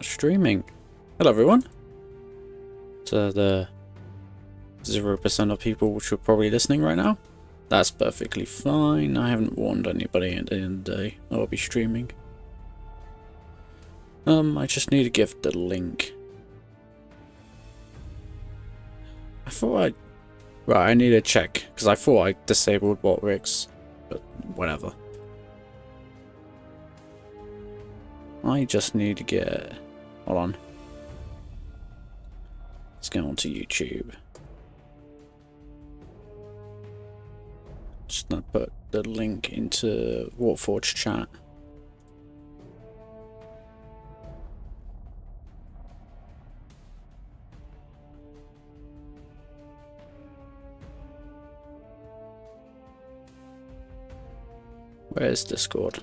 streaming. Hello everyone. To the 0% of people which are probably listening right now. That's perfectly fine. I haven't warned anybody at the end of the day. I'll be streaming. I just need to give the link. I thought Right, I need to check, because I thought I disabled bot rigs, but whatever. I just need to get... Hold on. Let's go onto YouTube. Just gonna put the link into Warforge chat. Where's Discord?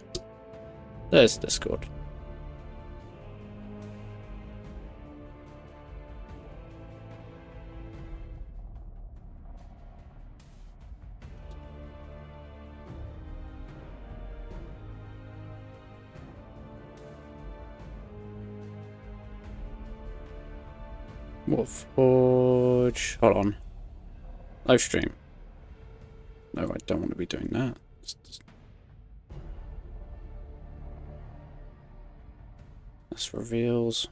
There's Discord. Warforge. Hold on. Live stream. No, I don't want to be doing that. This reveals.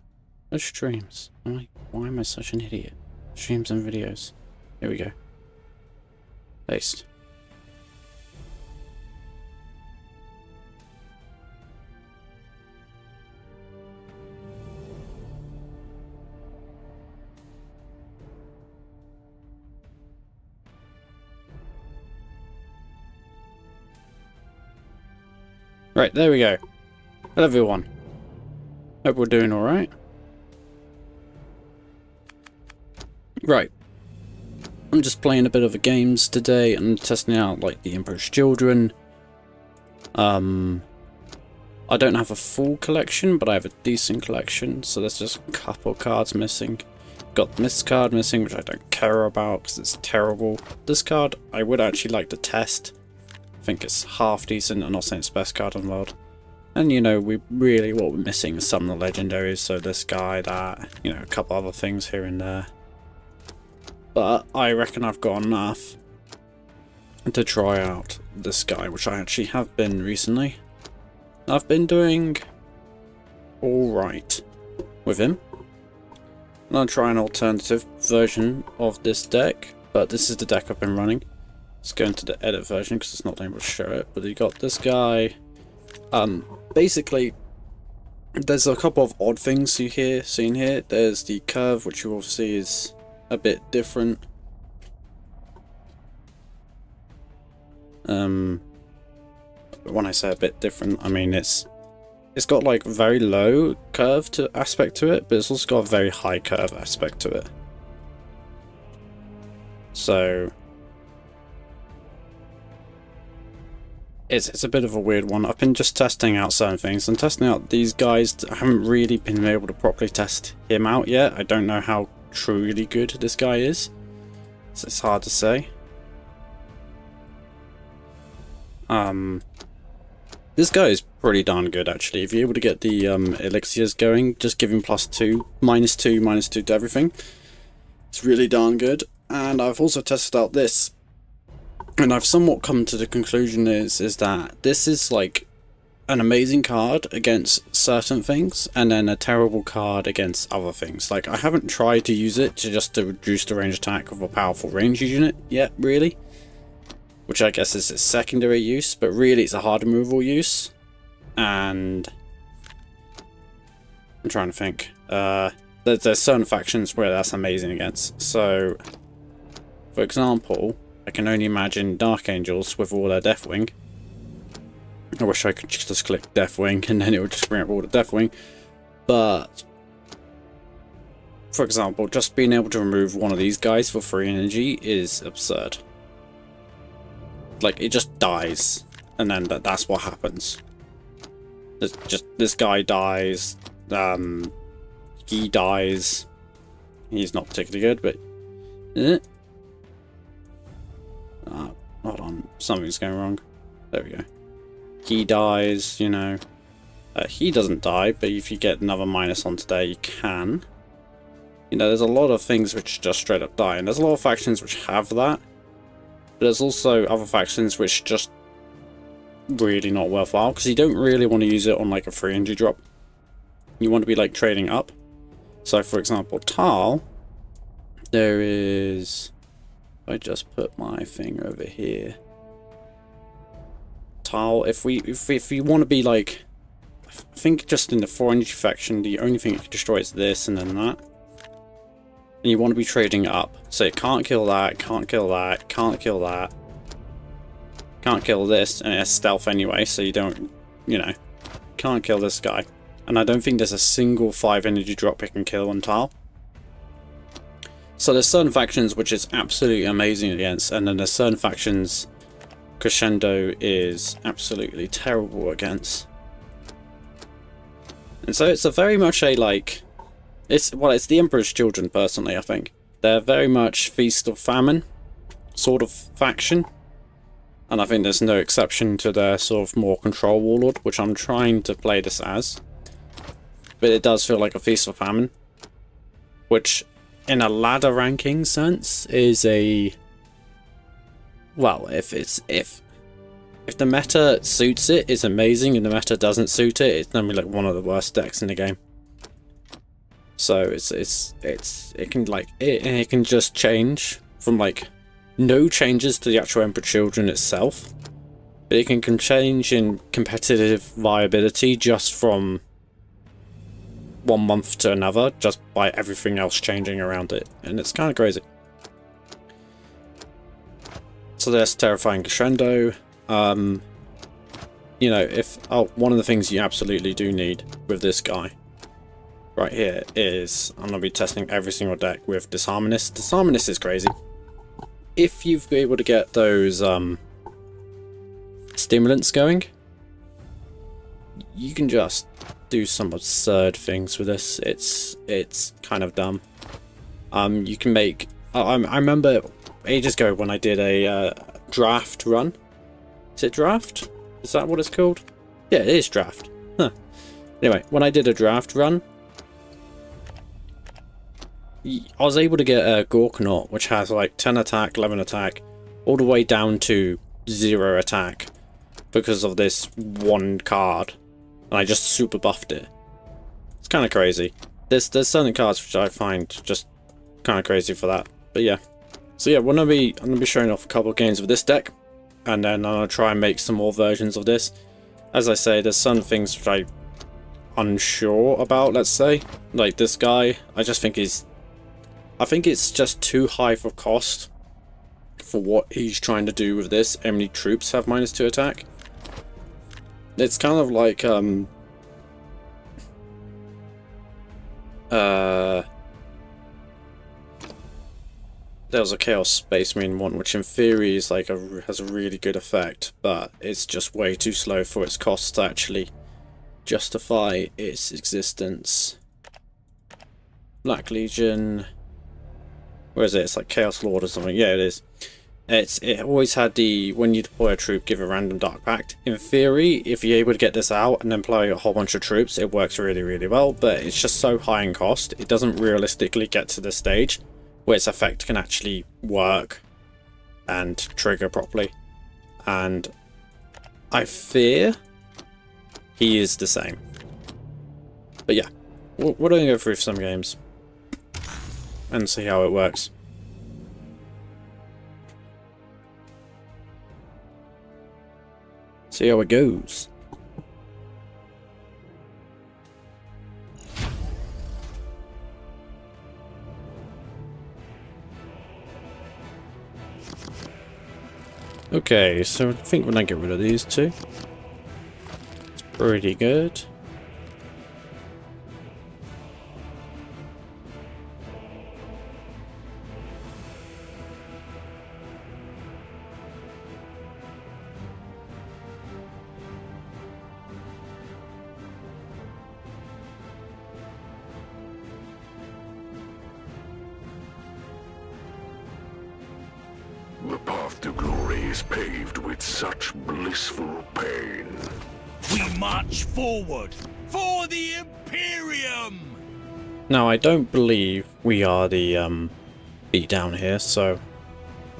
No streams. Why am I such an idiot? Streams and videos. Here we go. Paste. Right, there we go. Hello everyone. Hope we're doing alright. Right. I'm just playing a bit of the games today and testing out like the Emperor's Children. I don't have a full collection, but I have a decent collection, so there's just a couple cards missing. Got this card missing, which I don't care about because it's terrible. This card I would actually like to test. I think it's half decent. I'm not saying it's the best card in the world. And you know, what we're missing is some of the legendaries, so this guy, that, you know, a couple other things here and there. But I reckon I've got enough to try out this guy, which I actually have been recently. I've been doing alright with him. And I'll try an alternative version of this deck, but this is the deck I've been running. Let's go into the edit version because it's not able to show it, but you got this guy. Basically, there's a couple of odd things seen here. There's the curve, which you will see is a bit different. When I say a bit different, I mean it's got like very low curve aspect to it, but it's also got a very high curve aspect to it. So it's a bit of a weird one. I've been just testing out certain things and testing out these guys. I haven't really been able to properly test him out yet. I don't know how truly good this guy is. So it's hard to say. This guy is pretty darn good actually. If you're able to get the elixirs going, just give him +2, -2 to everything. It's really darn good. And I've also tested out this. And I've somewhat come to the conclusion is that this is like an amazing card against certain things and then a terrible card against other things. Like I haven't tried to use it to reduce the range attack of a powerful range unit yet, really. Which I guess is its secondary use, but really it's a hard removal use. And I'm trying to think. There's certain factions where that's amazing against. So, for example, I can only imagine Dark Angels with all their Deathwing. I wish I could just click Deathwing and then it would just bring up all the Deathwing. But, for example, just being able to remove one of these guys for free energy is absurd. Like, it just dies. And then that's what happens. This guy dies. He dies. He's not particularly good, but... hold on, something's going wrong. There we go. He dies, you know. He doesn't die, but if you get another minus on today, you can. You know, there's a lot of things which just straight up die, and there's a lot of factions which have that. But there's also other factions which just really not worthwhile, because you don't really want to use it on like a free energy drop. You want to be like trading up. So for example, Tal, there is, I just put my thing over here. Tal, if you want to be like, I think just in the 4 energy faction, the only thing it can destroy is this and then that. And you want to be trading up. So it can't kill that, can't kill that, can't kill that. Can't kill this, and it's stealth anyway, so you don't, you know, can't kill this guy. And I don't think there's a single 5 energy drop it can kill on Tal. So there's certain factions which is absolutely amazing against, and then there's certain factions Crescendo is absolutely terrible against. And so it's a very much a like, it's the Emperor's Children personally, I think. They're very much Feast of Famine sort of faction. And I think there's no exception to their sort of more control warlord, which I'm trying to play this as. But it does feel like a Feast of Famine. Which, in a ladder ranking sense, is a... Well, if the meta suits it, it's amazing. If the meta doesn't suit it, it's normally like one of the worst decks in the game. So it can just change from like no changes to the actual Emperor Children itself, but it can change in competitive viability just from one month to another, just by everything else changing around it, and it's kind of crazy. So there's Terrifying Crescendo. You know, one of the things you absolutely do need with this guy right here is, I'm going to be testing every single deck with Disharmonist. Disharmonist is crazy. If you've been able to get those stimulants going, you can just do some absurd things with this. It's kind of dumb. You can make... I remember ages ago when I did a draft run. Is it draft? Is that what it's called? Yeah, it is draft. Huh. Anyway, when I did a draft run, I was able to get a Gorkanaut, which has like 10 attack, 11 attack, all the way down to 0 attack because of this one card. And I just super buffed it. It's kind of crazy. There's certain cards which I find just kind of crazy for that. But yeah. So yeah, I'm gonna be showing off a couple of games of this deck, and then I'm gonna try and make some more versions of this. As I say, there's some things which I'm unsure about, let's say. Like this guy, I think it's just too high for cost for what he's trying to do with this. How many troops have -2 attack? It's kind of like there was a Chaos Space Marine one, which in theory is like has a really good effect, but it's just way too slow for its costs to actually justify its existence. Black Legion. Where is it? It's like Chaos Lord or something. Yeah, it is. It always had the, when you deploy a troop, give a random Dark Pact. In theory, if you're able to get this out and then play a whole bunch of troops, it works really, really well, but it's just so high in cost, it doesn't realistically get to the stage where its effect can actually work and trigger properly. And I fear he is the same. But yeah, we're going to go through some games and see how it works. See how it goes. Okay, so I think when I get rid of these two, it's pretty good. The path to glory is paved with such blissful pain. We march forward for the Imperium! Now, I don't believe we are the beat down here, so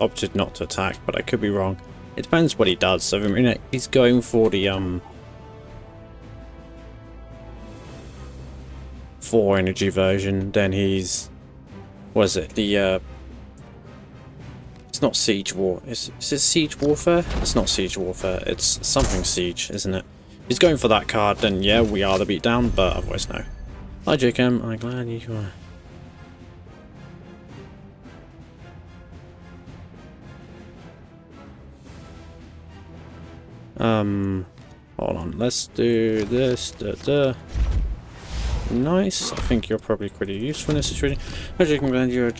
opted not to attack, but I could be wrong. It depends what he does. So, I mean, he's going for the 4 energy version, then he's... What is it? The it's not Siege War. Is it Siege Warfare? It's not Siege Warfare. It's something Siege, isn't it? If he's going for that card, then yeah, we are the beatdown, but otherwise no. Hi Jachem, I'm glad you are. Hold on, let's do this. Nice. I think you're probably pretty useful in this situation. Hi Jachem, I'm glad you're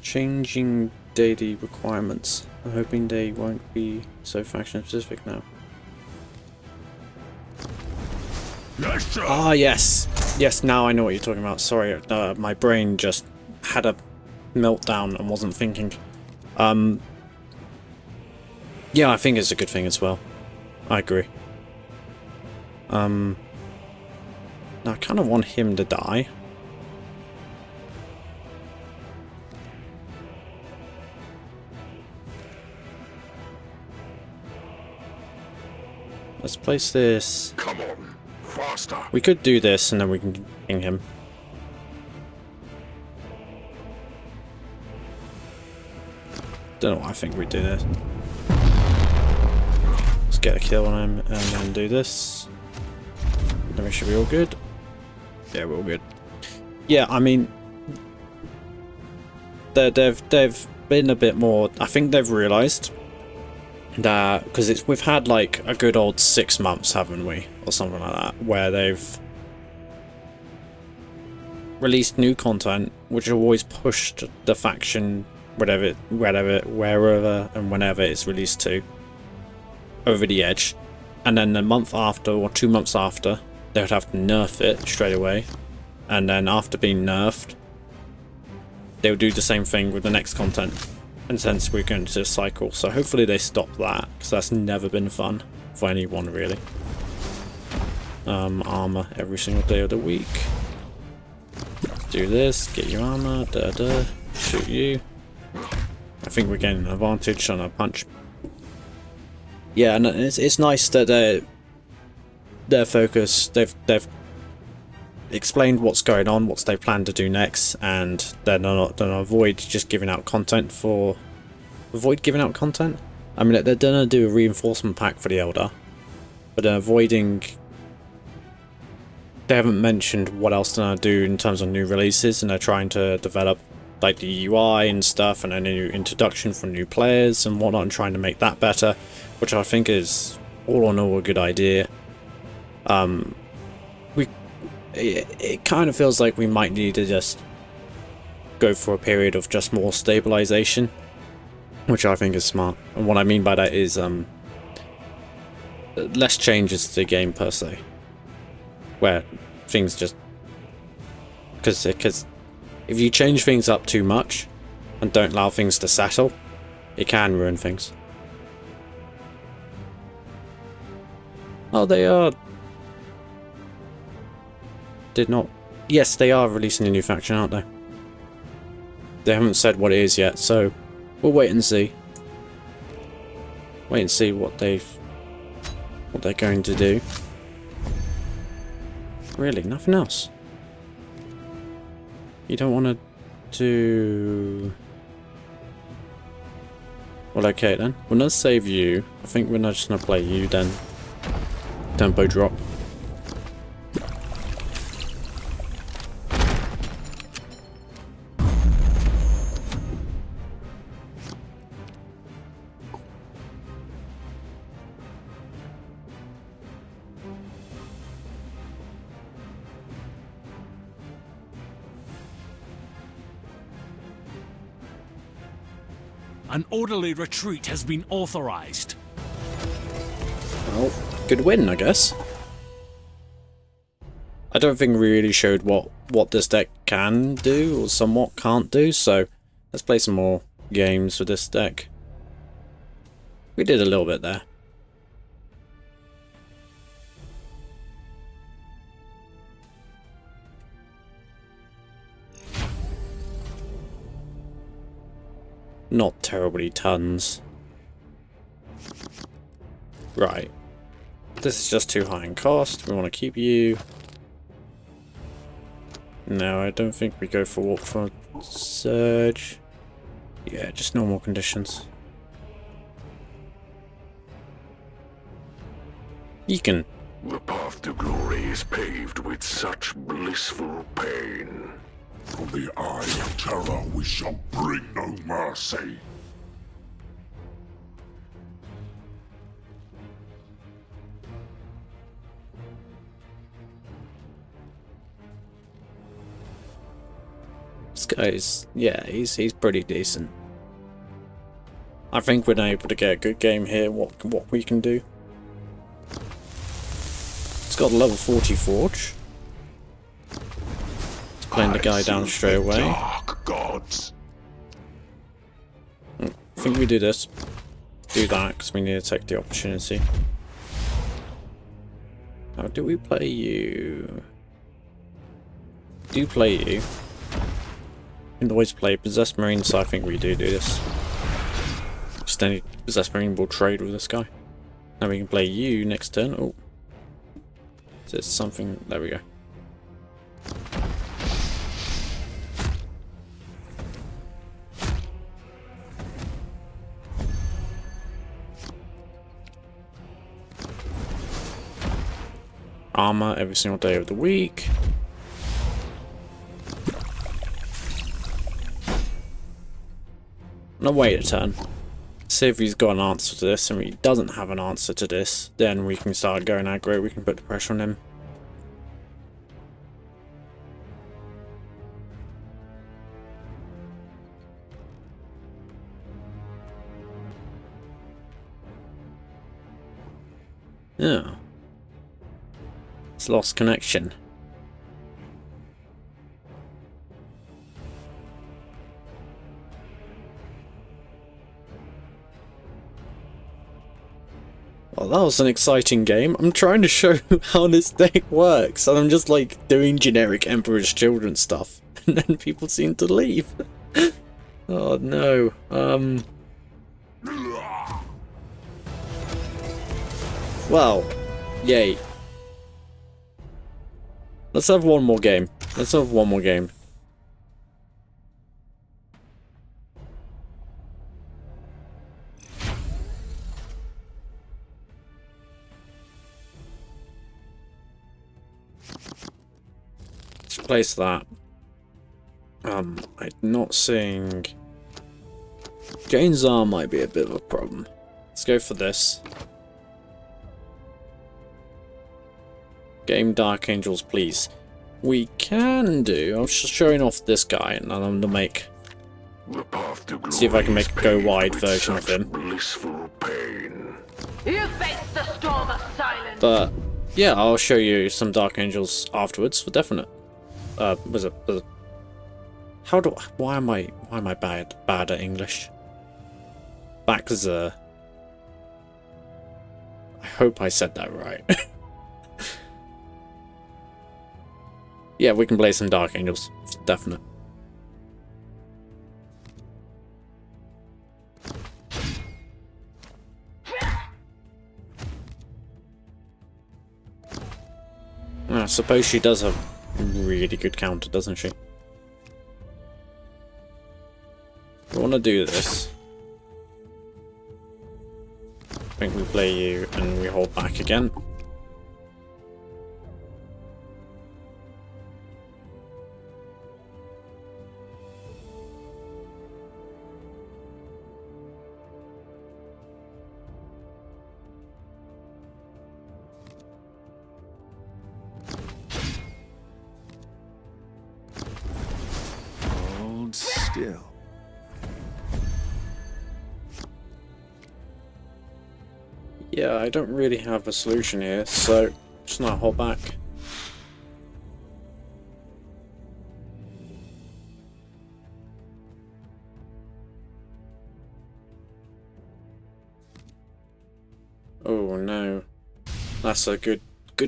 changing daily requirements. I'm hoping they won't be so faction specific now. Yes, sir. Ah, yes. Yes, now I know what you're talking about. Sorry, my brain just had a meltdown and wasn't thinking. Yeah, I think it's a good thing as well. I agree. Now I kind of want him to die. Let's place this. Come on, faster. We could do this and then we can ping him. Don't know what I think we do this. Let's get a kill on him and then do this. Then we should be all good. Yeah, we're all good. Yeah, I mean, they've been a bit more. I think they've realised that because we've had like a good old 6 months, haven't we, or something like that, where they've released new content, which have always pushed the faction, wherever and whenever it's released to, over the edge, and then a month after or 2 months after, they would have to nerf it straight away, and then after being nerfed, they would do the same thing with the next content. And since we're going to a cycle, so hopefully they stop that, because that's never been fun for anyone really. Armor every single day of the week. Let's do this, get your armor, shoot you. I think we're getting an advantage on a punch. Yeah, and it's nice that their focus, they've explained what's going on, what they plan to do next, and they're not gonna avoid just giving out content for I mean, they're gonna do a reinforcement pack for the Elder, but they're avoiding. They haven't mentioned what else they're gonna do in terms of new releases, and they're trying to develop like the UI and stuff, and a new introduction for new players and whatnot, and trying to make that better, which I think is all in all a good idea. It kind of feels like we might need to just go for a period of just more stabilization, which I think is smart. And what I mean by that is less changes to the game per se, where things just because if you change things up too much and don't allow things to settle, it can ruin things. Oh, they are. Did not. Yes, they are releasing a new faction, aren't they? They haven't said what it is yet, so we'll wait and see. Wait and see what they're going to do. Really, nothing else. You don't want to do. Well, okay then. We're gonna save you. I think we're not just gonna play you then. Tempo drop. An orderly retreat has been authorized. Well, good win, I guess. I don't think we really showed what this deck can do, or somewhat can't do, so let's play some more games with this deck. We did a little bit there. Not terribly tons. Right. This is just too high in cost. We want to keep you. No, I don't think we go for walk for surge. Yeah, just normal conditions. You can. The path to glory is paved with such blissful pain. From the eye of terror we shall bring no mercy. This guy's, yeah, he's pretty decent. I think we're able to get a good game here. What we can do. It's got a level 40 forge. It's playing the guy down straight away. Dark gods. I think we do this. Do that because we need to take the opportunity. How do we play you? Do play you? We can always play Possessed Marine, so I think we do this. Just any Possessed Marine will trade with this guy. Now we can play you next turn. Oh. Is there something? There we go. Armor every single day of the week. Now wait a turn. See if he's got an answer to this, and if he doesn't have an answer to this, then we can start going aggro, we can put the pressure on him. Yeah. It's lost connection. Well, that was an exciting game. I'm trying to show how this deck works, and I'm just like doing generic Emperor's Children stuff, and then people seem to leave. Oh no. Well, yay. Let's have one more game. Let's have one more game. Let's place that. I'm not seeing... Jane's arm might be a bit of a problem. Let's go for this. Game Dark Angels, please. We can do... I'm just showing off this guy, and I'm going to make... See if I can make a go-wide version of him. You face the storm of silence. But, yeah, I'll show you some Dark Angels afterwards, for definite. Why am I bad at English? Backzer. I hope I said that right. Yeah, we can play some Dark Angels, definite. I suppose she does have a really good counter, doesn't she? We want to do this. I think we play you and we hold back again. Hold still. Yeah, I don't really have a solution here, so just not hold back. Oh no. That's a good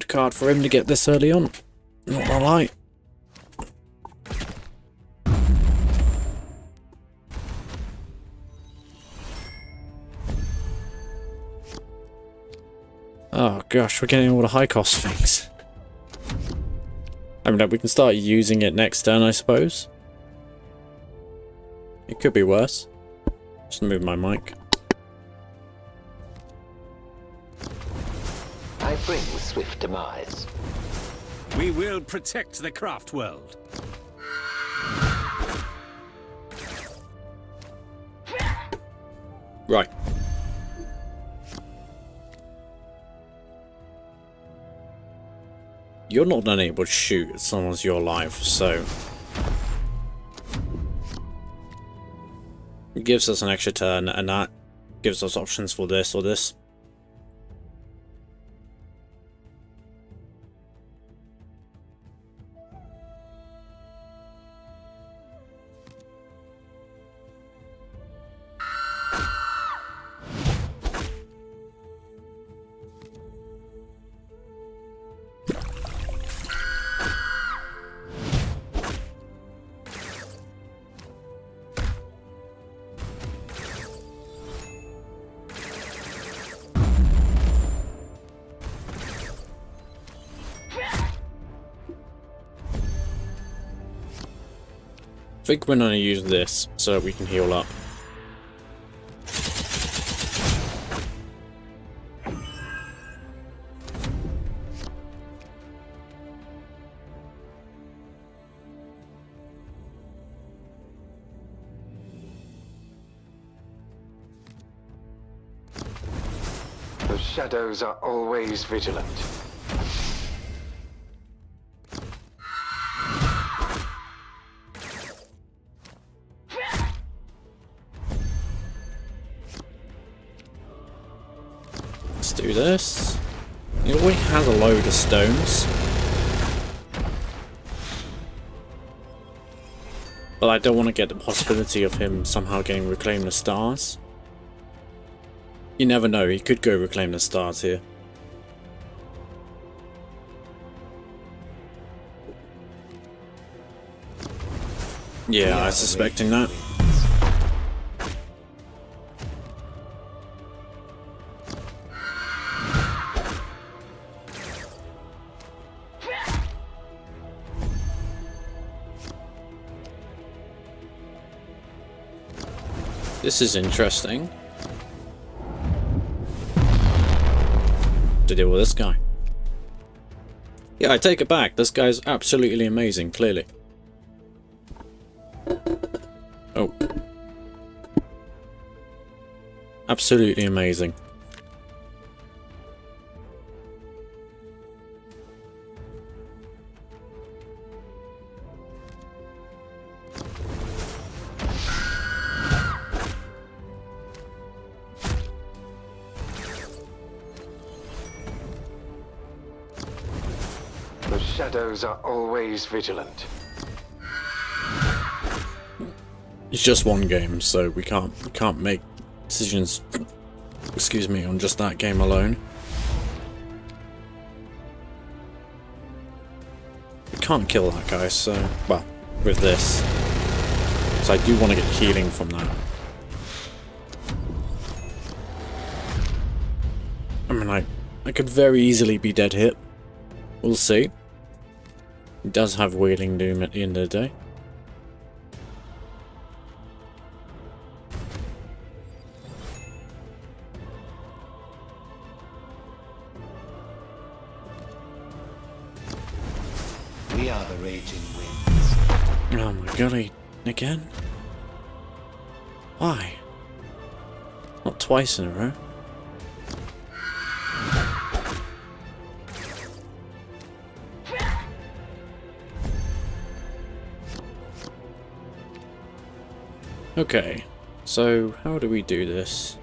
card for him to get this early on. Not gonna lie. Oh gosh, we're getting all the high cost things. I mean, we can start using it next turn, I suppose. It could be worse. Just move my mic. I bring swift demise. We will protect the craft world. Right. You're not unable to shoot as long as you're alive, so... It gives us an extra turn, and that gives us options for this or this. I think we're going to use this so that we can heal up. The shadows are always vigilant. Let's do this. He already has a load of stones. But I don't want to get the possibility of him somehow getting Reclaim the Stars. You never know, he could go Reclaim the Stars here. Yeah, I was suspecting that. This is interesting. To deal with this guy. Yeah, I take it back. This guy's absolutely amazing, clearly. Oh. Absolutely amazing. The shadows are always vigilant. It's just one game, so we can't make decisions, excuse me, on just that game alone. We can't kill that guy, so, well, with this. So I do want to get healing from that. I mean, I could very easily be dead hit. We'll see. He does have Wailing Doom at the end of the day. We are the raging winds. Oh my golly, again? Why? Not twice in a row. Okay, so how do we do this?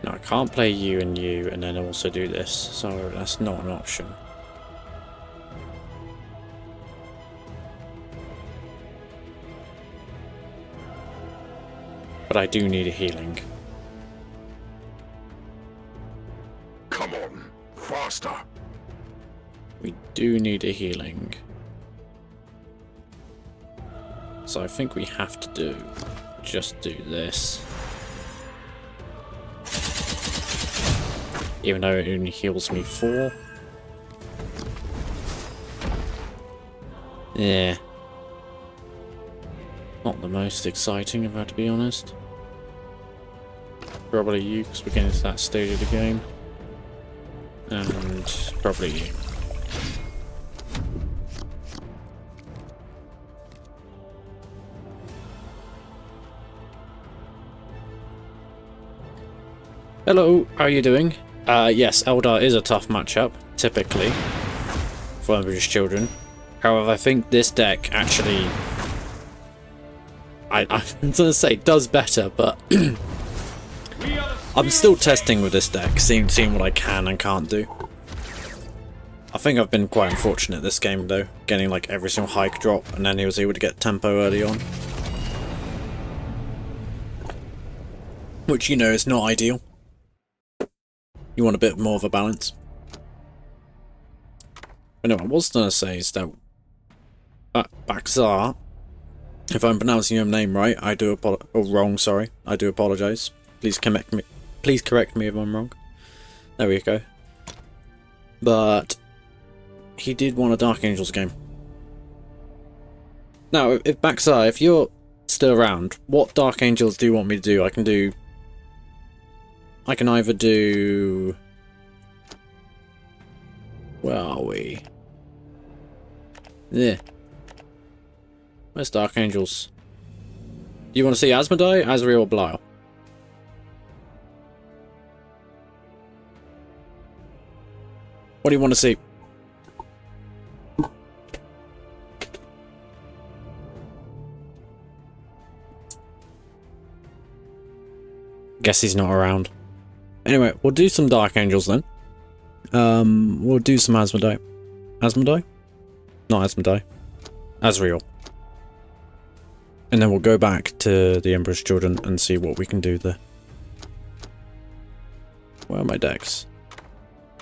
No, I can't play you and then also do this, so that's not an option. But I do need a healing. Come on, faster. We do need a healing. So I think we have to just do this. Even though it only heals me 4. Yeah. Not the most exciting, if I have to be honest. Probably you, because we're getting to that stage of the game. And probably you. Hello, how are you doing? Yes, Eldar is a tough matchup, typically, for British children. However, I think this deck actually... I'm gonna say does better, but... I'm still testing with this deck, seeing what I can and can't do. I think I've been quite unfortunate this game though, getting like every single hike drop, and then he was able to get tempo early on. Which, you know, is not ideal. You want a bit more of a balance. But no, what I was going to say is that Baxar, if I'm pronouncing your name right, I do wrong, sorry. I do apologise. Please correct me if I'm wrong. There we go. But he did want a Dark Angels game. Now, if Baxar, if you're still around, what Dark Angels do you want me to do? I can either do... Where are we? Yeah. Where's Dark Angels? Do you want to see Asmodai, Azrael, or Belial? What do you want to see? Guess he's not around. Anyway, we'll do some Dark Angels then. We'll do some Asmodai. Asmodai? Not Asmodai. Azrael. And then we'll go back to the Emperor's Children and see what we can do there. Where are my decks?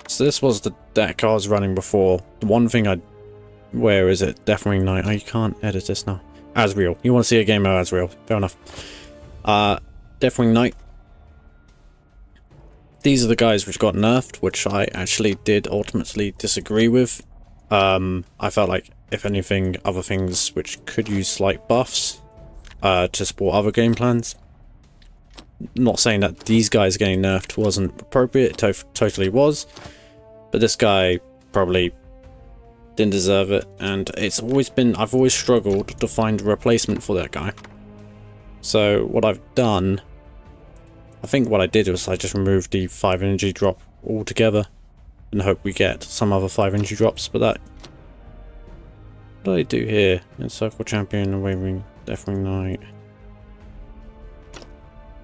So this was the deck I was running before. The one thing where is it? Deathwing Knight. Oh, you can't edit this now. Azrael. You want to see a game of Azrael. Fair enough. Deathwing Knight. These are the guys which got nerfed, which I actually did ultimately disagree with. I felt like, if anything, other things which could use slight buffs to support other game plans. Not saying that these guys getting nerfed wasn't appropriate, it totally was. But this guy probably didn't deserve it, and I've always struggled to find a replacement for that guy. So what I've done, I think what I did was I just removed the 5 energy drop altogether and hope we get some other 5 energy drops. But that, what do I do here? Encircle Champion and Wavering Deathwing Knight.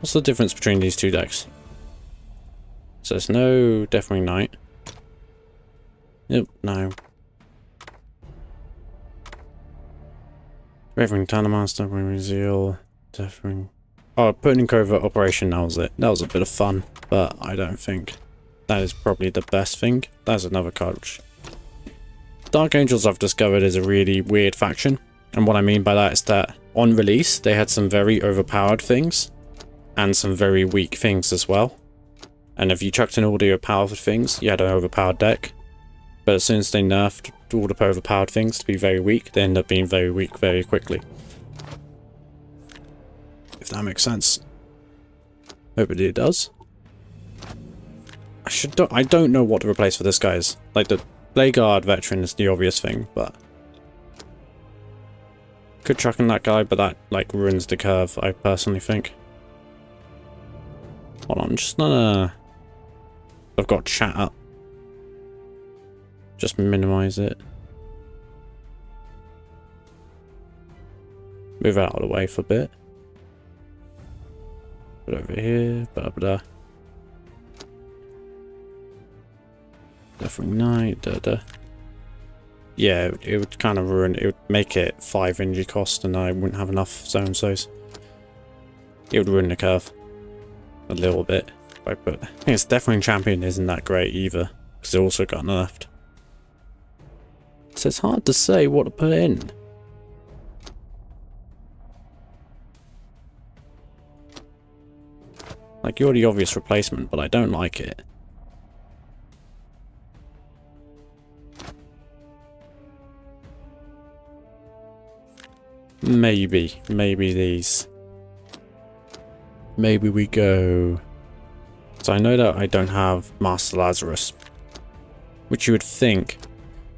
What's the difference between these two decks? So there's no Deathwing Knight. Nope, no. Wavering Talamaster, Wavering Zeal, Deathwing. Oh, putting in covert operation, that was it. That was a bit of fun, but I don't think that is probably the best thing. That's another card which... Dark Angels, I've discovered, is a really weird faction. And what I mean by that is that on release, they had some very overpowered things and some very weak things as well. And if you chucked in all the overpowered things, you had an overpowered deck. But as soon as they nerfed all the overpowered things to be very weak, they end up being very weak very quickly. If that makes sense. Hopefully it does. I don't know what to replace for this, guys. Like, the Blade Guard veteran is the obvious thing, but could chuck in that guy, but that like ruins the curve, I personally think. Hold on, just gonna... I've got chat up. Just minimize it. Move out of the way for a bit. Put over here, blah blah. Deathwing Knight, Yeah, it would kind of ruin, it would make it 5 energy cost and I wouldn't have enough so-and-sos. It would ruin the curve. A little bit. I think it's Deathwing Champion isn't that great either, because it also got nerfed. So it's hard to say what to put in. Like, you're the obvious replacement, but I don't like it. Maybe these. Maybe we go... So I know that I don't have Master Lazarus, which you would think...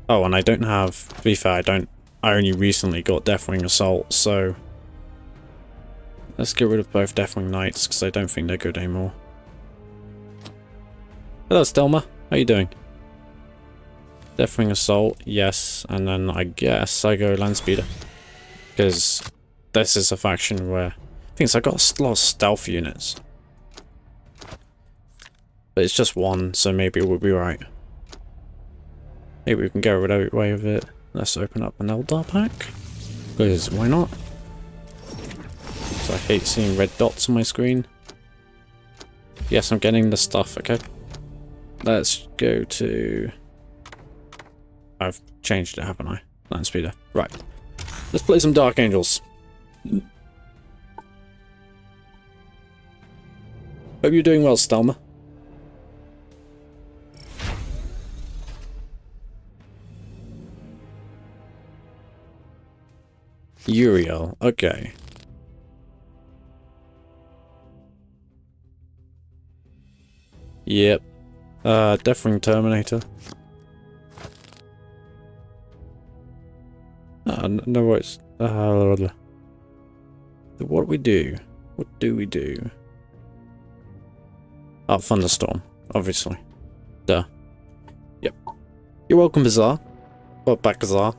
Oh, and I don't have... To be fair, I only recently got Deathwing Assault, so... Let's get rid of both Deathwing Knights, because I don't think they're good anymore. Hello, Stelma. How you doing? Deathwing Assault, yes, and then I guess I go Landspeeder. Because this is a faction where... I think I got a lot of stealth units. But it's just one, so maybe it will be right. Maybe we can get away with it. Let's open up an Eldar pack. Because why not? So I hate seeing red dots on my screen. Yes, I'm getting the stuff, okay. Let's go to... I've changed it, haven't I? Landspeeder. Right. Let's play some Dark Angels. Hope you're doing well, Stelma. Uriel, okay. Yep. Deathwing Terminator. No worries. What do we do? What do we do? Oh, Thunderstorm, obviously. Duh. Yep. You're welcome, Bazaar. Or Backazar.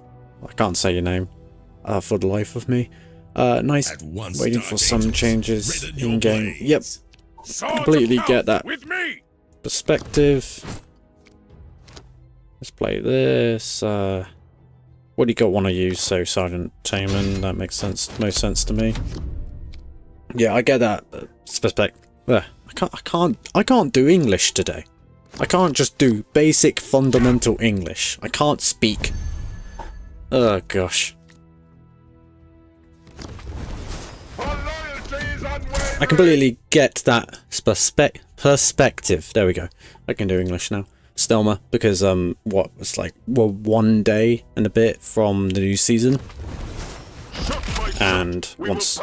I can't say your name. For the life of me. Nice. Waiting for some changes in game. Yep. Completely get that. Perspective. Let's play this. What do you got want to use? So Sergeant Taman. That makes sense. Most sense to me. Yeah, I get that. I can't do English today. I can't just do basic fundamental English. I can't speak. Oh gosh. I completely get that perspective. There we go. I can do English now. Stelma, because what was like, well, 1 day and a bit from the new season, and once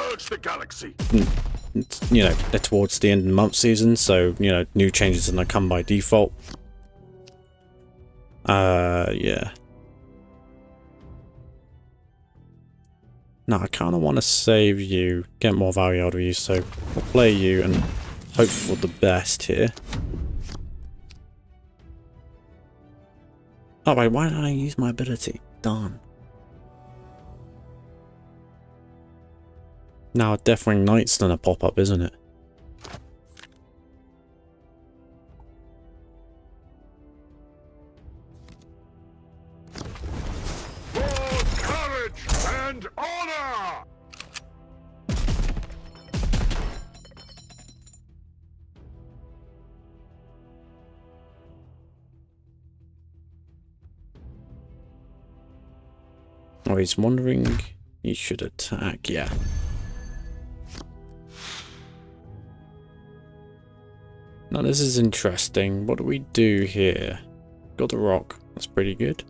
you know they're towards the end of the month season, so you know new changes are gonna come by default. Yeah. Now I kind of want to save you, get more value out of you, so I'll play you and hope for the best here. Oh wait, why did I use my ability? Darn. Now Deathwing Knight's gonna pop up, isn't it? For courage and honor! Oh, he's wondering he should attack, yeah. Now this is interesting. What do we do here? Got the rock. That's pretty good.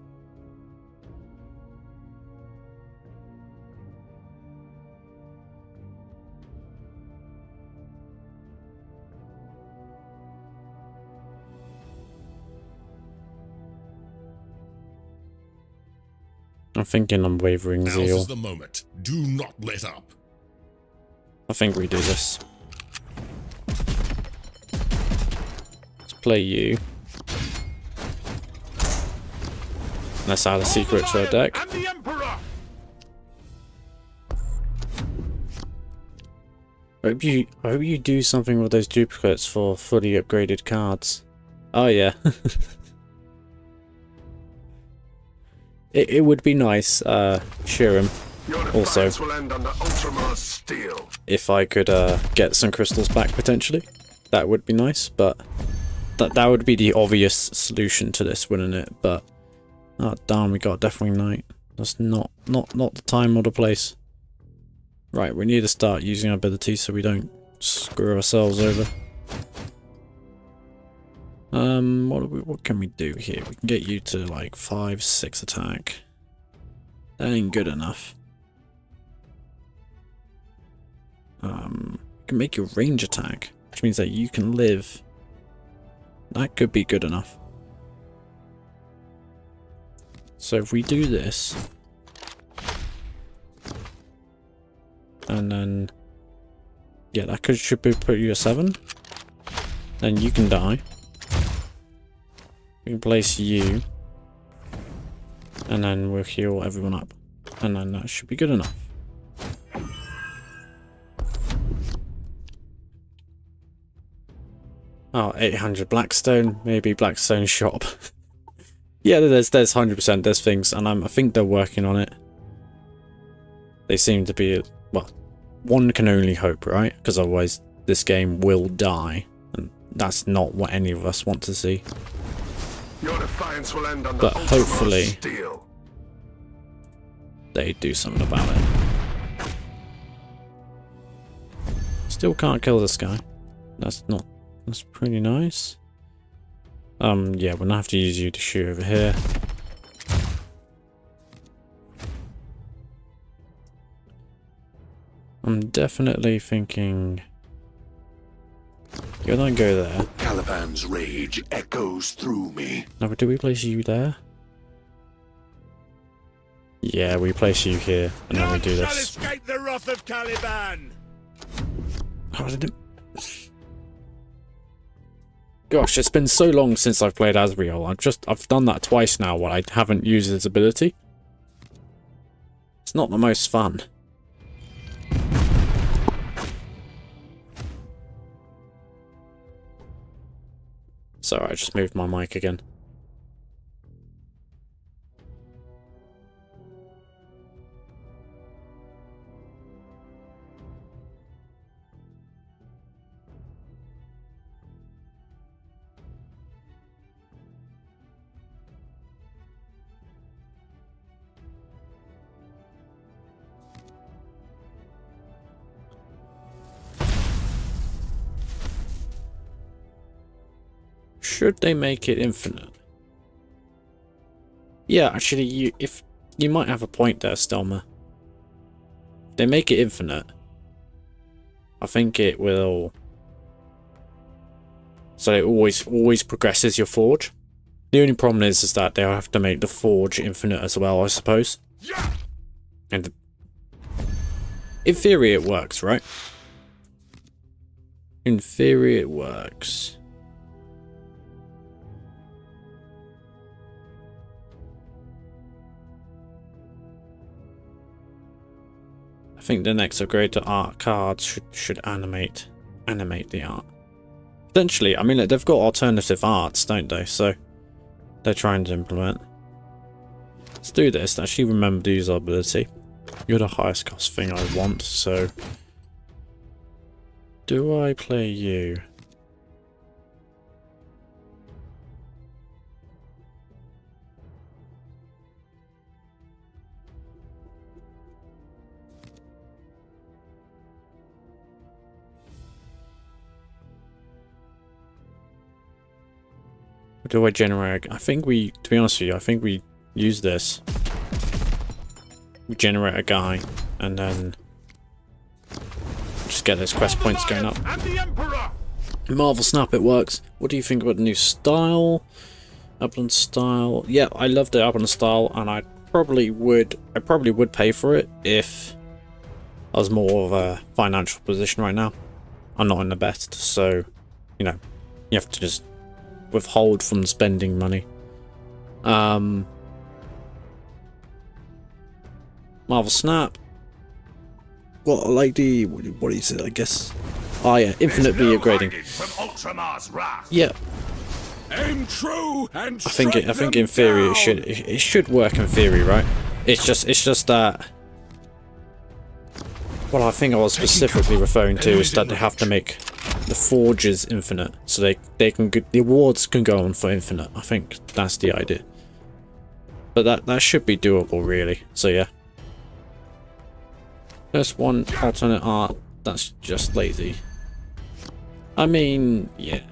I'm thinking Unwavering Zeal. Now's the moment. Do not let up. I think we do this. Let's play you. Let's add a secret to our deck. And the Emperor! I hope you do something with those duplicates for fully upgraded cards. Oh yeah. It would be nice, Shirim, also, will end under Ultramar steel. if I could get some crystals back potentially. That would be nice, but that would be the obvious solution to this, wouldn't it? But oh damn, we got Deathwing Knight. That's not the time or the place. Right, we need to start using our abilities so we don't screw ourselves over. What can we do here? We can get you to like 5-6 attack. That ain't good enough. can make your range attack, which means that you can live. That could be good enough. So if we do this, and then yeah, that should put you at 7. Then you can die. We can place you, and then we'll heal everyone up, and then that should be good enough. Oh, 800 Blackstone, maybe Blackstone shop. Yeah, there's 100%, there's things, and I think they're working on it. They seem to be, well, one can only hope, right? Because otherwise this game will die, and that's not what any of us want to see. Your defiance will end under But hopefully steel. they do something about it. Still can't kill this guy. That's pretty nice. Yeah, we're gonna have to use you to shoot over here. I'm definitely thinking you're gonna go there. Caliban's rage echoes through me. Now, do we place you there? Yeah, we place you here, and then we do None shall this. escape the wrath of Caliban. How did it? Gosh, it's been so long since I've played Asriel. I've done that twice now while I haven't used his ability. It's not the most fun. Sorry, I just moved my mic again. Should they make it infinite? Yeah, actually, you might have a point there, Stelma. If they make it infinite, I think it will. So it always progresses your forge. The only problem is that they'll have to make the forge infinite as well, I suppose. And in theory, it works, right? In theory, it works. I think the next upgrade to art cards should animate the art. Potentially, I mean, they've got alternative arts, don't they? So they're trying to implement. Let's do this. Actually, remember to use our ability. You're the highest cost thing I want. So do I play you? Do I generate? I think we, to be honest with you, I think we use this. We generate a guy, and then just get those quest points going up. And the Emperor. Marvel Snap, it works. What do you think about the new style? Upland style. Yeah, I love the Upland style, and I probably would pay for it if I was more of a financial position right now. I'm not in the best, so you know, you have to just withhold from spending money. Marvel Snap. What what is it? I guess. Oh yeah, infinitely upgrading. Yeah. Aim true and I think in theory it should work in theory, right? It's just that. What I think I was specifically referring to is that they have to make the forges infinite, so they can the awards can go on for infinite. I think that's the idea. But that should be doable, really. So yeah. There's one alternate art that's just lazy. I mean, yeah.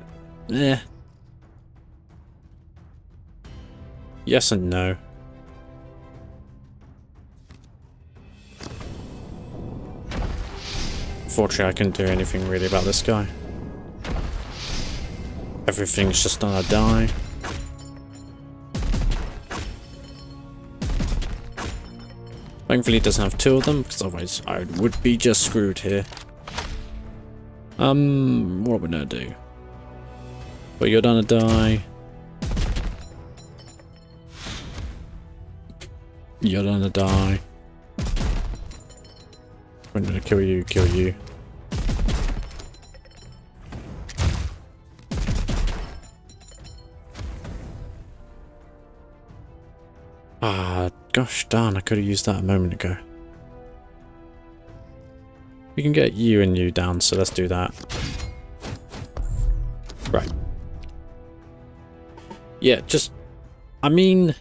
Yes and no. Unfortunately, I couldn't do anything really about this guy. Everything's just gonna die. Thankfully, it doesn't have two of them, because otherwise I would be just screwed here. What are we gonna do? But you're gonna die. You're gonna die. I'm gonna kill you, kill you. Ah, gosh darn, I could have used that a moment ago. We can get you and you down, so let's do that. Right. Yeah, just... I mean...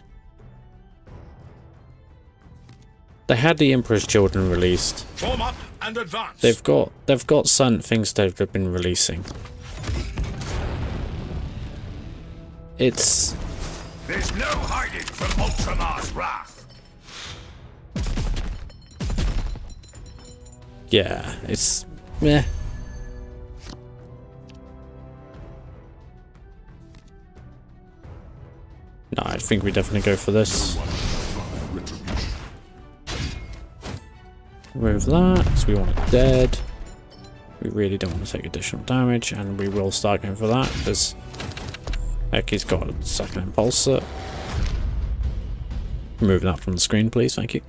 They had the Emperor's Children released. Form up and advance. They've got certain things they've been releasing. It's... There's no hiding from Ultramar's wrath. Yeah, it's... meh. No, I think we definitely go for this. Remove that, because we want it dead. We really don't want to take additional damage, and we will start going for that, because heck, he's got a second impulsor. Remove that from the screen, please, thank you.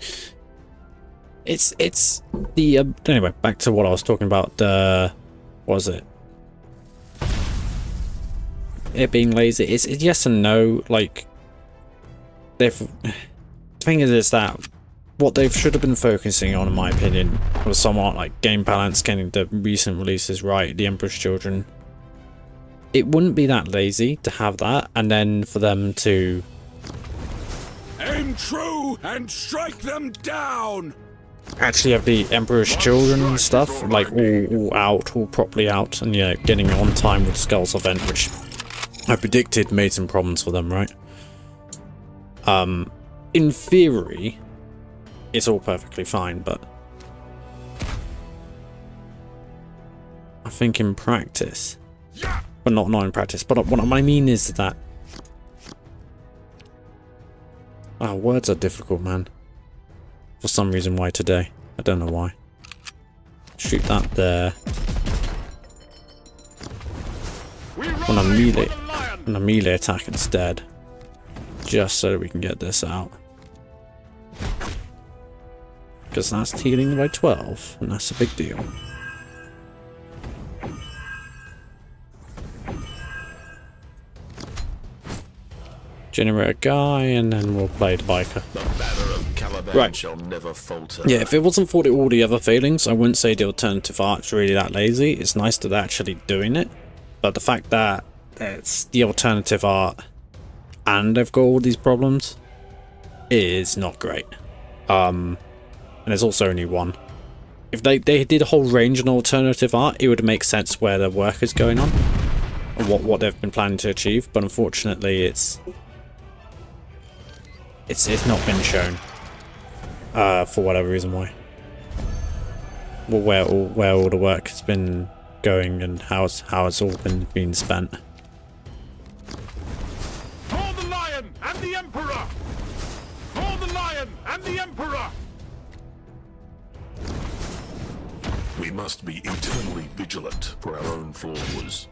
It's the... anyway, back to what I was talking about, what was it? It being lazy. It's yes and no, like... they've... the thing is that what they should have been focusing on, in my opinion, was somewhat like game balance, getting the recent releases right, the Emperor's Children. It wouldn't be that lazy to have that, and then for them to... Aim true and strike them down. actually have the Emperor's Children stuff, like all out, all properly out, and yeah, getting on time with Skull's event, which I predicted made some problems for them, right? In theory, it's all perfectly fine, but I think in practice, but not in practice, but what I mean is that words are difficult, man. For some reason, why today? I don't know why. Shoot that there. On a melee attack instead. Just so that we can get this out. Because that's healing by 12, and that's a big deal. Generate a guy, and then we'll play the biker. Right. Shall never falter. Yeah, if it wasn't for all the other failings, I wouldn't say the alternative art's really that lazy. It's nice that they're actually doing it, but the fact that it's the alternative art and they've got all these problems is not great. And there's also only one. If they did a whole range on alternative art, it would make sense where their work is going on and what they've been planning to achieve. But unfortunately, it's not been shown. For whatever reason why. Well, where all the work has been going and how it's all been spent. For the Lion and the Emperor! For the Lion and the Emperor! We must be eternally vigilant for our own flaws.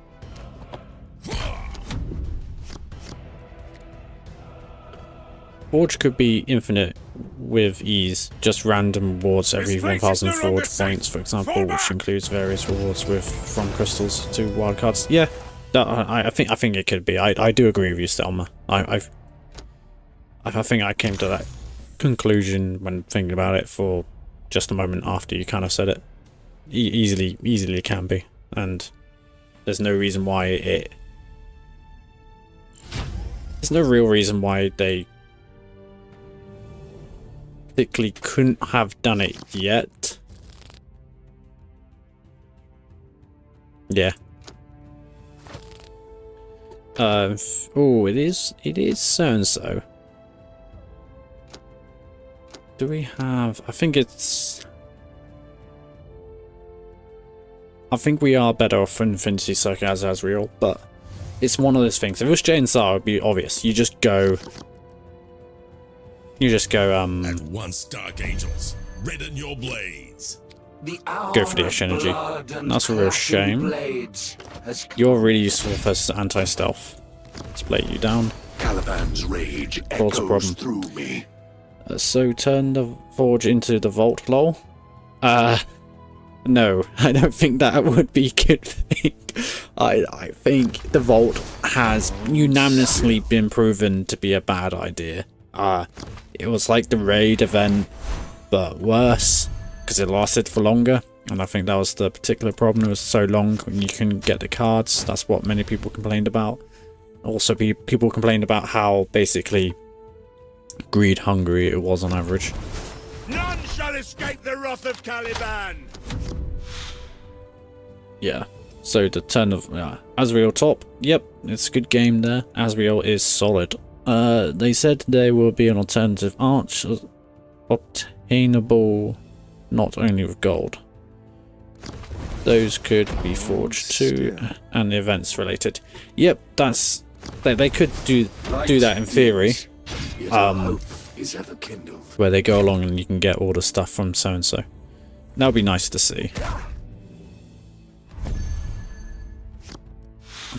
Forge could be infinite with ease, just random rewards every 1000 Forge points, for example, which includes various rewards from crystals to wildcards. Yeah, I think it could be. I do agree with you, Stelma. I think I came to that conclusion when thinking about it for just a moment after you kind of said it. Easily can be, and there's no reason why there's no real reason why they particularly couldn't have done it yet. Yeah. Oh, it is so and so. Do we have? I think it's. I think we are better off for Infinity Circuit as Asriel, but it's one of those things. If it was Jay and Sar, it would be obvious. You just go, At once, Dark Angels, redden your blades. go for the Ish Energy. That's a real shame. You're really useful for anti-stealth. Let's play you down. Caliban's rage What's the echoes problem? through me. So turn the Forge into the Vault, lol? No, I don't think that would be a good thing. I think the Vault has unanimously been proven to be a bad idea. It was like the raid event, but worse, because it lasted for longer, and I think that was the particular problem. It was so long and you couldn't get the cards. That's what many people complained about. Also, people complained about how basically greed hungry it was on average. None shall escape the wrath of Caliban! Yeah, so the turn of Asriel top. Yep, it's a good game there. Asriel is solid. They said there will be an alternative arch obtainable not only with gold. Those could be forged too, and events related. Yep, that's they could do that in theory. Where they go along and you can get all the stuff from so and so. That would be nice to see.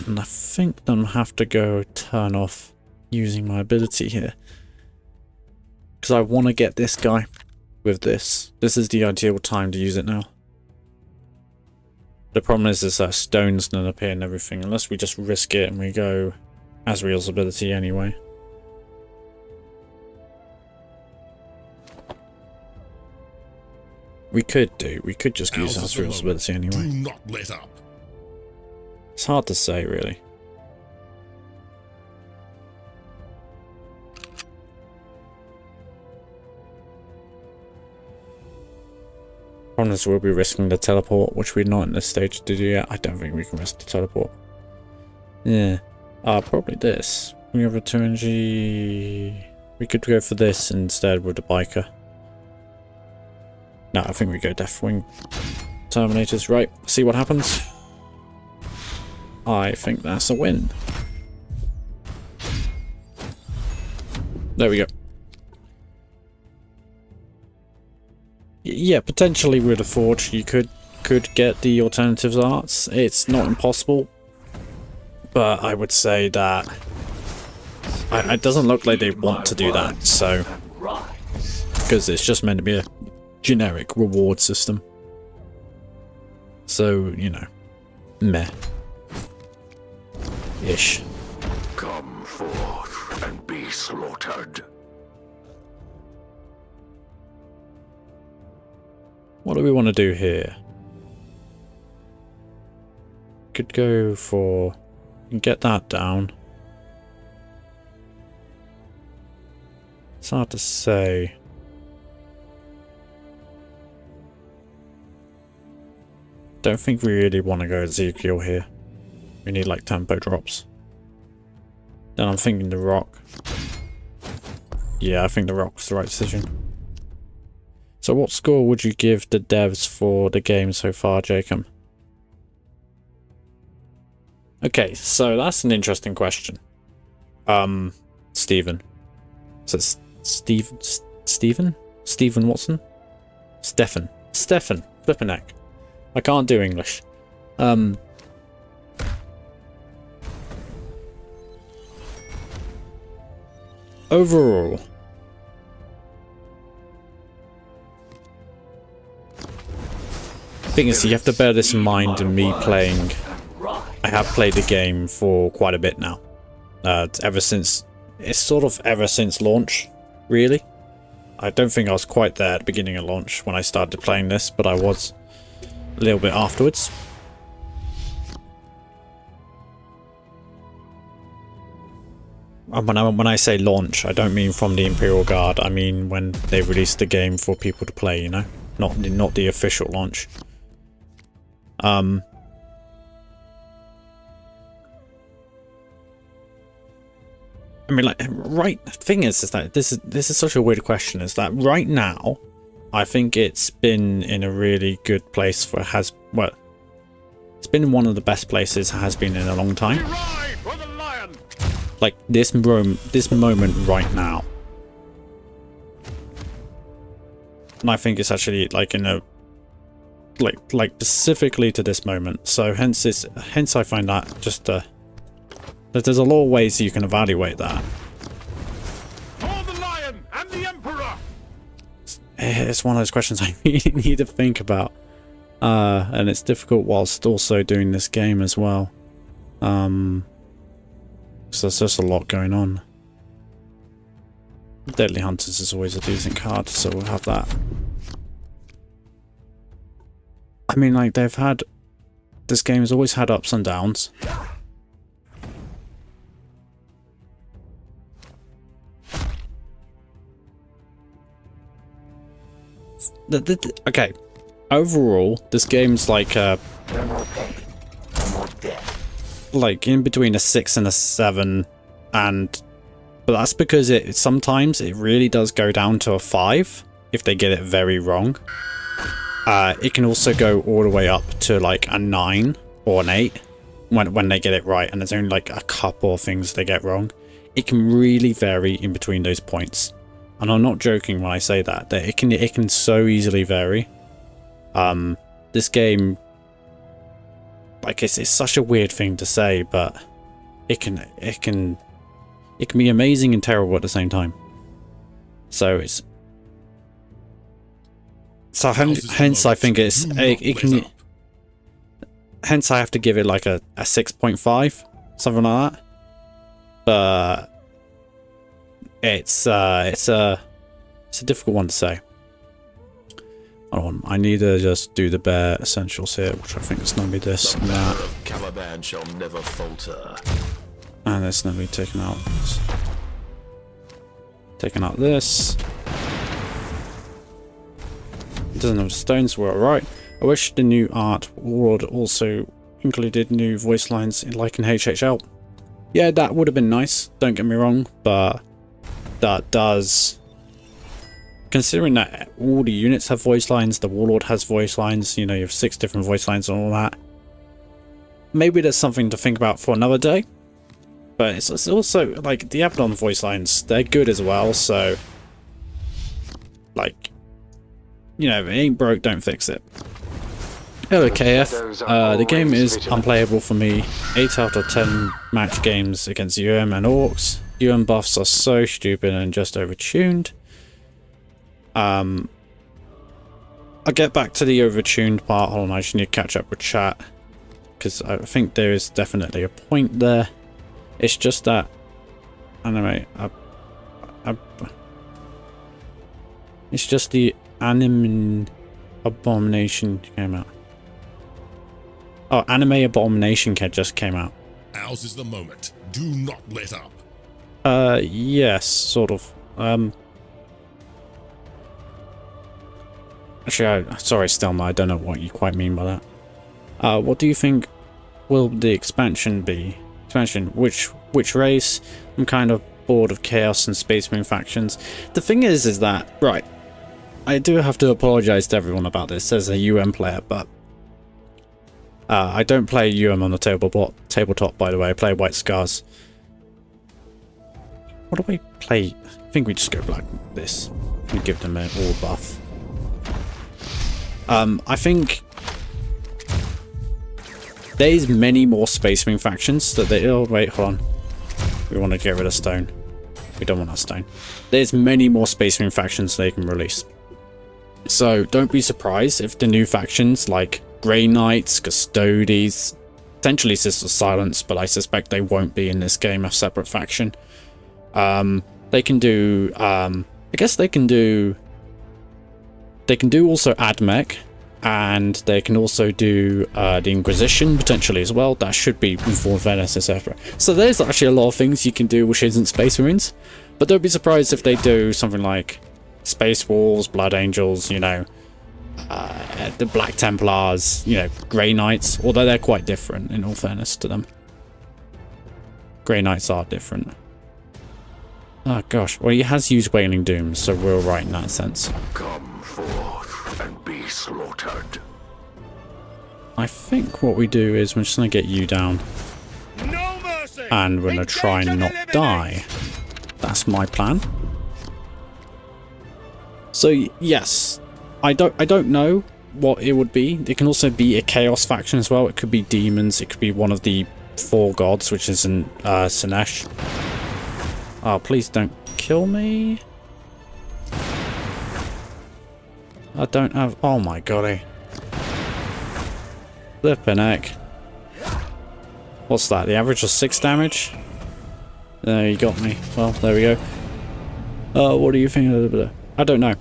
And I think I'm gonna have to go turn off using my ability here, because I want to get this guy with this. This is the ideal time to use it now. The problem is that stones don't appear and everything, unless we just risk it and we go Asriel's ability anyway. We could just use Asriel's ability anyway. Do not let up. It's hard to say, really. Problem is we'll be risking the teleport, which we're not in this stage to do yet. I don't think we can risk the teleport. Yeah. Probably this. We have a 2 energy. We could go for this instead with the biker. No, I think we go Deathwing Terminators. Right, see what happens. I think that's a win. There we go. Yeah, potentially with a Forge you could get the alternatives arts. It's not impossible, but I would say that it doesn't look like they want to do that, so because it's just meant to be a generic reward system. So, you know, meh. Ish. Come forth and be slaughtered. What do we want to do here? Could go for... get that down. It's hard to say. Don't think we really want to go Ezekiel here. We need like tempo drops. Then I'm thinking the rock. Yeah, I think the rock's the right decision. So what score would you give the devs for the game so far, Jachem? Okay, so that's an interesting question. Stephen. So Stephen Watson? Stefan. Flippin' heck. I can't do English. Overall, thing is, you have to bear this in mind in me playing. I have played the game for quite a bit now. Ever since launch, really. I don't think I was quite there at the beginning of launch when I started playing this, but I was a little bit afterwards. And when I say launch, I don't mean from the Imperial Guard. I mean when they released the game for people to play, you know, not the official launch. I mean, like, right. The thing is that this is such a weird question. Is that right now, I think it's been in a really good place for It's been one of the best places it has been in a long We time. ride for the lion. Like this moment right now. And I think it's actually like in a like specifically to this moment. So hence I find that just that there's a lot of ways you can evaluate that. For the lion and the emperor. It's one of those questions I really need to think about. And it's difficult whilst also doing this game as well. So there's just a lot going on. Deadly Hunters is always a decent card, so we'll have that. I mean, like, this game has always had ups and downs. Okay, overall, this game's like in between a 6 and a 7, but that's because sometimes it really does go down to a 5 if they get it very wrong. It can also go all the way up to like a 9 or an 8 when they get it right, and there's only like a couple of things they get wrong. It can really vary in between those points, and I'm not joking when I say that it can so easily vary. This game, like, it's such a weird thing to say, but it can be amazing and terrible at the same time. So hence I think it can. Hence I have to give it like a 6.5, something like that. But it's a difficult one to say. Hold on, I need to just do the bare essentials here, which I think is going to be this and that. Of Caliban shall never falter. And it's going to be taken out. Taking out this. It doesn't have stones, we're alright. I wish the new art would also included new voice lines like in HHL. Yeah, that would have been nice, don't get me wrong, but that does... Considering that all the units have voice lines, the Warlord has voice lines, you know, you have 6 different voice lines and all that. Maybe there's something to think about for another day. But it's also, like, the Abaddon voice lines, they're good as well, so... Like, you know, if it ain't broke, don't fix it. Hello KF, the game is unplayable for me. 8 out of 10 match games against UM and Orcs. UM buffs are so stupid and just overtuned. I'll get back to the overtuned part. Hold on, I just need to catch up with chat, because I think there is definitely a point there. It's just that anime. It's just the Anime Abomination came out. Oh, Anime Abomination just came out. Ours is the moment. Do not let up. Yes, sort of. Actually, sorry, Stelma, I don't know what you quite mean by that. What do you think will the expansion be? Expansion, which race? I'm kind of bored of Chaos and Space Marine factions. The thing is that, right, I do have to apologize to everyone about this as a UM player, but I don't play UM on the tabletop, by the way. I play White Scars. What do I play? I think we just go like this and give them an all buff. I think there's many more Space Marine factions that they... Oh, wait, hold on. We want to get rid of stone. We don't want that stone. There's many more Space Marine factions they can release. So don't be surprised if the new factions like Grey Knights, Custodes, potentially Sisters of Silence, but I suspect they won't be in this game, a separate faction. They can do... I guess they can do... They can do also AdMech, and they can also do the Inquisition potentially as well. That should be before Venice, etc. So there's actually a lot of things you can do which isn't Space Marines. But don't be surprised if they do something like Space Wolves, Blood Angels, you know, the Black Templars, you know, Grey Knights, although they're quite different in all fairness to them. Grey Knights are different. Oh gosh, well he has used Wailing Doom, so we're alright in that sense. Come forth and be slaughtered. I think what we do is we're just going to get you down. No mercy. And we're going to try and not die. That's my plan. So yes, I don't know what it would be. It can also be a chaos faction as well. It could be demons. It could be one of the 4 gods, which is in Sinesh. Oh, please don't kill me. I don't have... Oh my golly. Flippin' heck. What's that? The average was 6 damage? There, you got me. Well, there we go. What do you think? I don't know.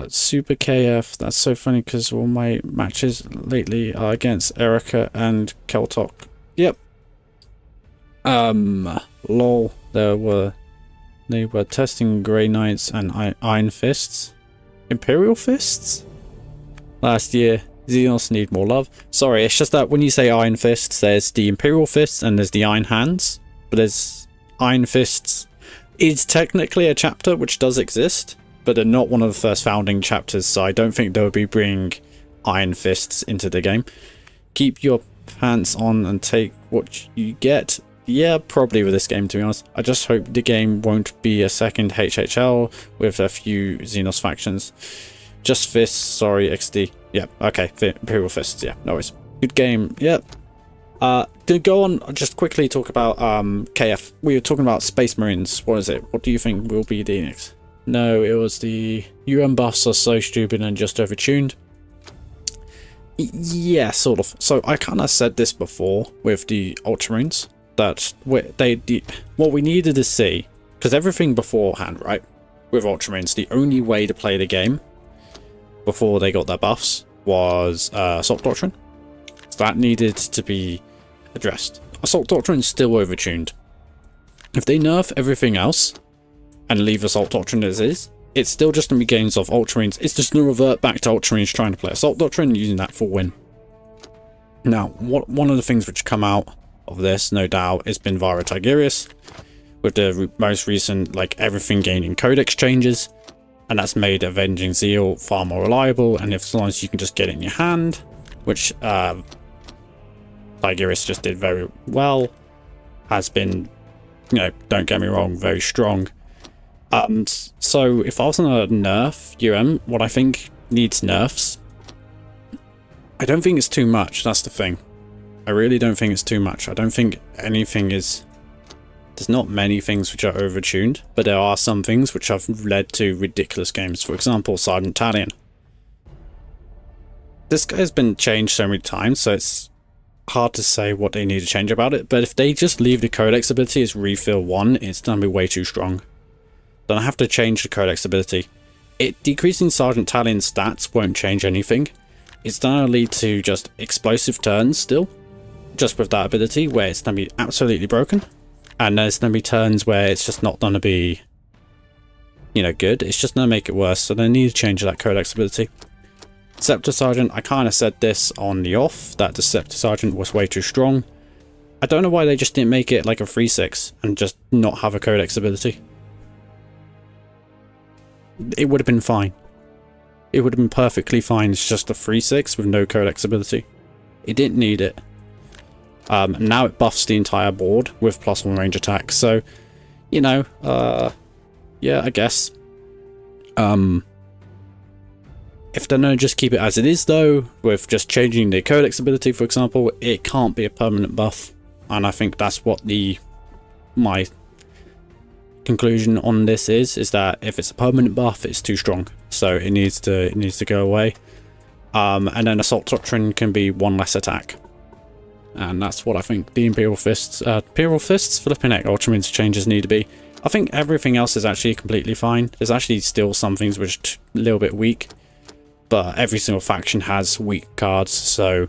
Super KF. That's so funny because all my matches lately are against Erica and Keltok. Yep. Lol. They were testing Grey Knights and Iron Fists. Imperial Fists? Last year. Xenos need more love. Sorry, it's just that when you say Iron Fists, there's the Imperial Fists and there's the Iron Hands. But there's Iron Fists is technically a chapter which does exist, but they're not one of the first founding chapters, so I don't think they'll be bringing Iron Fists into the game. Keep your pants on and take what you get. Yeah, probably with this game, to be honest. I just hope the game won't be a second HHL with a few Xenos factions. Just Fists, sorry, XD. Yeah, okay, Imperial Fists, yeah, no worries. Good game, yep. To go on, just quickly talk about KF. We were talking about Space Marines. What is it? What do you think will be the next? No, it was the UN buffs are so stupid and just overtuned. Yeah, sort of. So I kind of said this before with the Ultramarines, that what we needed to see, because everything beforehand, right, with Ultramarines, the only way to play the game before they got their buffs was Assault Doctrine. So that needed to be addressed. Assault Doctrine is still overtuned. If they nerf everything else and leave Assault Doctrine as is, it's still just going to be games of Ultramarines. It's just going to revert back to Ultramarines trying to play Assault Doctrine and using that for win. Now, one of the things which come out of this, no doubt, has been Vira Tigerius, with the most recent, like, everything gaining codex changes, and that's made Avenging Zeal far more reliable, and as long as you can just get it in your hand, which Tigerius just did very well, has been, you know, don't get me wrong, very strong. So if I was gonna nerf what I think needs nerfs, I don't think it's too much, that's the thing. I really don't think it's too much. I don't think anything is... There's not many things which are overtuned, but there are some things which have led to ridiculous games. For example, Sergeant Talion. This guy's been changed so many times, so it's hard to say what they need to change about it, but if they just leave the codex ability as refill 1, it's going to be way too strong. Then I have to change the codex ability. Decreasing Sergeant Talion's stats won't change anything. It's going to lead to just explosive turns still, just with that ability, where it's going to be absolutely broken. And there's going to be turns where it's just not going to be, you know, good. It's just going to make it worse, so they need to change that codex ability. Scepter Sergeant, I kind of said this on the off, that the Scepter Sergeant was way too strong. I don't know why they just didn't make it like a 3/6 and just not have a codex ability. It would have been fine. It would have been perfectly fine. It's just a 3/6 with no codex ability. It didn't need it. Now it buffs the entire board with +1 range attack. So, you know, yeah, I guess. If they're gonna just keep it as it is though, with just changing the codex ability, for example, it can't be a permanent buff. And I think that's what my conclusion on this is that if it's a permanent buff, it's too strong. So it needs to go away. And then Assault Doctrine can be 1 less attack. And that's what I think the Imperial Fists, flipping heck, Ultramarines changes need to be. I think everything else is actually completely fine. There's actually still some things which are a little bit weak. But every single faction has weak cards, so,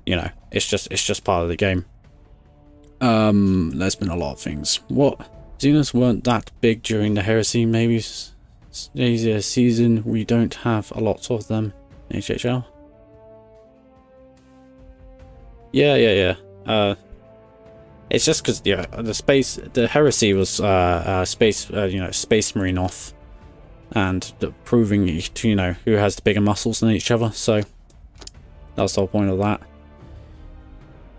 you know, it's just part of the game. There's been a lot of things. What? Xenos weren't that big during the Heresy, maybe easier season. We don't have a lot of them. HHL. Yeah. It's just because the Heresy was Space Marine off, and proving, you know, who has the bigger muscles than each other. So That's the whole point of that.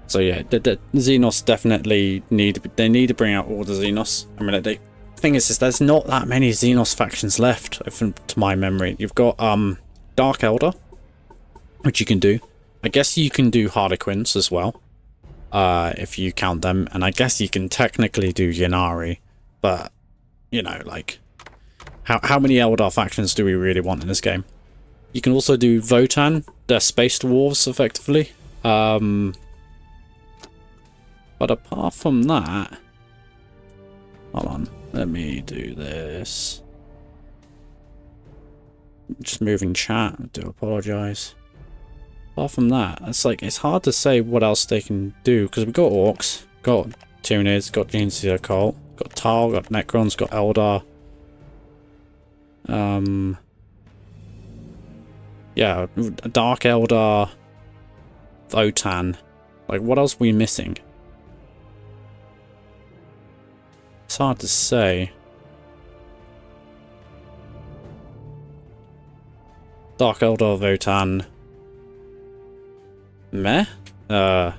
So yeah, the Xenos definitely need to bring out all the Xenos. I mean, the thing is there's not that many Xenos factions left, to my memory. You've got Dark Elder, which you can do. I guess you can do Harlequins as well, if you count them, and I guess you can technically do Yanari, but you know, like, how many Eldar factions do we really want in this game? You can also do Votan. They're space dwarves, effectively. But apart from that... Hold on. Let me do this. Just moving chat. I do apologise. Apart from that, it's hard to say what else they can do. Because we've got Orcs, got Tyranids, got Genestealer Cult, got Tal, got Necrons, got Eldar. Yeah, Dark Eldar, Votan. Like, what else are we missing? It's hard to say. Dark Eldar, Votan. Meh? Like,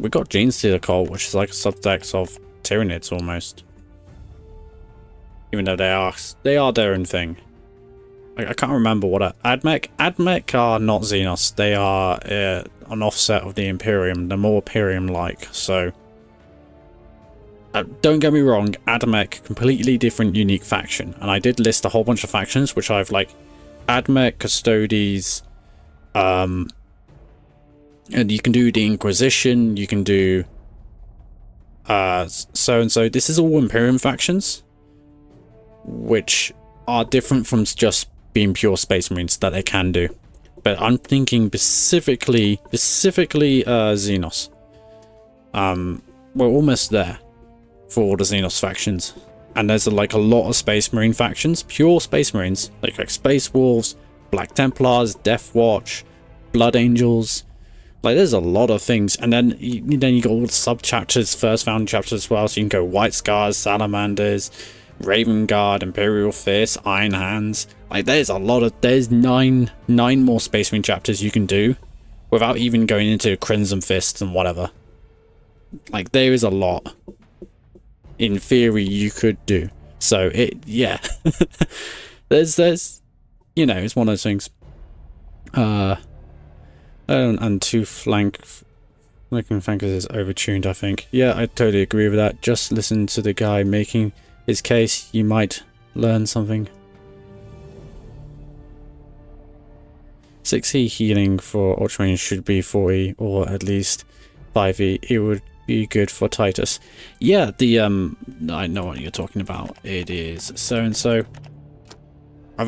we got Genestealer Cult, which is like a subtext of Tyranids almost. Even though they are their own thing. I can't remember what Admech. Admech are not Xenos. They are an offset of the Imperium. They're more Imperium-like. So don't get me wrong. Admech, completely different, unique faction. And I did list a whole bunch of factions, which I've like Admech, Custodes. And you can do the Inquisition. You can do so and so. This is all Imperium factions, which are different from just being pure Space Marines that they can do. But I'm thinking specifically Xenos. We're almost there for all the Xenos factions. And there's like a lot of Space Marine factions, pure Space Marines, like Space Wolves, Black Templars, Death Watch, Blood Angels. Like, there's a lot of things. And then you got all the sub-chapters, first founding chapters as well. So you can go White Scars, Salamanders, Raven Guard, Imperial Fist, Iron Hands. Like, there's nine more Space Marine chapters you can do without even going into Crimson Fists and whatever. Like, there is a lot in theory you could do. So yeah. there's you know, it's one of those things. And two flanking flankers is overtuned, I think. Yeah, I totally agree with that. Just listen to the guy making his case, you might learn something. 6E healing for Ultramarine should be 4E or at least 5E. It would be good for Titus. Yeah, I know what you're talking about. It is so and so. I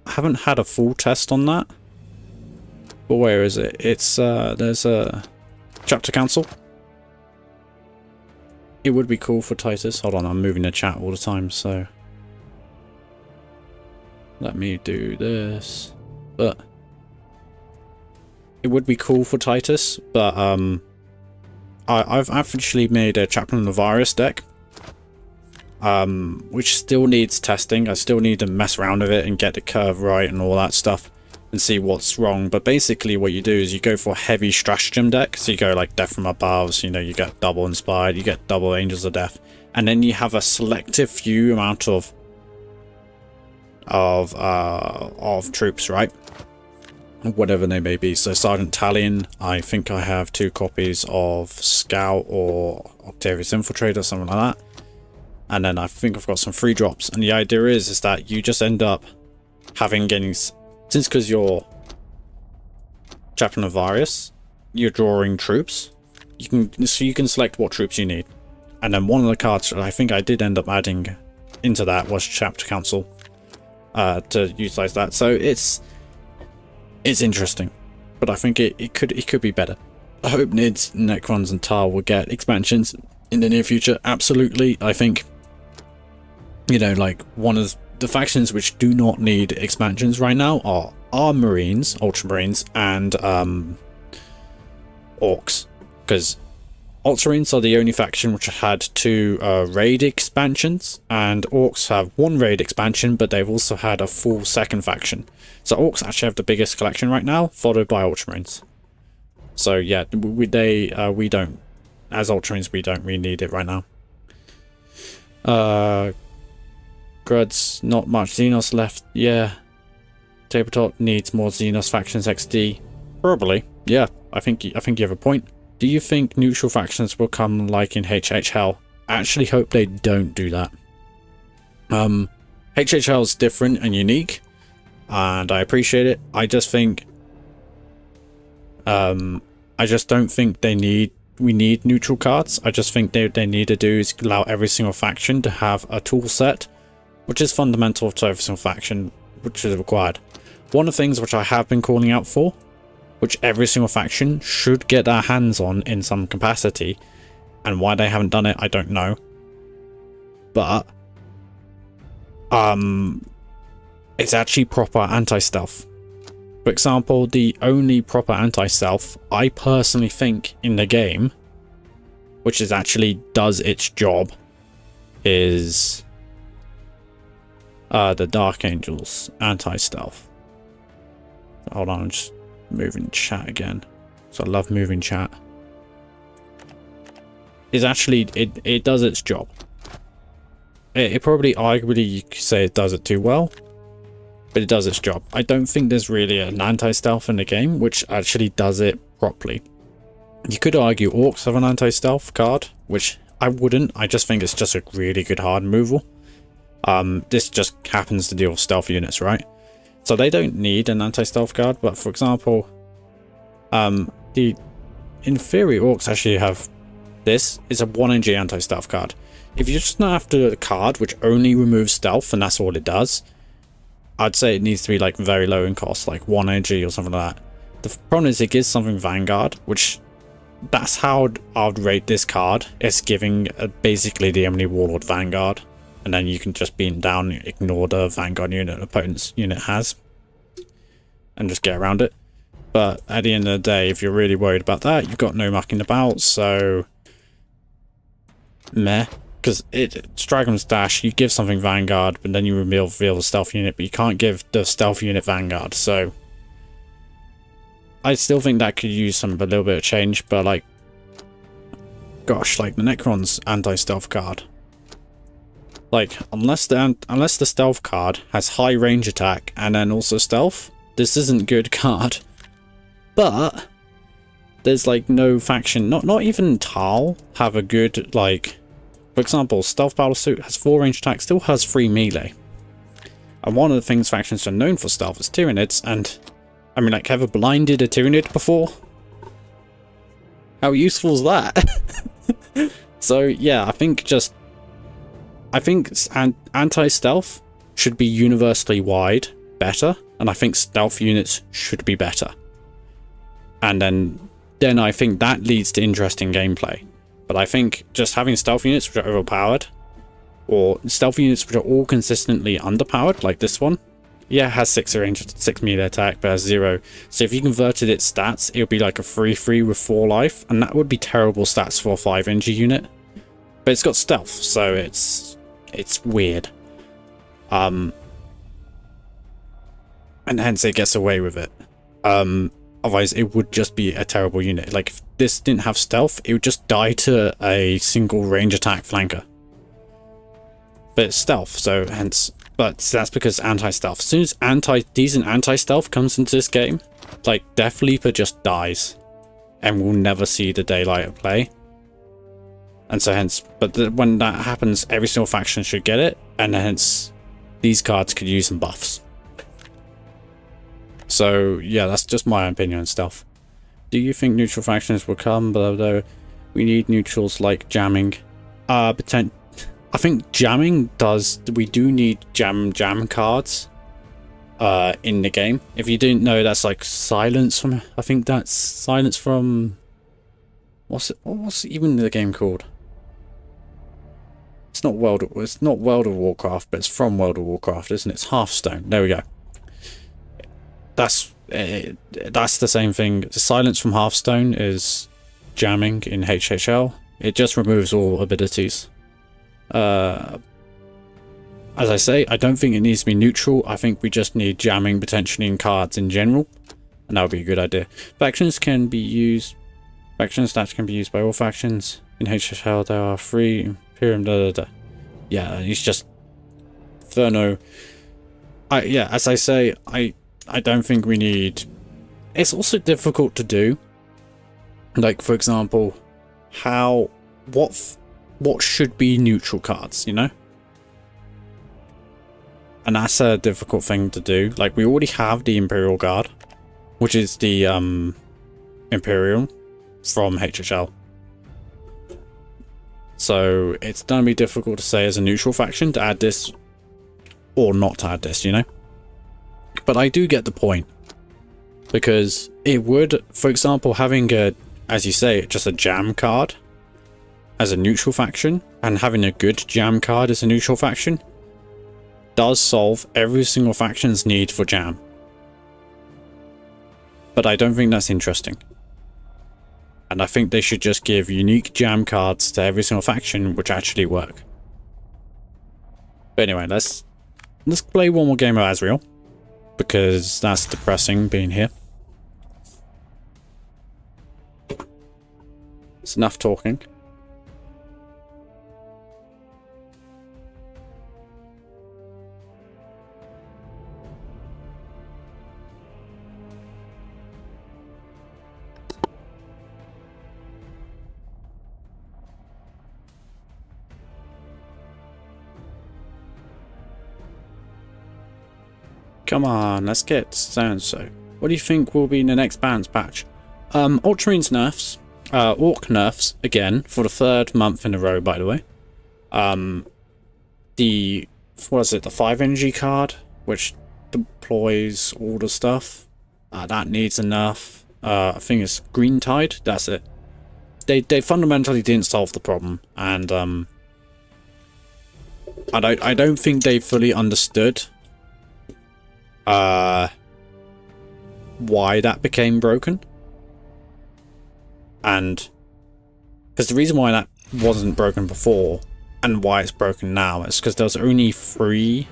haven't had a full test on that. But where is it? It's there's a chapter council. It would be cool for Titus. Hold on, I'm moving the chat all the time, so let me do this. But it would be cool for Titus, but I've actually made a Chaplain Navarius deck, which still needs testing. I still need to mess around with it and get the curve right and all that stuff and see what's wrong. But basically what you do is you go for a heavy stratagem deck. So you go like Death from Above, so, you know, you get double Inspired, you get double Angels of Death, and then you have a selective few amount of troops, right? Whatever they may be. So Sergeant Talion, I think I have 2 copies of Scout or Octavius Infiltrator, something like that. And then I think I've got some free drops. And the idea is that you just end up getting, since because you're Chaplain of Varius, you're drawing troops. You can select what troops you need. And then one of the cards that I think I did end up adding into that was Chapter Council to utilize that. So it's interesting, but I think it could be better. I hope Nids, Necrons, and Tal will get expansions in the near future. Absolutely. I think, you know, like, one of the factions which do not need expansions right now are Marines, Ultramarines, and Orcs, because Ultramarines are the only faction which had 2 raid expansions, and Orcs have 1 raid expansion, but they've also had a full second faction. So Orcs actually have the biggest collection right now, followed by Ultramarines. So yeah, we don't, as Ultramarines, we don't really need it right now. Gruds, not much Xenos left. Yeah. Tabletop needs more Xenos factions XD. Probably. Yeah, I think you have a point. Do you think neutral factions will come like in HHL? I actually hope they don't do that. HHL is different and unique, and I appreciate it. I just think I just don't think we need neutral cards. I just think they need to do is allow every single faction to have a tool set, which is fundamental to every single faction, which is required. One of the things which I have been calling out for, which every single faction should get their hands on in some capacity, and why they haven't done it, I don't know. But it's actually proper anti-stealth. For example, the only proper anti-stealth I personally think in the game, which is actually does its job, is the Dark Angels anti-stealth. Hold on, I'm just moving chat again. So I love moving chat. Is actually it does its job. It probably arguably you could say it does it too well, but it does its job. I don't think there's really an anti-stealth in the game which actually does it properly. You could argue Orcs have an anti-stealth card, which I wouldn't. I just think it's just a really good hard removal. This just happens to deal with stealth units, right? So they don't need an anti-stealth card, but for example, in theory, Orcs actually have this. It's a 1 NG anti-stealth card. If you're just not after a card which only removes stealth and that's all it does, I'd say it needs to be like very low in cost, like 1 NG or something like that. The problem is it gives something Vanguard, which that's how I'd rate this card. It's giving basically the Emily Warlord Vanguard. And then you can just beat down, ignore the Vanguard unit opponent's unit has, and just get around it. But at the end of the day, if you're really worried about that, you've got no mucking about, so meh. Because Dragon's Dash, you give something Vanguard, but then you reveal the stealth unit, but you can't give the stealth unit Vanguard, so I still think that could use a little bit of change, but like, gosh, like the Necron's anti-stealth card. Like, unless the stealth card has high range attack and then also stealth, this isn't a good card. But there's like no faction, not even Tal have a good, like, for example, Stealth Battle Suit has 4 range attack, still has 3 melee. And one of the things factions are known for stealth is Tyranids, and I mean, like, ever blinded a Tyranid before? How useful is that? So yeah, I think anti-stealth should be universally wide better, and I think stealth units should be better. And then I think that leads to interesting gameplay. But I think just having stealth units which are overpowered, or stealth units which are all consistently underpowered, like this one, yeah, it has 6 range, 6 melee attack, but has 0. So if you converted its stats, it would be like a 3/3 with 4 life, and that would be terrible stats for a 5 NG unit. But it's got stealth, so it's weird. And hence it gets away with it. Otherwise it would just be a terrible unit. Like, if this didn't have stealth, it would just die to a single range attack flanker. But it's stealth, so hence, but that's because anti-stealth. As soon as decent anti-stealth comes into this game, like, Death Leaper just dies and will never see the daylight of play. And so hence, but when that happens, every single faction should get it, and hence these cards could use some buffs. So yeah, that's just my opinion on stealth. Do you think neutral factions will come? Although we need neutrals like jamming. I think jamming does. We do need jam even in the game. If you didn't know, that's like silence from. I think that's silence from. What's even the game called? It's not World of Warcraft, but it's from World of Warcraft, isn't it? It's Hearthstone. There we go. That's the same thing. The silence from Hearthstone is jamming in HHL. It just removes all abilities. As I say, I don't think it needs to be neutral. I think we just need jamming potentially in cards in general, and that would be a good idea. Factions can be used. Faction stats can be used by all factions in HHL. There are 3 Imperium. Yeah, it's just Inferno. Yeah, as I say, I don't think we need. It's also difficult to do. Like, for example, what should be neutral cards, you know? And that's a difficult thing to do. Like, we already have the Imperial Guard, which is the Imperium from HHL. So it's gonna be difficult to say as a neutral faction to add this or not to add this, you know? But I do get the point. Because it would, for example, having a, as you say, just a jam card as a neutral faction, and having a good jam card as a neutral faction, does solve every single faction's need for jam. But I don't think that's interesting. And I think they should just give unique jam cards to every single faction which actually work. But anyway, let's play one more game of Azrael, because that's depressing being here. It's enough talking. Come on, let's get so-and-so. What do you think will be in the next balance patch? Ultramarines nerfs. Orc nerfs, again, for the 3rd month in a row, by the way. The 5 energy card, which deploys all the stuff. That needs a nerf. I think it's Green Tide, that's it. They fundamentally didn't solve the problem, and I don't think they fully understood why that became broken. And because the reason why that wasn't broken before and why it's broken now is because there was only 3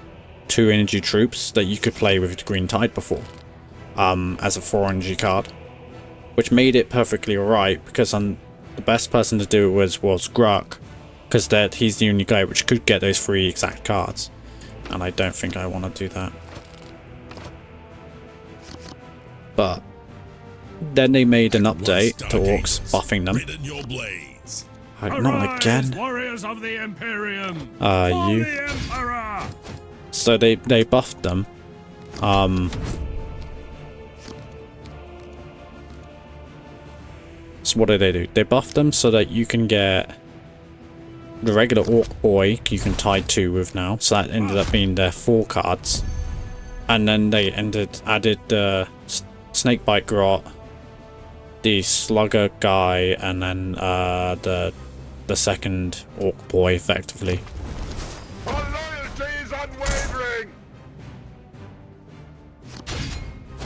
2 energy troops that you could play with Green Tide before, as a 4 energy card, which made it perfectly alright, because the best person to do it was Gruk, because he's the only guy which could get those 3 exact cards, and I don't think I want to do that. But then they made an update to orcs, buffing them. Not again. Warriors of the Imperium. You. The Emperor. So they buffed them. So what did they do? They buffed them so that you can get the regular orc boy you can tie 2 with now. So that ended up being their 4 cards. And then they added the Snakebite Grot, the Slugger guy, and then the second orc boy, effectively. Our loyalty is unwavering.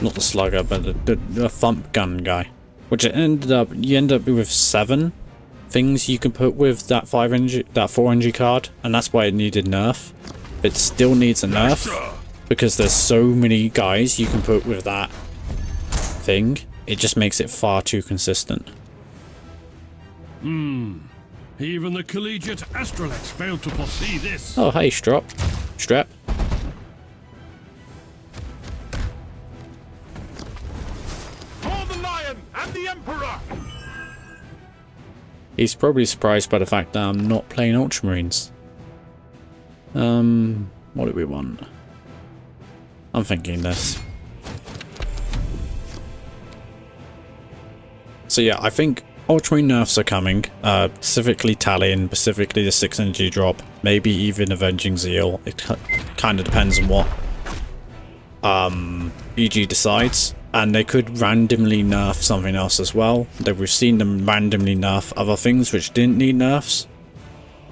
Not the Slugger, but the Thump Gun guy. Which you end up with 7 things you can put with that 4 energy card, and that's why it needed nerf. It still needs a nerf because there's so many guys you can put with that thing. It just makes it far too consistent. Even the collegiate Astralex failed to foresee this. Oh, hey, Strap. For the Lion and the Emperor. He's probably surprised by the fact that I'm not playing Ultramarines. What do we want? I'm thinking this. So yeah, I think Ultramarine nerfs are coming, specifically Talion, specifically the 6 energy drop, maybe even Avenging Zeal. It kind of depends on what EG decides, and they could randomly nerf something else as well. We've seen them randomly nerf other things which didn't need nerfs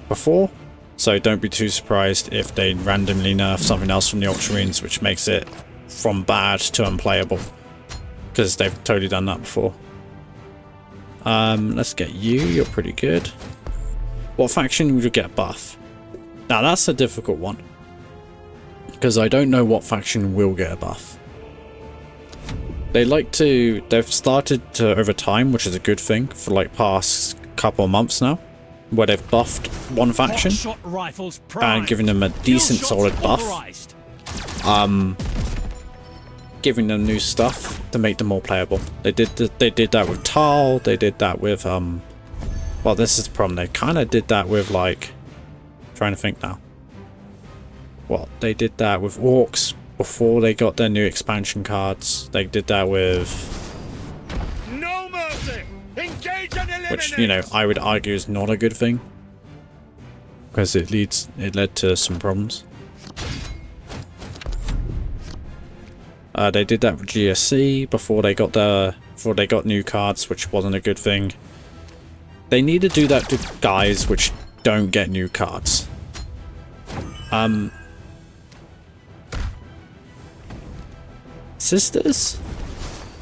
before, so don't be too surprised if they randomly nerf something else from the Ultramarines which makes it from bad to unplayable, because they've totally done that before. Let's get you. You're pretty good. What faction would you get a buff? Now that's a difficult one, because I don't know what faction will get a buff. They've started to, over time, which is a good thing, for like past couple of months now, where they've buffed one faction and given them a decent solid buff. Giving them new stuff to make them more playable. They did that with Tal, they did that with well, this is the problem, they kind of did that with like, trying to think now. Well, they did that with Orcs before they got their new expansion cards. They did that with, No mercy! Engage and eliminate! which, you know, I would argue is not a good thing, because it led to some problems. They did that with GSC before they got new cards, which wasn't a good thing. They need to do that to guys which don't get new cards. Sisters?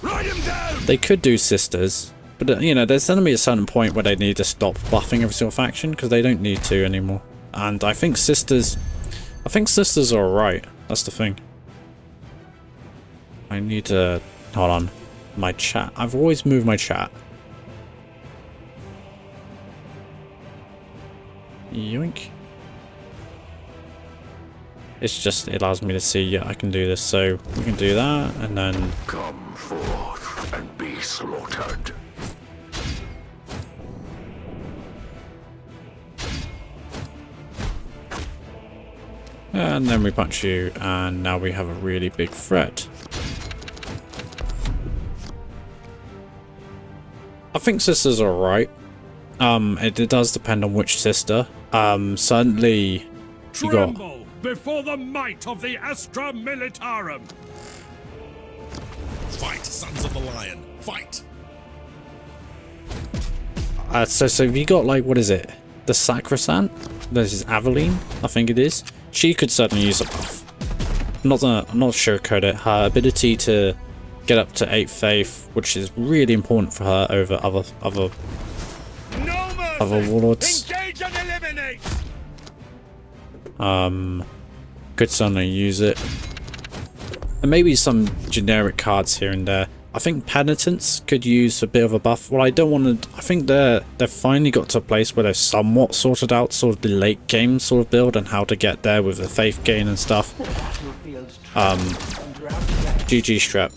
Write him down! They could do sisters, but you know, there's going to be a certain point where they need to stop buffing every single faction, because they don't need to anymore. And I think sisters are alright. That's the thing. I need to, hold on, my chat. I've always moved my chat. Yoink. It's just, it allows me to see, yeah, I can do this, so we can do that, and then... Come forth and be slaughtered. And then we punch you, and now we have a really big threat. I think sisters are alright. It does depend on which sister. Certainly you got... Tremble before the might of the Astra Militarum! Fight, sons of the lion, fight! So you got, like, what is it? The Sacrosanct? This is Aveline, I think it is. She could certainly use a buff. I'm not sugarcoat it. Her ability to get up to 8 faith, which is really important for her over other warlords. Engage and eliminate! Could certainly use it. And maybe some generic cards here and there. I think Penitents could use a bit of a buff. Well, I don't want to... I think they've finally got to a place where they've somewhat sorted out sort of the late game sort of build and how to get there with the faith gain and stuff. GG Strap.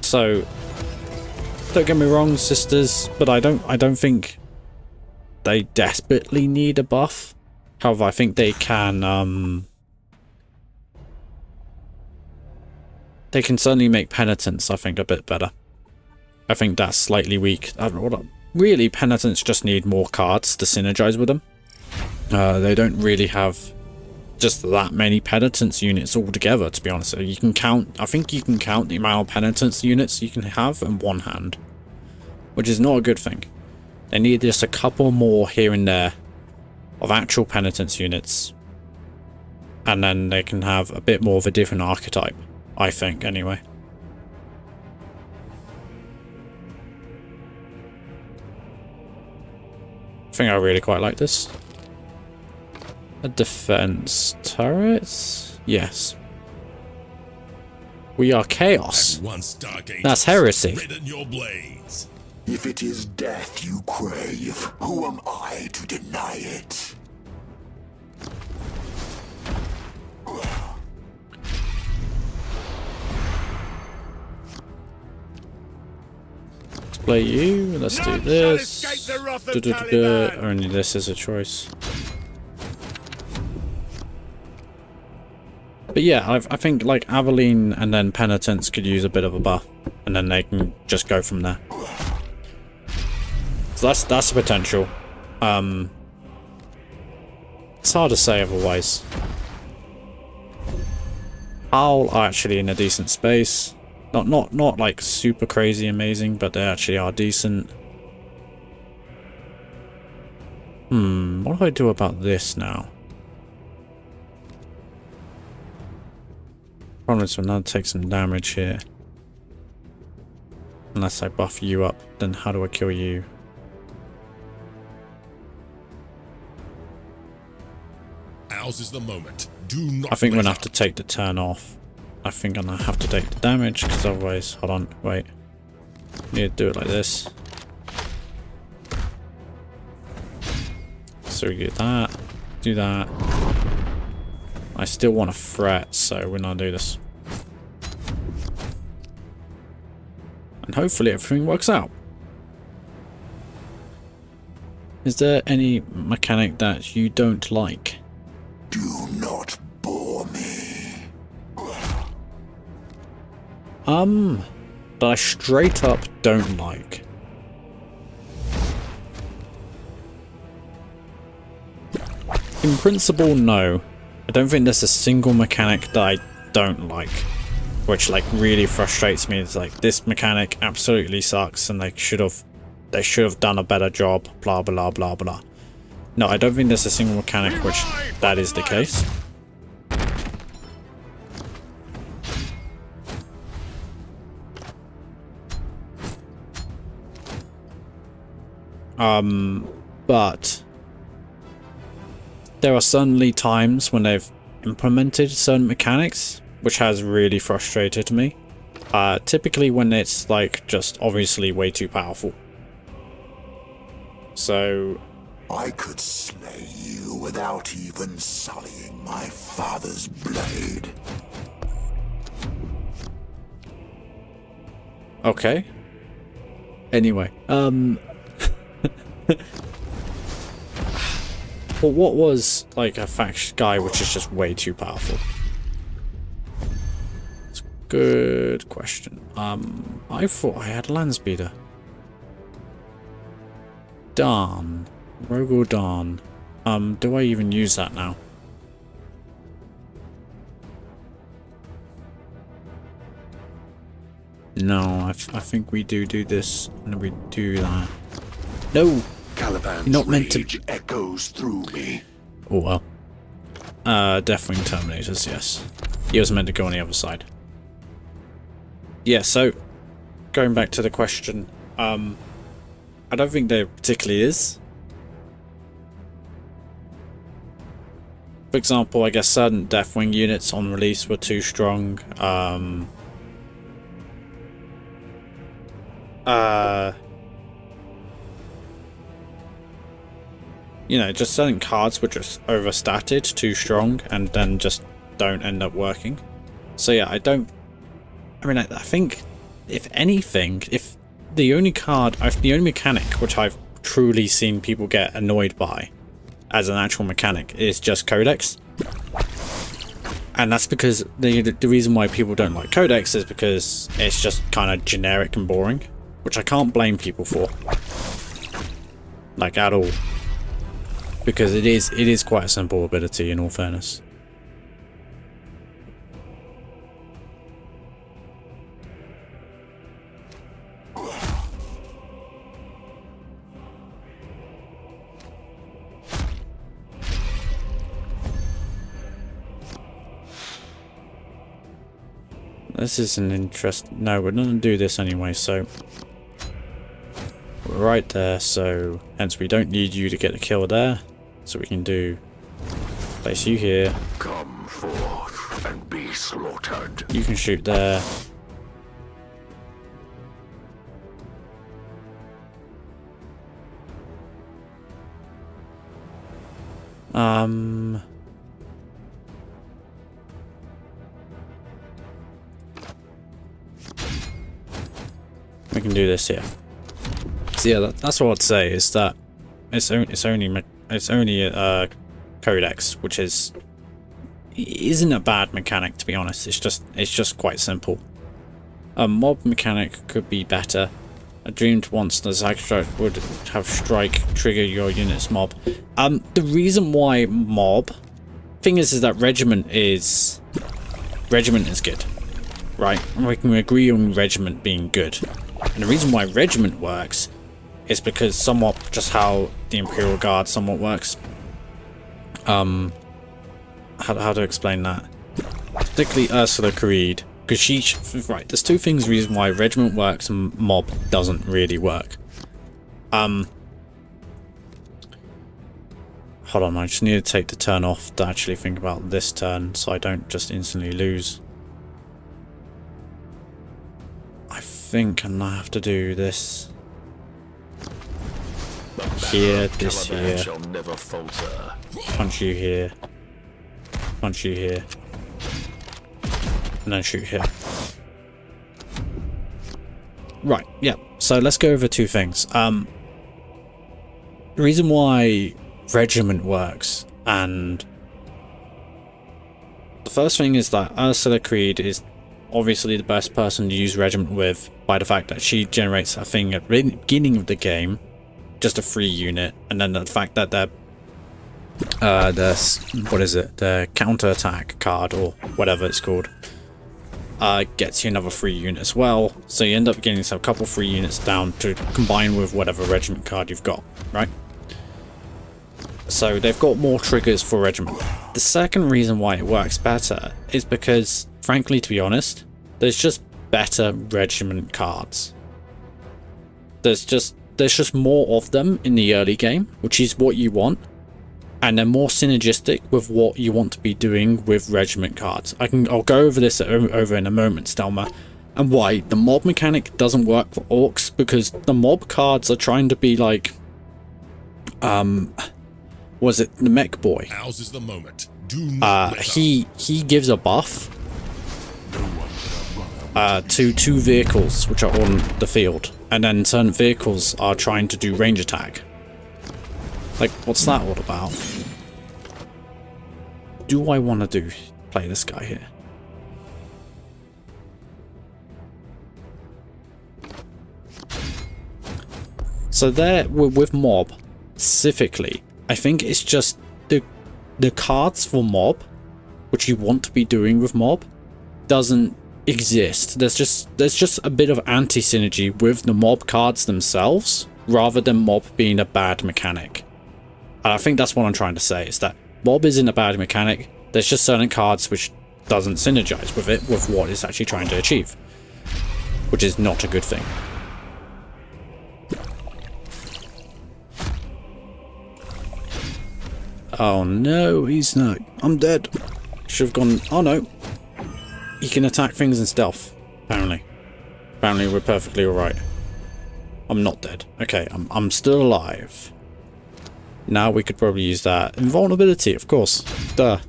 So, don't get me wrong, sisters, but I don't think they desperately need a buff. However, I think they can certainly make Penitence, I think, a bit better. I think that's slightly weak. Really, Penitents just need more cards to synergize with them. They don't really have just that many Penitence units altogether, to be honest. You can count, I think you can count the amount of Penitence units you can have in one hand, which is not a good thing. They need just a couple more here and there of actual Penitence units, and then they can have a bit more of a different archetype, I think, anyway. I think I really quite like this. A defense turret? Yes. We are chaos. At once, Dark Angels, That's heresy. redden your blades. If it is death you crave, who am I to deny it? Let's play you. Let's do None this. shall escape the wrath of Taliban. Only this is a choice. But yeah, I think like Aveline and then Penitence could use a bit of a buff, and then they can just go from there. So that's the potential. It's hard to say otherwise. Owl are actually in a decent space. Not like super crazy amazing, but they actually are decent. What do I do about this now? Problem is, we'll now take some damage here. Unless I buff you up, then how do I kill you? Ours is the moment. Do not I think I'm let gonna have up. to take the turn off. I think I'm gonna have to take the damage, because otherwise, hold on, wait. Need to do it like this. So we do that. I still want to threat, so we're gonna do this. And hopefully everything works out. Is there any mechanic that you don't like? Do not bore me. That I straight up don't like. In principle, no. I don't think there's a single mechanic that I don't like. Which like really frustrates me. It's like this mechanic absolutely sucks and they should have done a better job, blah blah blah blah. No, I don't think there's a single mechanic which that is the case. But there are certainly times when they've implemented certain mechanics which has really frustrated me. Typically when it's like just obviously way too powerful. So I could slay you without even sullying my father's blade. okay. Anyway, but what was like a faction guy which is just way too powerful? It's a good question. I thought I had land speeder. Darn. Rogor Darn. Do I even use that now? No, I think we do this and we do that. No! Caliban's You're not meant to. rage echoes through me. Oh well. Definitely Terminators, yes. He was meant to go on the other side. Yeah, so going back to the question, I don't think there particularly is. For example, I guess certain Deathwing units on release were too strong. You know, just certain cards were just overstated, too strong, and then just don't end up working. So yeah, I think, if anything, if the only mechanic which I've truly seen people get annoyed by as an actual mechanic is just Codex. And that's because the reason why people don't like Codex is because it's just kind of generic and boring, which I can't blame people for. Like, at all. Because it is quite a simple ability, in all fairness. This is an interest. No, we're not going to do this anyway, so we're right there, so hence we don't need you to get a kill there. So we can place you here. Come forth and be slaughtered. You can shoot there. We can do this here. So yeah, that's what I'd say is that it's only a Codex, which isn't a bad mechanic, to be honest. It's just quite simple. A mob mechanic could be better. I dreamed once the Zag Strike would have strike trigger your unit's mob. The reason why mob thing is that regiment is good, right? And we can agree on regiment being good. And the reason why regiment works is because somewhat just how the Imperial Guard somewhat works. How to explain that? Particularly Ursula Creed Because right, there's two things reason why regiment works and mob doesn't really work. Hold on, I just need to take the turn off to actually think about this turn so I don't just instantly lose. I think I'm gonna have to do this here, this here, Shall never falter. punch you here, punch you here, and then shoot here. Right, yeah, so let's go over two things. The reason why regiment works, and the first thing is that Ursula Creed is obviously the best person to use regiment with by the fact that she generates a thing at the beginning of the game, just a free unit, and then the fact that the counter-attack card, or whatever it's called, gets you another free unit as well, so you end up getting a couple free units down to combine with whatever regiment card you've got, right? So they've got more triggers for regiment. The second reason why it works better is because, frankly, to be honest, there's just better regiment cards. There's just more of them in the early game, which is what you want, and they're more synergistic with what you want to be doing with regiment cards. I'll go over this over in a moment, Stelma, and why the mob mechanic doesn't work for orcs, because the mob cards are trying to be like, was it the mech boy? Ours is the moment. Do not He gives a buff to two vehicles which are on the field, and then certain vehicles are trying to do range attack. Like, what's that all about? Do I want to play this guy here? So there, with mob specifically, I think it's just the cards for mob, which you want to be doing with mob, doesn't exist. There's just a bit of anti-synergy with the mob cards themselves, rather than mob being a bad mechanic. And I think that's what I'm trying to say, is that mob isn't a bad mechanic, there's just certain cards which doesn't synergize with it, with what it's actually trying to achieve, which is not a good thing. Oh no, he's not. I'm dead. Should have gone. Oh no. He can attack things in stealth, apparently. Apparently we're perfectly alright. I'm not dead. Okay, I'm still alive. Now we could probably use that. Invulnerability, of course. Duh.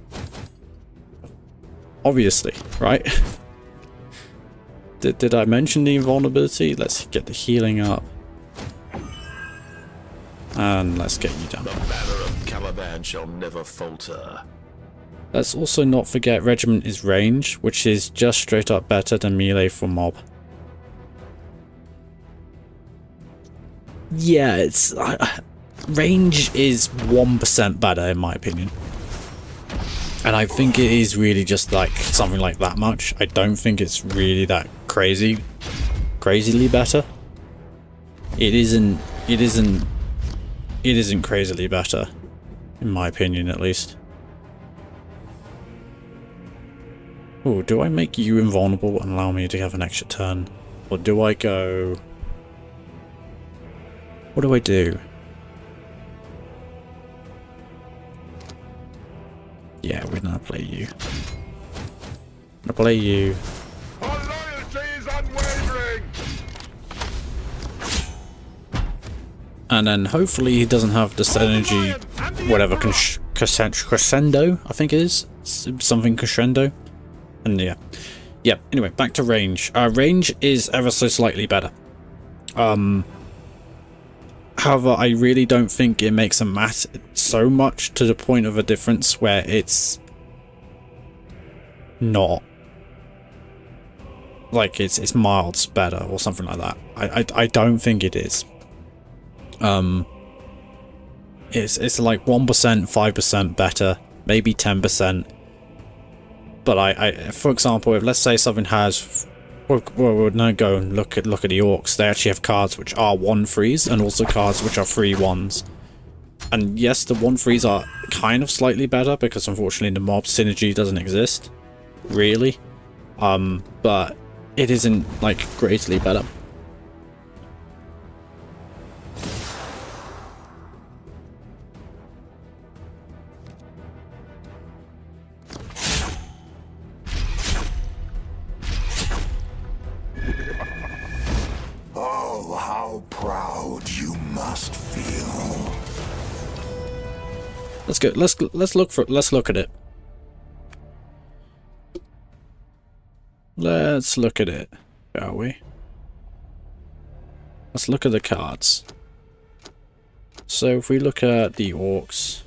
Obviously, right? Did I mention the invulnerability? Let's get the healing up. And let's get you down. The banner of Caliban shall never falter. Let's also not forget regiment is range, which is just straight up better than melee for mob. Yeah, it's range is 1% better in my opinion, and I think it is really just like something like that much. I don't think it's really that crazily better. It isn't crazily better, in my opinion at least. Oh, do I make you invulnerable and allow me to have an extra turn? Or do I go... What do I do? Yeah, we're gonna play you. I'm gonna play you. Our loyalty is unwavering! And then hopefully he doesn't have this energy, whatever, crescendo, I think it is. Something crescendo. And yeah. Anyway, back to range. Range is ever so slightly better. However, I really don't think it makes a mass so much to the point of a difference where it's not like it's miles better or something like that. I don't think it is. It's like 1%, 5% better, maybe 10%. But I for example, if let's say something has, we're now go and look at the orcs. They actually have cards which are 1/3s and also cards which are 3/1s. And yes, the 1/3s are kind of slightly better because unfortunately the mob synergy doesn't exist, really. but it isn't like greatly better. Oh, how proud you must feel. Let's go. Let's look at it. Let's look at it, shall we? Let's look at the cards. So if we look at the orcs,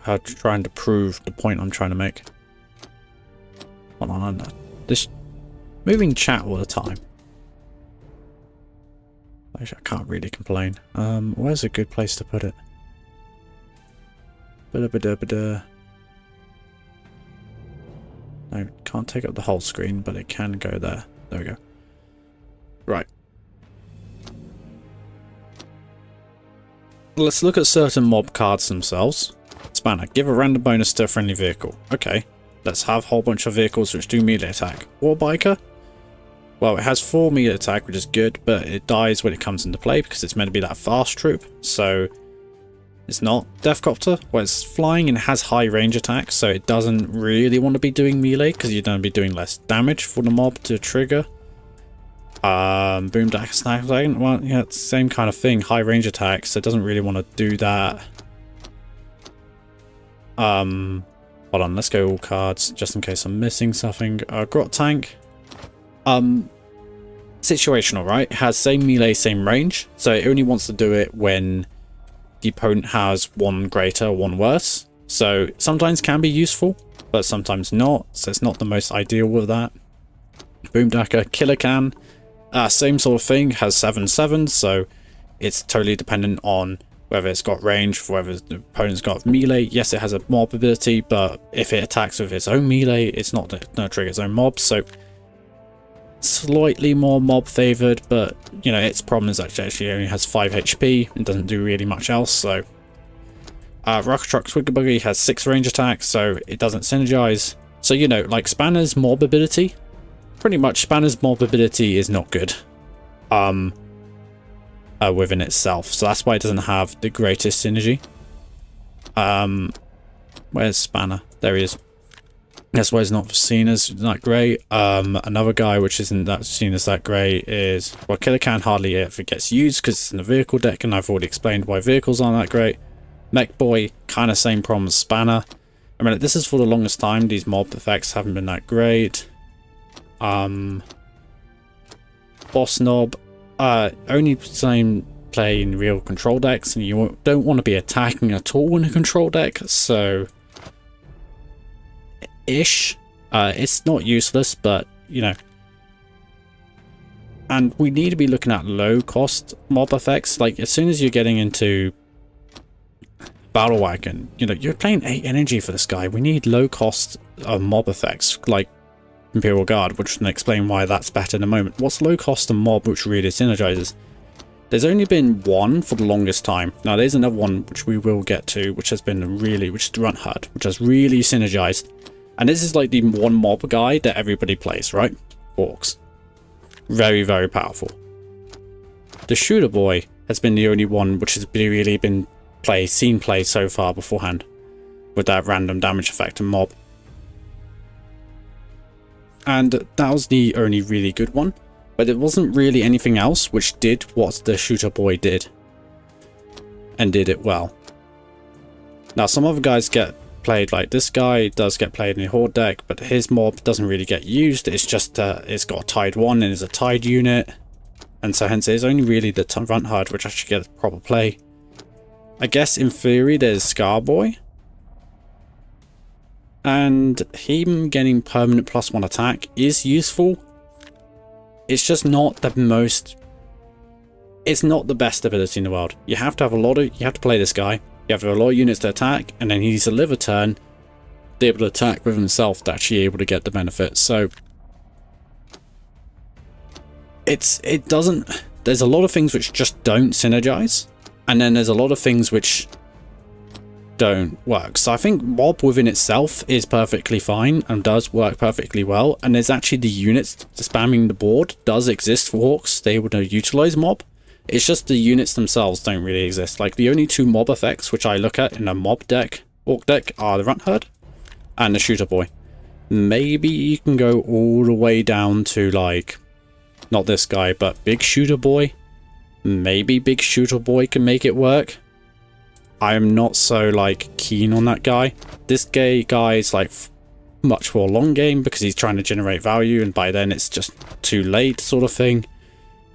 I'm trying to prove the point I'm trying to make. Hold on, this moving chat all the time. Actually, I can't really complain. Where's a good place to put it? Ba-da-ba-da-ba-da. No, can't take up the whole screen, but it can go there. There we go. Right. Let's look at certain mob cards themselves. Spanner, give a random bonus to a friendly vehicle. Okay, let's have a whole bunch of vehicles which do melee attack. War biker? Well, it has 4 melee attack, which is good, but it dies when it comes into play because it's meant to be that fast troop. So it's not Deathcopter. Well, it's flying and has high range attack, so it doesn't really want to be doing melee because you're going to be doing less damage for the mob to trigger. Boom Dash Snapdragon. Well, yeah, it's the same kind of thing. High range attack, so it doesn't really want to do that. Hold on, let's go all cards just in case I'm missing something. Grot Tank. Situational, right? It has same melee, same range, so it only wants to do it when the opponent has one greater, one worse. So sometimes can be useful, but sometimes not. So it's not the most ideal with that. Boomdacker, Killer Can, same sort of thing, has 7/7, so it's totally dependent on whether it's got range, whether the opponent's got melee. Yes, it has a mob ability, but if it attacks with its own melee, it's not going to trigger its own mob. So slightly more mob favored, but you know, its problem is that it actually only has 5 HP and doesn't do really much else. So Rocket Truck Twiggerbuggy has 6 range attack, so it doesn't synergize. So you know, like Spanner's mob ability, pretty much Spanner's mob ability is not good within itself, so that's why it doesn't have the greatest synergy. Where's Spanner? There he is. That's why it's not seen as that great. Another guy which isn't that seen as that great is, well, Killer Can hardly ever gets used because it's in the vehicle deck, and I've already explained why vehicles aren't that great. Mech Boy, kind of same problem as Spanner. I mean, this is for the longest time, these mob effects haven't been that great. Boss Knob, only same play in real control decks, and you don't want to be attacking at all in a control deck, so it's not useless, but you know. And we need to be looking at low cost mob effects. Like as soon as you're getting into Battle Wagon, you know, you're playing 8 energy for this guy. We need low cost mob effects like Imperial Guard, which can explain why that's better in a moment. What's low cost and mob which really synergizes? There's only been one for the longest time. Now there's another one which we will get to, which has been really, which is the Runt Herd, which has really synergized. And this is like the one mob guy that everybody plays, right? Orcs. Very, very powerful. The Shooter Boy has been the only one which has really been seen play so far beforehand, with that random damage effect and mob. And that was the only really good one, but there wasn't really anything else which did what the Shooter Boy did, and did it well. Now some other guys get played, like this guy does get played in the Horde deck, but his mob doesn't really get used. It's just it's got a tied 1 and is a tied unit, and so hence it's only really the Runt Herd which actually gets proper play. I guess in theory there's Scarboy, and him getting permanent +1 attack is useful. It's just not the most, it's not the best ability in the world. You have to have you have to play this guy, you have to have a lot of units to attack, and then he needs to live a turn to be able to attack with himself to actually able to get the benefit. So it doesn't, there's a lot of things which just don't synergize, and then there's a lot of things which don't work. So I think mob within itself is perfectly fine and does work perfectly well. And there's actually the units spamming the board does exist for orcs. They would utilize mob. It's just the units themselves don't really exist. Like the only two mob effects which I look at in a mob deck, orc deck, are the Runt Herd and the Shooter Boy. Maybe you can go all the way down to like, not this guy, but Big Shooter Boy. Maybe Big Shooter Boy can make it work. I'm not so like keen on that guy. This guy is like much more long game because he's trying to generate value, and by then it's just too late sort of thing.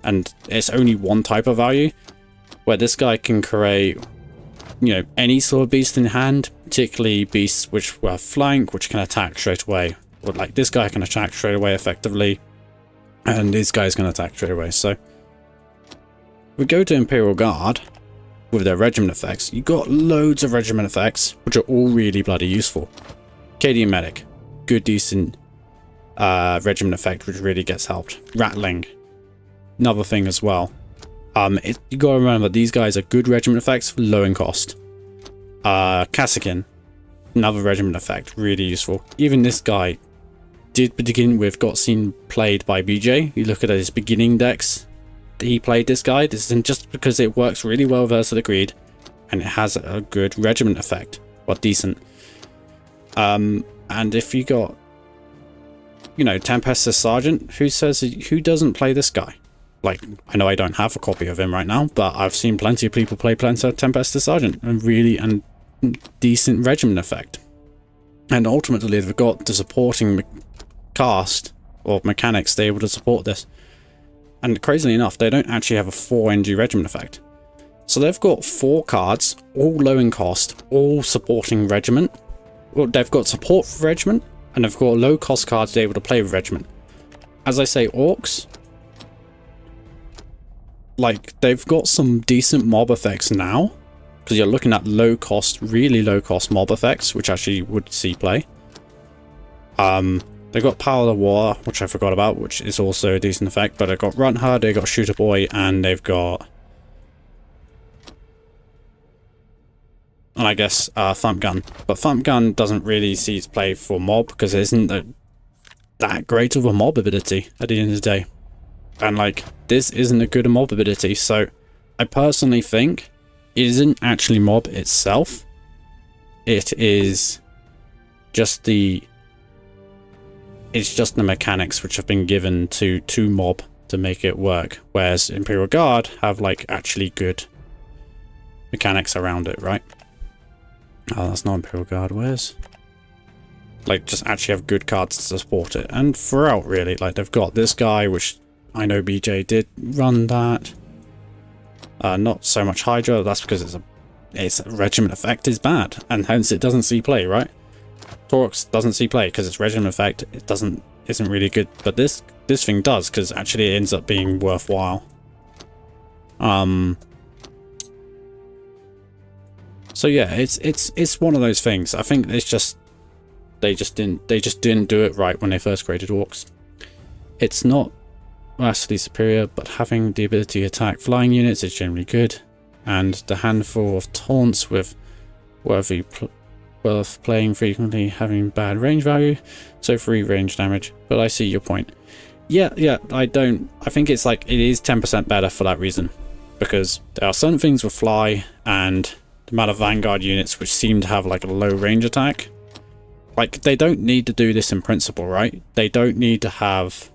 And it's only one type of value, where this guy can create, you know, any sort of beast in hand, particularly beasts which have flank, which can attack straight away. But like this guy can attack straight away effectively, and this guy's going to attack straight away. So we go to Imperial Guard with their regiment effects. You got loads of regiment effects, which are all really bloody useful. Cadian Medic, good decent regiment effect, which really gets helped. Rattling, another thing as well. You gotta remember, these guys are good regiment effects, low in cost. Kassakin, another regiment effect, really useful. Even this guy did begin with, got seen played by BJ. You look at his beginning decks, he played this guy. This isn't just because it works really well versus the Greed, and it has a good regiment effect, well, decent. And if you got, you know, Tempestus Sergeant, who doesn't play this guy? Like, I know I don't have a copy of him right now, but I've seen plenty of people play Tempestus Sergeant and decent regiment effect. And ultimately, they've got the supporting cast or mechanics to be able to support this. And crazily enough, they don't actually have a 4NG regiment effect. So they've got 4 cards, all low in cost, all supporting regiment. Well, they've got support for regiment, and they've got low cost cards to be able to play with regiment. As I say, orcs, like, they've got some decent mob effects now, because you're looking at low cost, really low cost mob effects, which actually would see play. They've got Power of the War, which I forgot about, which is also a decent effect, but they've got Runt Herd, they've got Shooter Boy, and they've got, and I guess Thump Gun. But Thump Gun doesn't really see its play for mob because it isn't that great of a mob ability at the end of the day. And like, this isn't a good mob ability, so I personally think it isn't actually mob itself. It is just it's just the mechanics which have been given to mob to make it work, whereas Imperial Guard have like actually good mechanics around it, right? Oh, that's not Imperial Guard. Where's, like, just actually have good cards to support it. And throughout, really, like, they've got this guy, which I know BJ did run that. Not so much Hydra. That's because its regiment effect is bad, and hence it doesn't see play, right? Torx doesn't see play because its regiment effect isn't really good, but this thing does, because actually it ends up being worthwhile. So yeah, it's one of those things. I think it's just they just didn't do it right when they first created orcs. It's not vastly superior, but having the ability to attack flying units is generally good, and the handful of taunts with worth playing frequently having bad range value, so free range damage. But I see your point. Yeah, I think it's like, it is 10% better for that reason, because there are certain things with fly and the amount of Vanguard units which seem to have like a low range attack. Like, they don't need to do this in principle, right? They don't need to have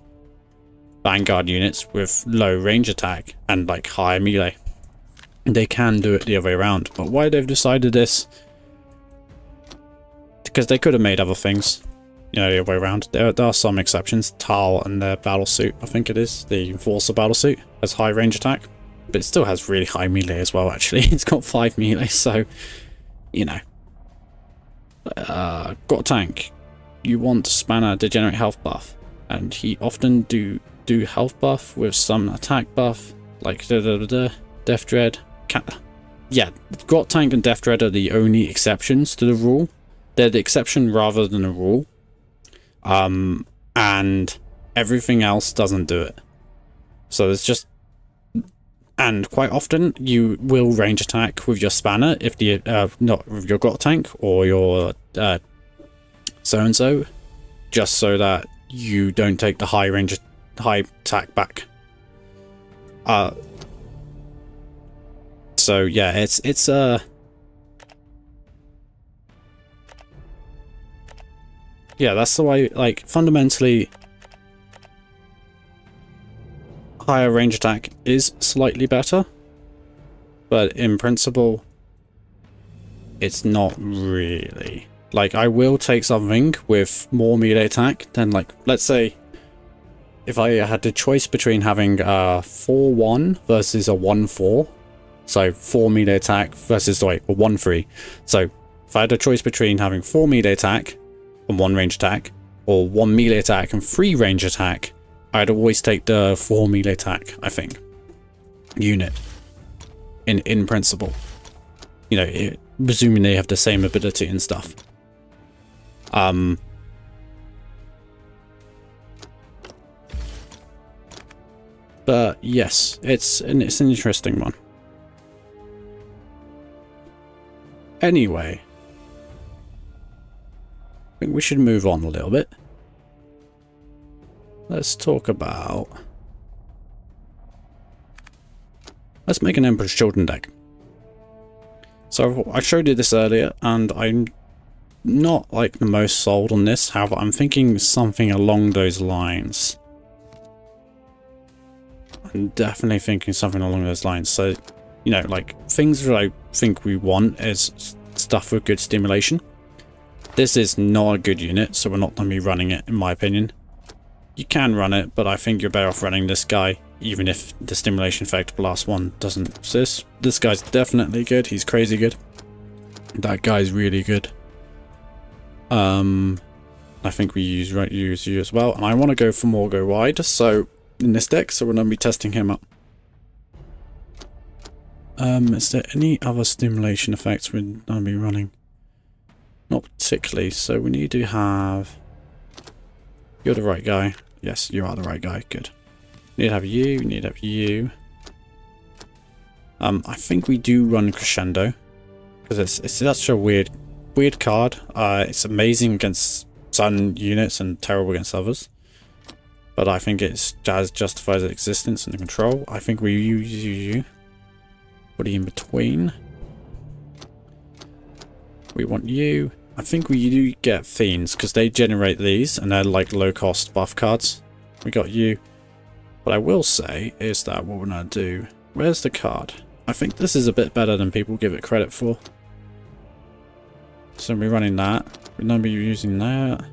Vanguard units with low range attack and like higher melee. They can do it the other way around, but why they've decided this, because they could have made other things, you know, the other way around. There are some exceptions. Tal and their battle suit, I think it is, the Enforcer battle suit, has high range attack, but it still has really high melee as well, actually. It's got 5 melee, so, you know. Got a tank. You want Spanner to generate health buff, and he often do health buff with some attack buff, like Death Dread. Yeah, Grot Tank and Death Dread are the only exceptions to the rule. They're the exception rather than a rule. And everything else doesn't do it. So it's just, And quite often you will range attack with your spanner if the not with your grot tank or your so-and-so, just so that you don't take the high attack back. So yeah, it's yeah, that's the way, like, fundamentally higher range attack is slightly better, but in principle it's not really. Like, I will take something with more melee attack than, like, let's say if I had the choice between having a 4-1 versus a 1-4, so 4 melee attack versus, wait, a 1-3. So if I had a choice between having 4 melee attack and 1 range attack, or 1 melee attack and 3 range attack, I'd always take the 4 melee attack, I think, unit, in principle. You know, presuming they have the same ability and stuff. But yes, it's an interesting one. Anyway, I think we should move on a little bit. Let's talk about... Let's make an Emperor's Children deck. So I showed you this earlier, and I'm not like the most sold on this. However, I'm thinking something along those lines. I'm definitely thinking something along those lines. So, you know, like, things that I think we want is stuff with good stimulation. This is not a good unit, so we're not going to be running it, in my opinion. You can run it, but I think you're better off running this guy, even if the stimulation effect plus 1 doesn't exist. This guy's definitely good. He's crazy good. That guy's really good. I think we use you as well, and I want to go for more go wide. So in this deck, so we're going to be testing him up. Is there any other stimulation effects we're going to be running? Not particularly. So we need to have. You're the right guy. Yes, you are the right guy. Good. Need to have you. Need to have you. I think we do run Crescendo because it's such a weird card. It's amazing against some units and terrible against others. But I think it justifies its existence and the control. I think we use you. What are you in between? We want you. I think we do get Fiends because they generate these and they're like low cost buff cards. We got you. What I will say is that what we're going to do... Where's the card? I think this is a bit better than people give it credit for. So we're running that. We're going to be using that.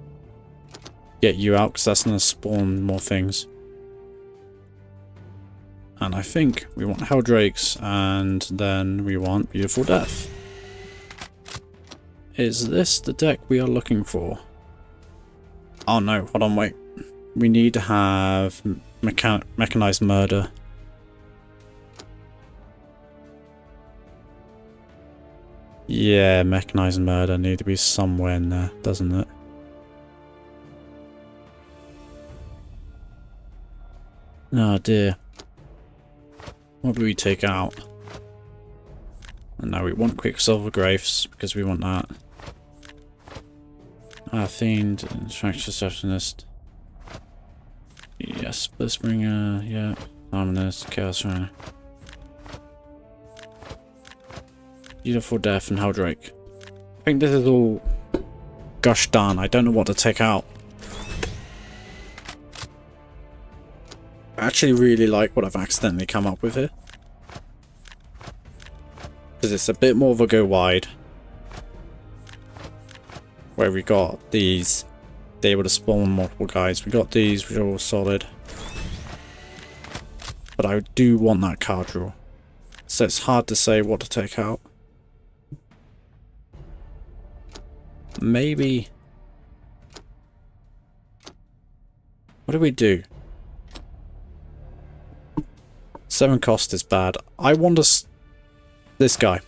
Get you out because that's going to spawn more things. And I think we want Helldrakes and then we want Beautiful Death. Is this the deck we are looking for? Oh no, hold on, wait. We need to have Mechanized Murder. Yeah, Mechanized Murder need to be somewhere in there, doesn't it? Oh dear. What do we take out? And now we want Quicksilver Graves because we want that. Fiend, Extraction Receptionist. Yes, Blissbringer, yeah. Harmonist, Chaos Runner. Beautiful Death and Helldrake. I think this is all gosh darn. I don't know what to take out. I actually really like what I've accidentally come up with here. Because it's a bit more of a go wide. Where we got these, they're able to spawn multiple guys. We got these, which are all solid. But I do want that card draw. So it's hard to say what to take out. Maybe... What do we do? 7 cost is bad. I want to... This guy.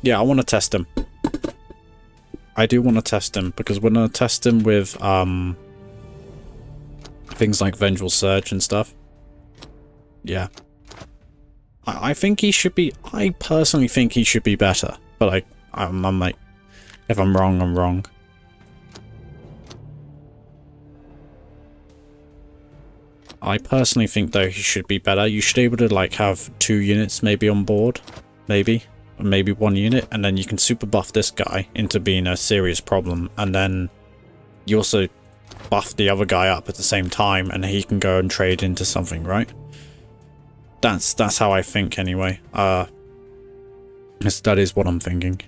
Yeah, I want to test him. I do want to test him because we're going to test him with things like Vengeful Surge and stuff. Yeah. I think he should be. I personally think he should be better, but I'm like, if I'm wrong, I'm wrong. I personally think though he should be better. You should be able to like have 2 units maybe on board, maybe 1 unit, and then you can super buff this guy into being a serious problem, and then you also buff the other guy up at the same time, and he can go and trade into something, right? That's how I think anyway. Yes, that is what I'm thinking,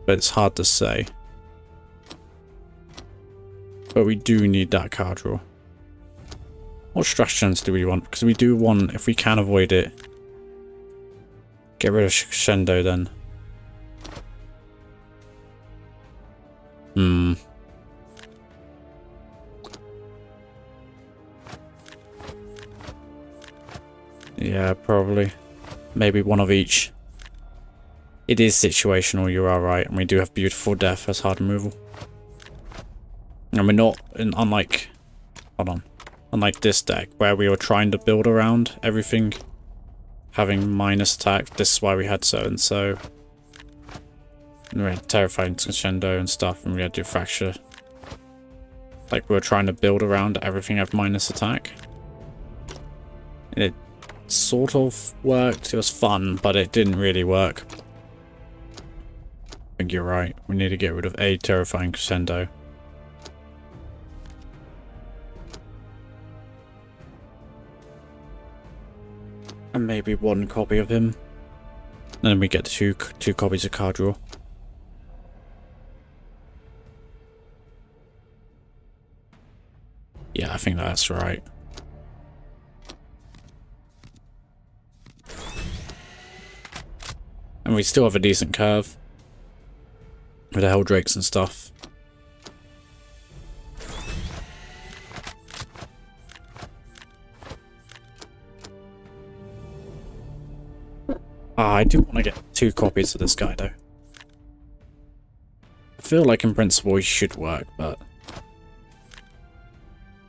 but it's hard to say. But we do need that card draw. What stratagems do we want? Because we do want, if we can avoid it, get rid of Crescendo then. Yeah, probably. Maybe one of each. It is situational, you are right, and we do have Beautiful Death as hard removal. And we're not, unlike this deck, where we were trying to build around everything having minus attack. This is why we had so and so. And we had Terrifying Crescendo and stuff, and we had to do Fracture. Like, we were trying to build around everything have minus attack. It sort of worked, it was fun, but it didn't really work. I think you're right, we need to get rid of a Terrifying Crescendo. And maybe 1 copy of him. And then we get two copies of card draw. Yeah, I think that's right. And we still have a decent curve. With the Helldrakes and stuff. I do want to get 2 copies of this guy though. I feel like in principle he should work, but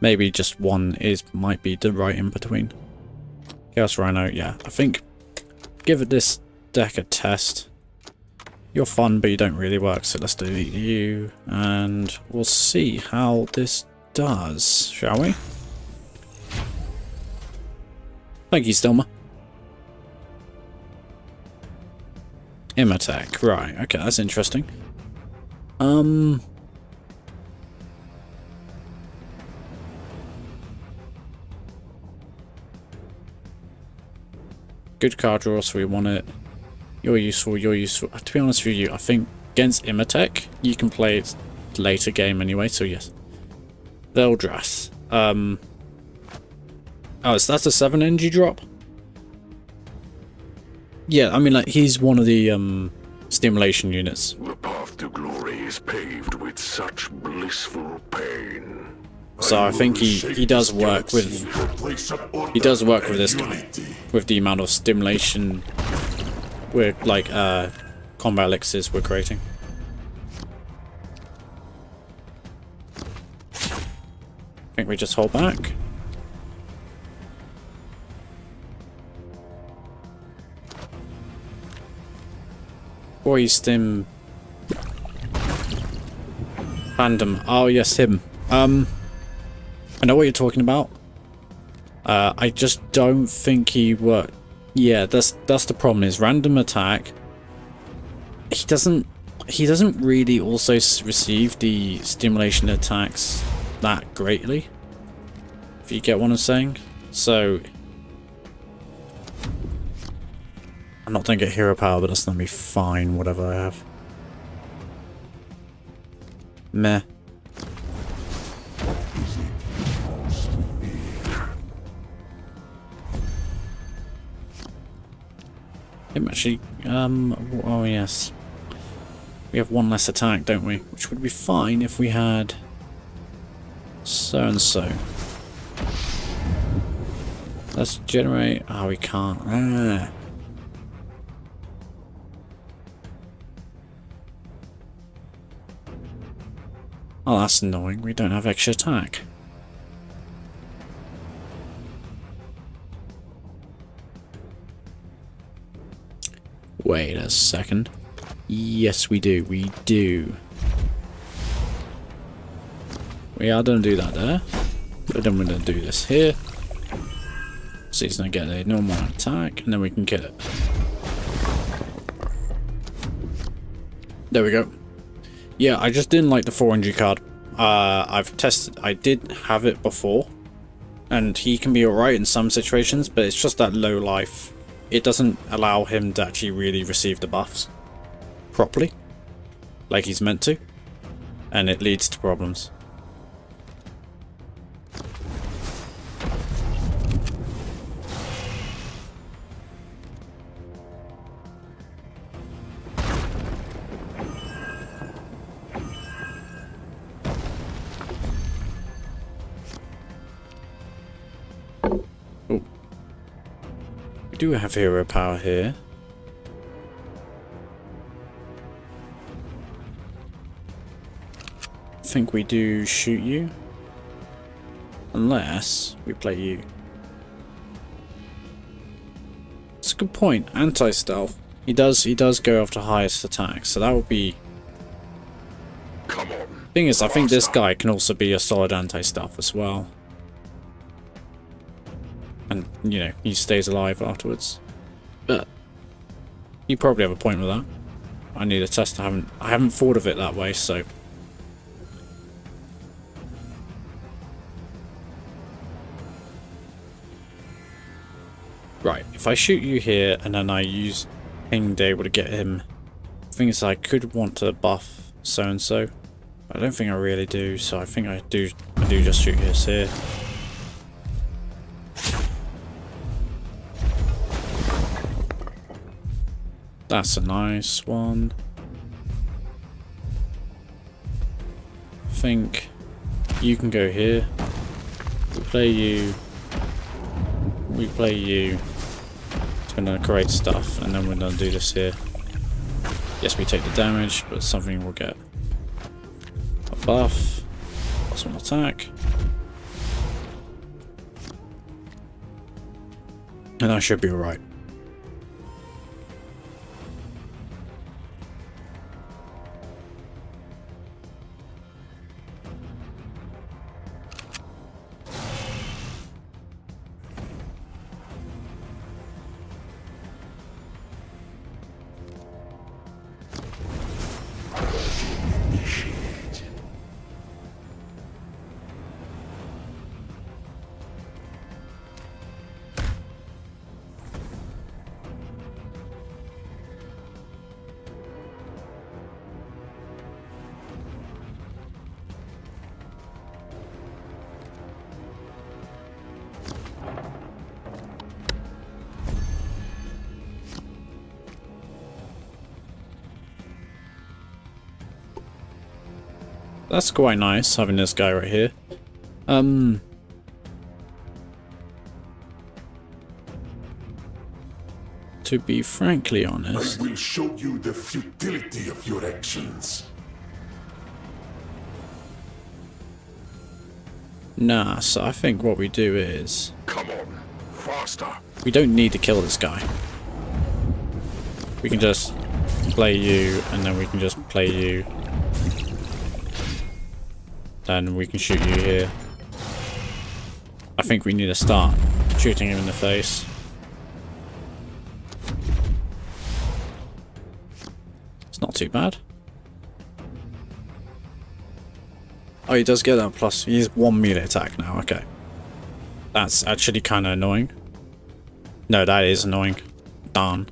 maybe just 1 might be the right in between. Chaos Rhino, yeah. I think give this deck a test. You're fun, but you don't really work, so let's delete you, and we'll see how this does, shall we? Thank you, Stilma. Attack, right, okay, that's interesting. Good card draw, so we want it. You're useful, you're useful. To be honest with you, I think against Imatech, you can play it later game anyway, so yes. Veldras. Oh, so that's a 7 energy drop? Yeah, I mean, like, he's one of the stimulation units. The path to glory is paved with such blissful pain. So I think he does work with this guy, with the amount of stimulation we're like combat elixirs we're creating. I think we just hold back. Boy, stim. Random. Oh yes, him. I know what you're talking about. I just don't think he worked. Yeah, that's the problem. Is random attack. He doesn't really also receive the stimulation attacks that greatly. If you get what I'm saying. So I'm not gonna get hero power, but that's gonna be fine. Whatever I have. Meh. Him actually, oh yes. We have 1 less attack, don't we? Which would be fine if we had so and so. Let's generate, oh we can't. Ah. Oh, that's annoying. We don't have extra attack. Wait a second. Yes, we do. We do. We are going to do that there. But then we're going to do this here. So he's going to get a normal attack, and then we can kill it. There we go. Yeah, I just didn't like the 400 card. I've tested, I did have it before, and he can be alright in some situations, but it's just that low life. It doesn't allow him to actually really receive the buffs properly, like he's meant to, and it leads to problems. We do have hero power here. I think we do shoot you. Unless we play you. It's a good point. Anti-stealth. He does go after highest attack, so that would be... Come on. Thing is, I think this guy can also be a solid anti-stealth as well. And, you know, he stays alive afterwards. But you probably have a point with that. I need a test. I haven't thought of it that way, so. Right, if I shoot you here and then I use Ping to able to get him, the thing is I could want to buff so and so. I don't think I really do, so I think I do just shoot his here. That's a nice one. I think you can go here. We play you. We play you. It's gonna create stuff, and then we're gonna do this here. Yes, we take the damage, but something will get a buff. Plus one attack. And I should be alright. That's quite nice, having this guy right here. To be frankly honest, I will show you the futility of your actions. nah, so I think what we do is... Come on, faster. We don't need to kill this guy. We can just play you, and then we can just play you. Then we can shoot you here. I think we need to start shooting him in the face. It's not too bad. Oh, he does get that plus. He's 1 melee attack now, okay. That's actually kind of annoying. No, that is annoying. Darn.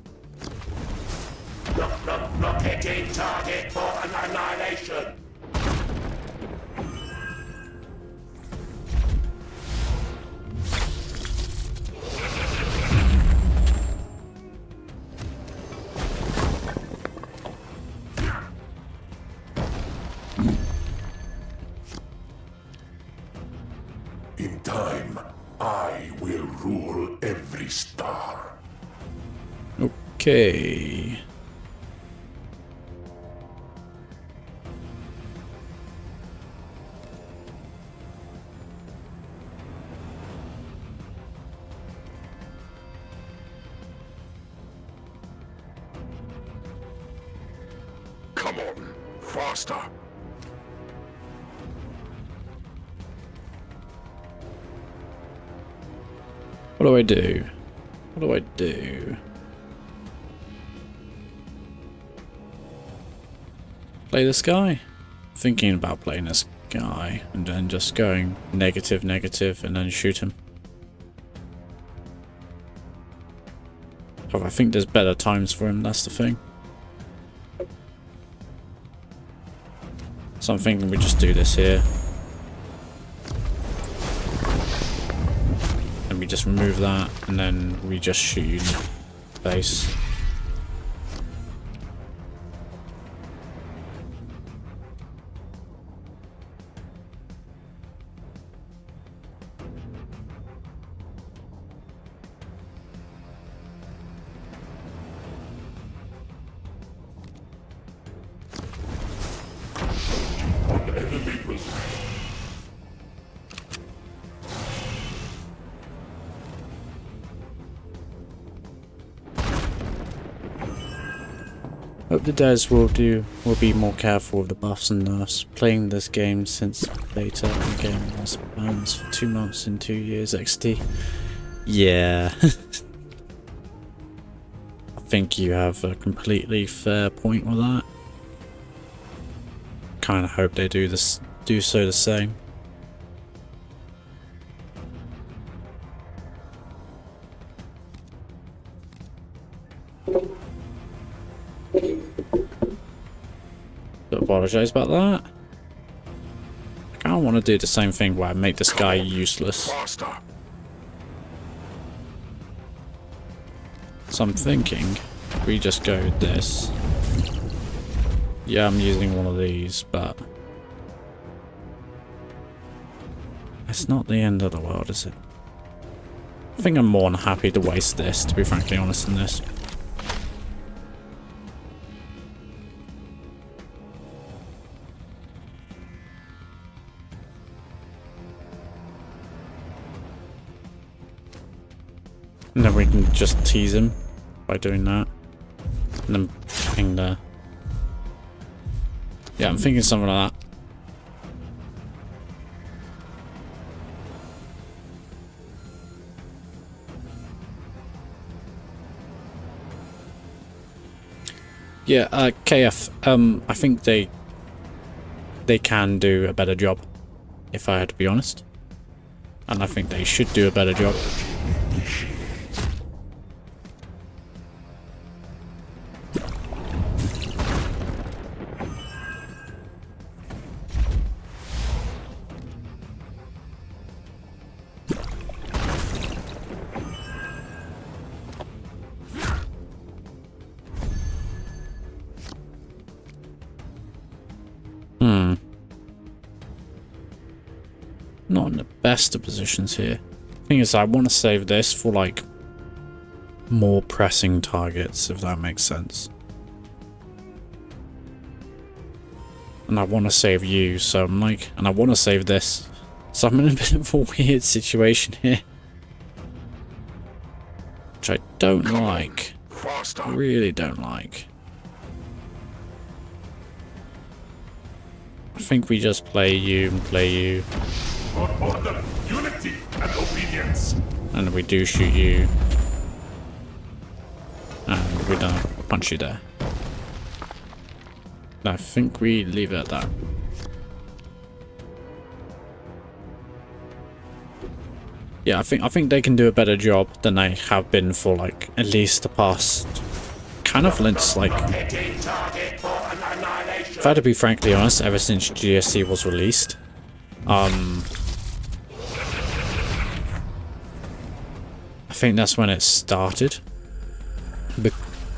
Hitting target for an annihilation. In time, I will rule every star. Okay. Come on, faster. What do I do? What do I do? Play this guy? Thinking about playing this guy and then just going negative, negative, and then shoot him. I think there's better times for him, that's the thing. So I'm thinking we just do this here. And we just remove that, and then we just shoot you in the face. Hope the devs will be more careful with the buffs and nerfs. Playing this game since beta, the game has bans for 2 months in 2 years XT. Yeah. I think you have a completely fair point with that. Kinda hope they do so the same. Apologize about that. I kind of want to do the same thing where I make this guy useless. Faster. So I'm thinking we just go with this. Yeah, I'm using one of these, but it's not the end of the world, is it? I think I'm more than happy to waste this, to be frankly honest in this. And then we can just tease him by doing that. And then ping there. Yeah, I'm thinking something like that. Yeah, KF, I think they can do a better job, if I had to be honest. And I think they should do a better job. Not in the best of positions here. Thing is, I want to save this for like more pressing targets, if that makes sense. And I want to save you, so I'm like, and I want to save this. So I'm in a bit of a weird situation here. Which I don't like. I really don't like. I think we just play you and play you. Order, unity, and obedience. And we do shoot you. And we don't punch you there. I think we leave it at that. Yeah, I think they can do a better job than they have been for like at least the past kind of like if I had to be frankly honest, ever since GSC was released. I think that's when it started.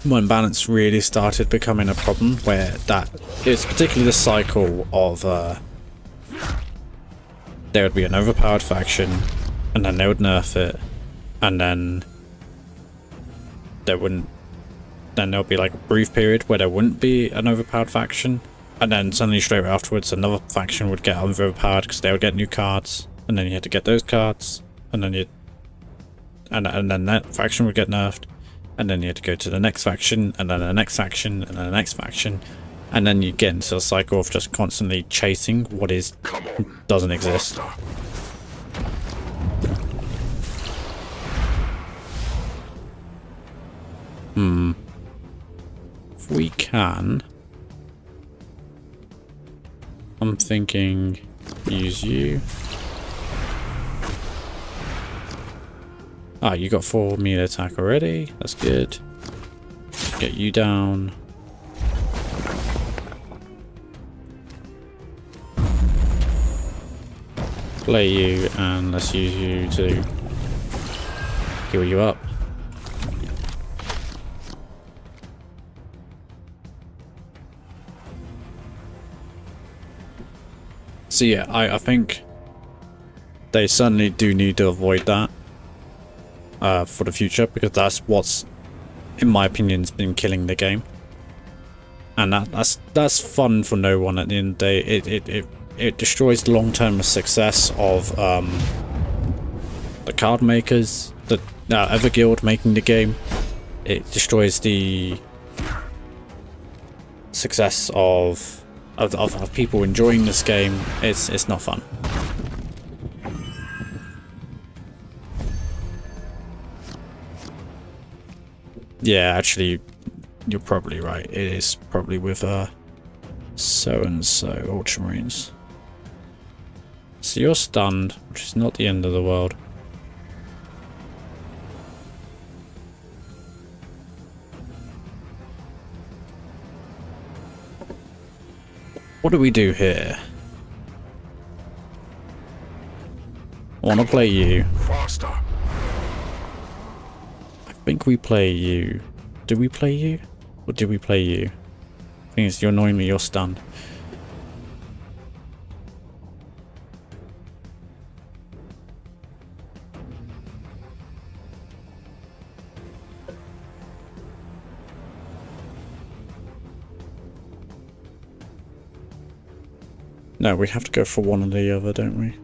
When balance really started becoming a problem, where that it's particularly the cycle of there would be an overpowered faction, and then they would nerf it, and then there wouldn't. Then there would be like a brief period where there wouldn't be an overpowered faction, and then suddenly straight afterwards another faction would get overpowered because they would get new cards, and then you had to get those cards, and then and then that faction would get nerfed, and then you had to go to the next faction, and then the next faction, and then the next faction, And then you get into a cycle of just constantly chasing what is Come on. doesn't exist. Faster. If we can, I'm thinking use you. Ah, you got 4 melee attack already. That's good. Get you down. Play you, and let's use you to heal you up. So yeah, I think they certainly do need to avoid that for the future, because that's what's, in my opinion, has been killing the game. And that's fun for no one at the end of the day. It destroys the long-term success of the card makers, the Everguild making the game. It destroys the success of people enjoying this game. It's not fun. Yeah, actually, you're probably right. It is probably with so-and-so Ultramarines. So you're stunned, which is not the end of the world. What do we do here? I want to play you. Faster. I think we play you. Do we play you? Or do we play you? I think it's you're annoying me, you're stunned. No, we have to go for one or the other, don't we?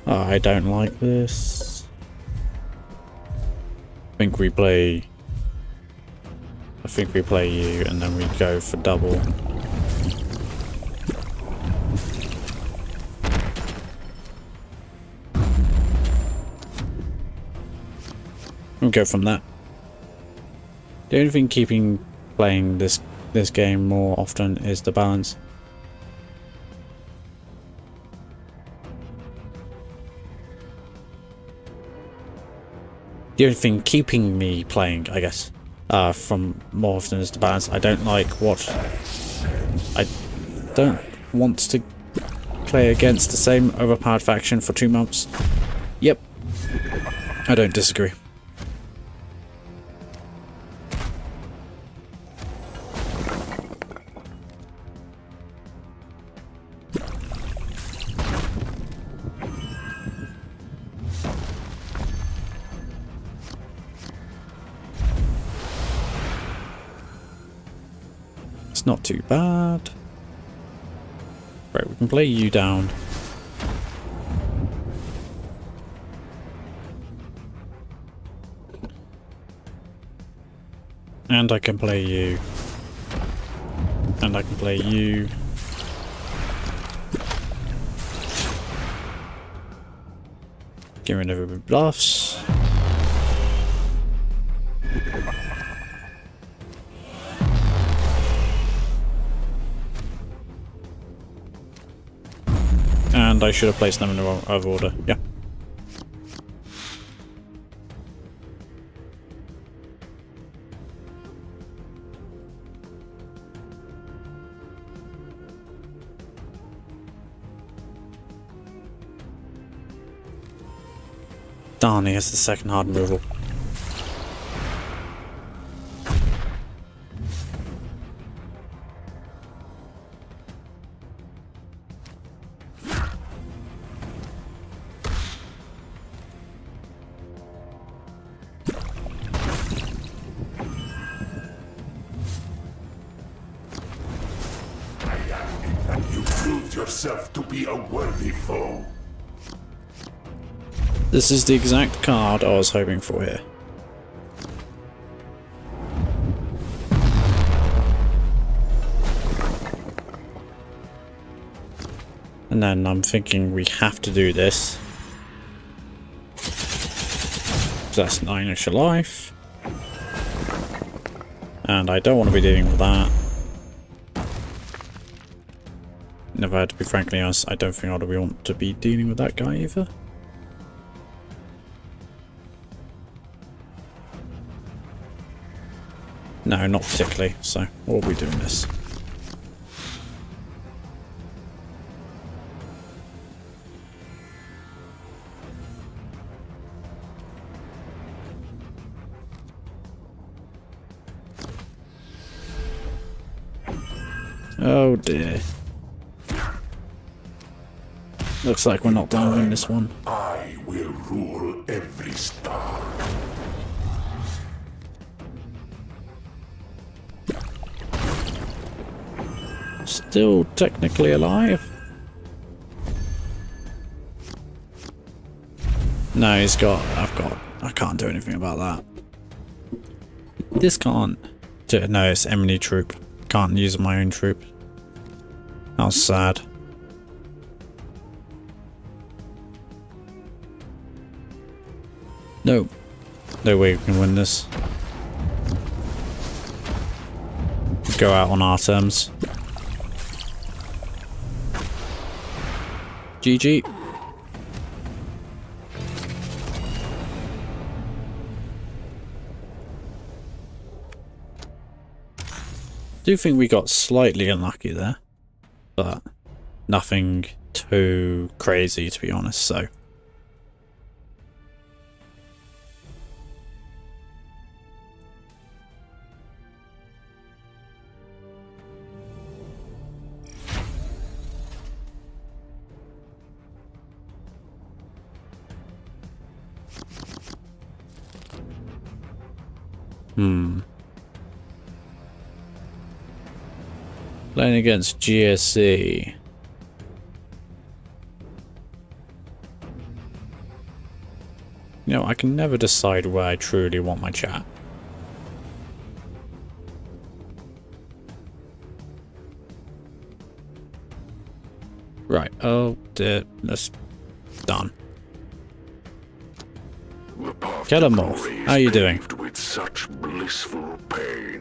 Oh, I don't like this. I think we play you, and then we go for double. We'll go from that. The only thing keeping playing this game more often is the balance. The only thing keeping me playing, I guess, from more often is the balance. I don't like what... I don't want to play against the same overpowered faction for 2 months. Yep. I don't disagree. It's not too bad. Right, we can play you down. And I can play you. And I can play you. Get rid of every bluffs. And I should have placed them in the wrong order. Yeah. Darn, he has the second hard removal. yourself to be a worthy foe. This is the exact card I was hoping for here. And then I'm thinking we have to do this. So that's 9 extra life. And I don't want to be dealing with that. Never had to be frankly honest, I don't think I would want to be dealing with that guy either. No, not particularly, so we'll be doing this. Oh dear. Looks like we're not going to win this one. I will rule every star. Still technically alive. No, I can't do anything about that. This can't. No, it's enemy troop. Can't use my own troop. How sad. No. No way we can win this. Go out on our terms. GG. Do think we got slightly unlucky there, but nothing too crazy to be honest, so. Playing against GSC. You know, I can never decide where I truly want my chat. Right, oh dear, that's done. Kelamorph, how are you doing? With such blissful pain.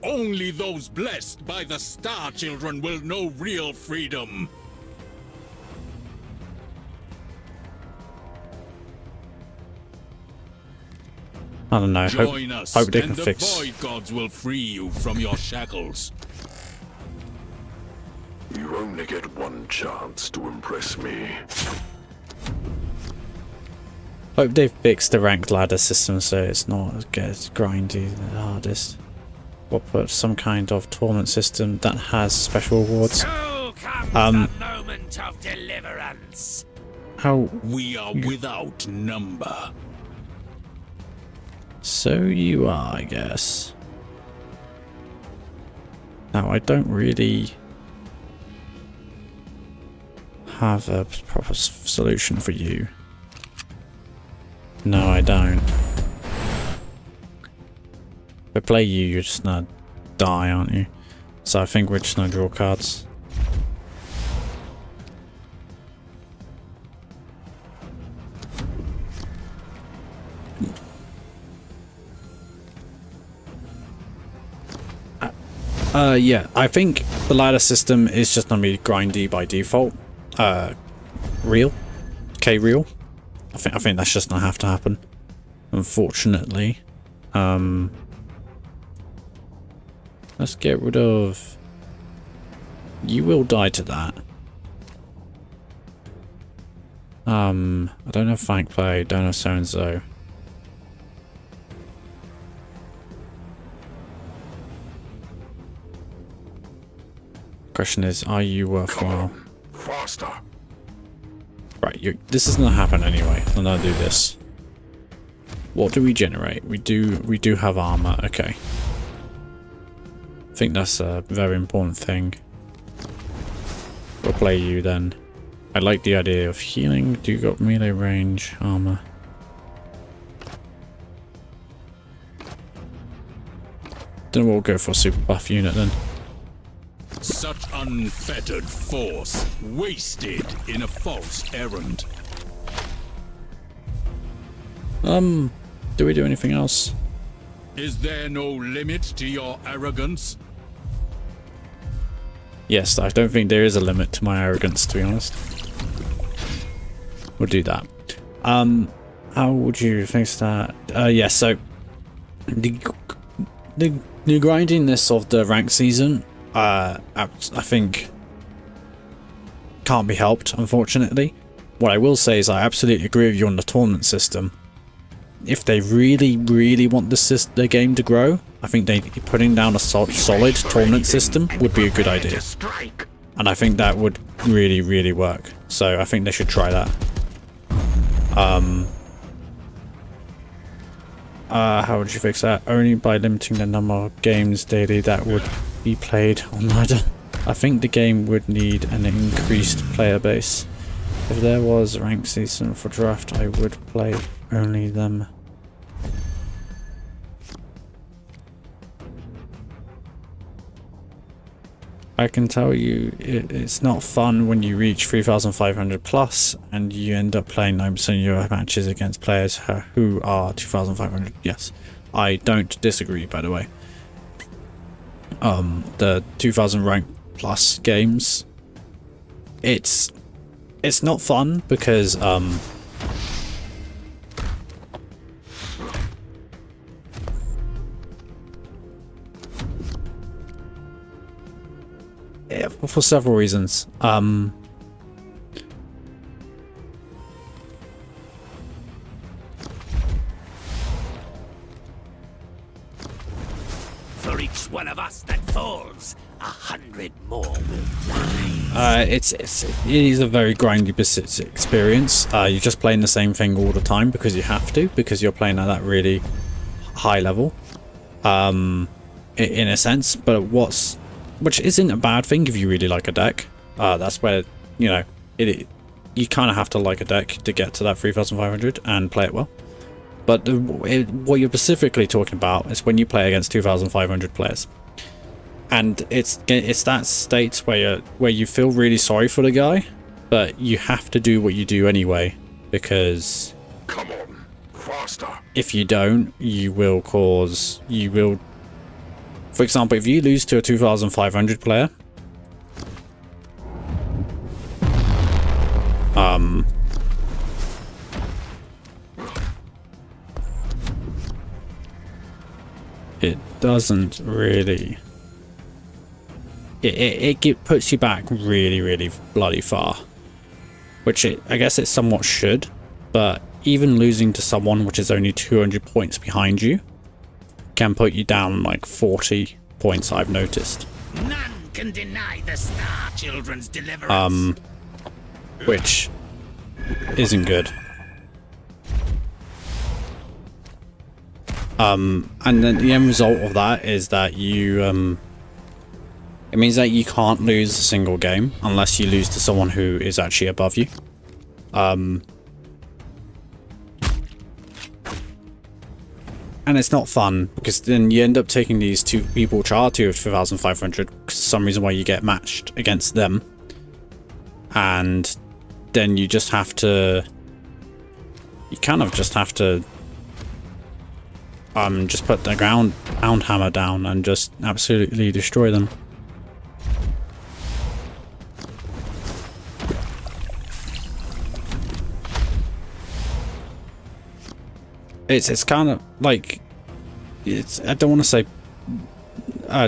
Only those blessed by the Star Children will know real freedom. I don't know. Join us, hope they can and the fix. Void Gods will free you from your shackles. You only get one chance to impress me. Hope they fixed the ranked ladder system so it's not as grindy the hardest. Or put some kind of tournament system that has special awards. So comes the moment of deliverance. How? We are without number. So you are, I guess. Now I don't really have a proper solution for you. No, I don't. If I play you, you're just gonna die, aren't you? So I think we're just gonna draw cards. Yeah, I think the ladder system is just gonna be grindy by default. Real. K-real. I think that's just gonna have to happen. Unfortunately. Let's get rid of... You will die to that. I don't have Flank Play, don't have so-and-so. Question is, are you worthwhile? Faster. Right, this is gonna happen anyway. I'm gonna do this. What do we generate? We do have armor. Okay. I think that's a very important thing. We'll play you then. I like the idea of healing. Do you got melee range armor? Then we'll go for a super buff unit then. Such unfettered force, wasted in a false errand. Do we do anything else? Is there no limit to your arrogance? Yes, I don't think there is a limit to my arrogance, to be honest. We'll do that. How would you fix that? Yeah, so the grindiness of the rank season, I think, can't be helped, unfortunately. What I will say is I absolutely agree with you on the tournament system. If they really, really want the game to grow, I think putting down a solid tournament system would be a good idea. And I think that would really, really work. So I think they should try that. How would you fix that? Only by limiting the number of games daily that would be played on ladder. I think the game would need an increased player base. If there was a rank season for draft, I would play only them. I can tell you it's not fun when you reach 3,500 plus and you end up playing 9% of your matches against players who are 2,500. Yes, I don't disagree, by the way. The 2,000 rank plus games, it's not fun because for several reasons. For each one of us that falls, 100 more will die. It is a very grindy experience. You're just playing the same thing all the time because you have to, because you're playing at that really high level, in a sense. But which isn't a bad thing if you really like a deck. That's where, you know, you kind of have to like a deck to get to that 3,500 and play it well. But what you're specifically talking about is when you play against 2,500 players, and it's that state where you feel really sorry for the guy, but you have to do what you do anyway, because Come on, faster. if you don't, you will. For example, if you lose to a 2,500 player, it doesn't really. It puts you back really, really bloody far, which I guess it somewhat should, but even losing to someone which is only 200 points behind you can put you down like 40 points, I've noticed. None can deny the Star Children's deliverance. Which isn't good. And then the end result of that is that you it means that you can't lose a single game unless you lose to someone who is actually above you. And it's not fun, because then you end up taking these two people which are 2,500 for some reason why you get matched against them. And then you just have to... You kind of just have to... just put the ground hammer down and just absolutely destroy them. It's kind of like, I don't want to say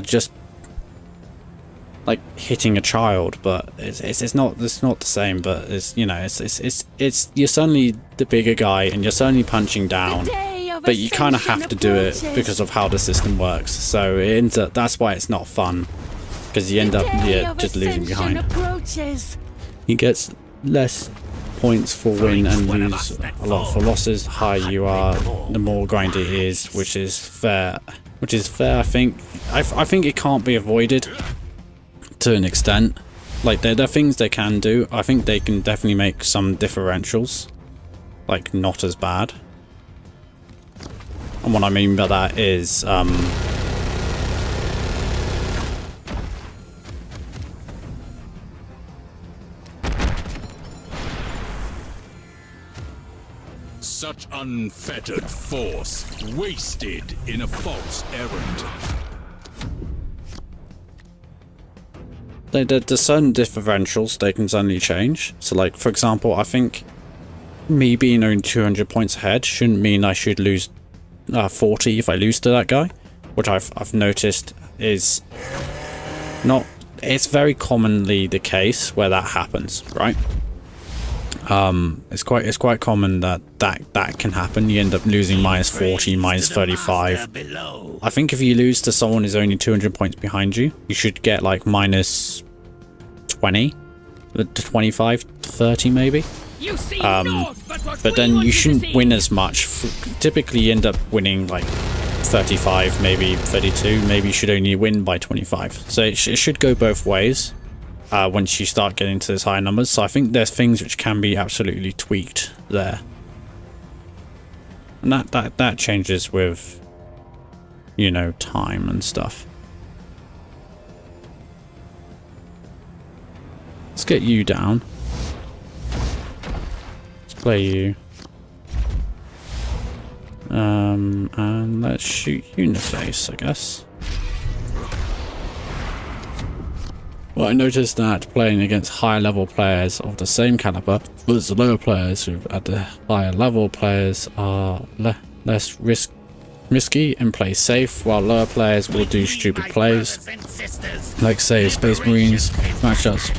just like hitting a child, but it's not the same. But it's, you know, it's you're suddenly the bigger guy and you're suddenly punching down, but you kind of have to do it because of how the system works. So it ends up, that's why it's not fun, because you end up just losing behind. He gets less points for win and lose a lot for losses. The higher you are, the more grindy it is, which is fair. I think. I think it can't be avoided to an extent, Like, there are things they can do. I think they can definitely make some differentials, like, not as bad. And what I mean by that is, Such unfettered force, wasted in a false errand. there's certain differentials they can suddenly change. So, like, for example, I think me being only 200 points ahead shouldn't mean I should lose 40 if I lose to that guy, which I've noticed is not. It's very commonly the case where that happens, right? It's quite common that can happen. You end up losing minus 40, minus 35. I think if you lose to someone who's only 200 points behind you, you should get like minus 20 to 25 to 30 maybe. But then you shouldn't win as much. Typically you end up winning like 35, maybe 32. Maybe you should only win by 25. So it should go both ways. Once you start getting to those higher numbers. So I think there's things which can be absolutely tweaked there. And that changes with, you know, time and stuff. Let's get you down. Let's play you. And let's shoot you in the face, I guess. Well, I noticed that playing against higher level players of the same caliber as the lower players who at the higher level players are less risky and play safe, while lower players will do stupid plays. Like say Space Marines matchups,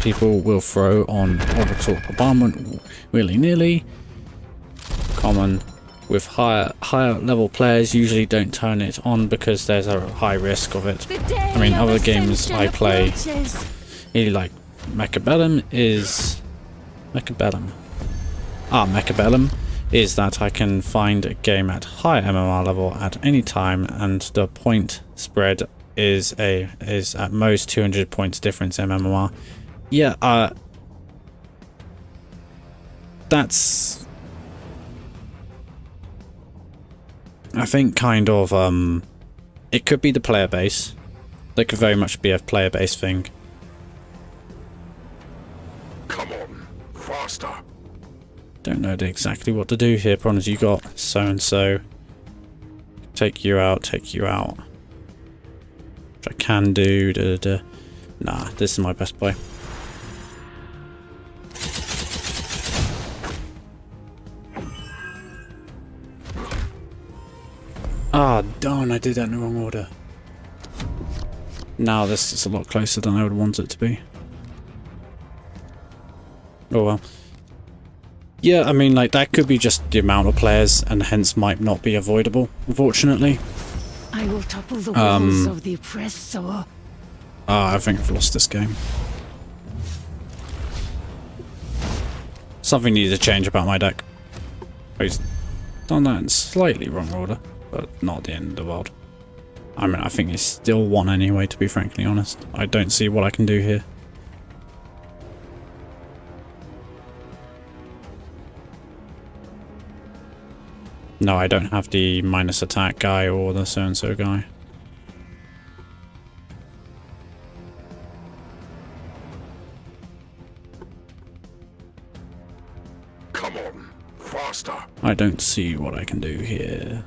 people will throw on orbital bombardment willy-nilly. Common with higher level players usually don't turn it on because there's a high risk of it. I mean, other games I play, really like Mechabellum is that I can find a game at high MMR level at any time, and the point spread is at most 200 points difference in MMR. Yeah, that's, I think, kind of, it could be the player base. That could very much be a player base thing. Come on, faster. Don't know exactly what to do here. Problems you got so and so. Take you out. Which I can do. Nah, this is my best play. Ah, darn, I did that in the wrong order. Now this is a lot closer than I would want it to be. Oh well. Yeah, I mean, like, that could be just the amount of players, and hence might not be avoidable, unfortunately. I will topple the walls of the oppressor. I think I've lost this game. Something needs to change about my deck. I've done that in slightly wrong order, but not the end of the world. I mean, I think it's still one anyway, to be frankly honest. I don't see what I can do here. No, I don't have the minus attack guy or the so-and-so guy. Come on, faster. I don't see what I can do here.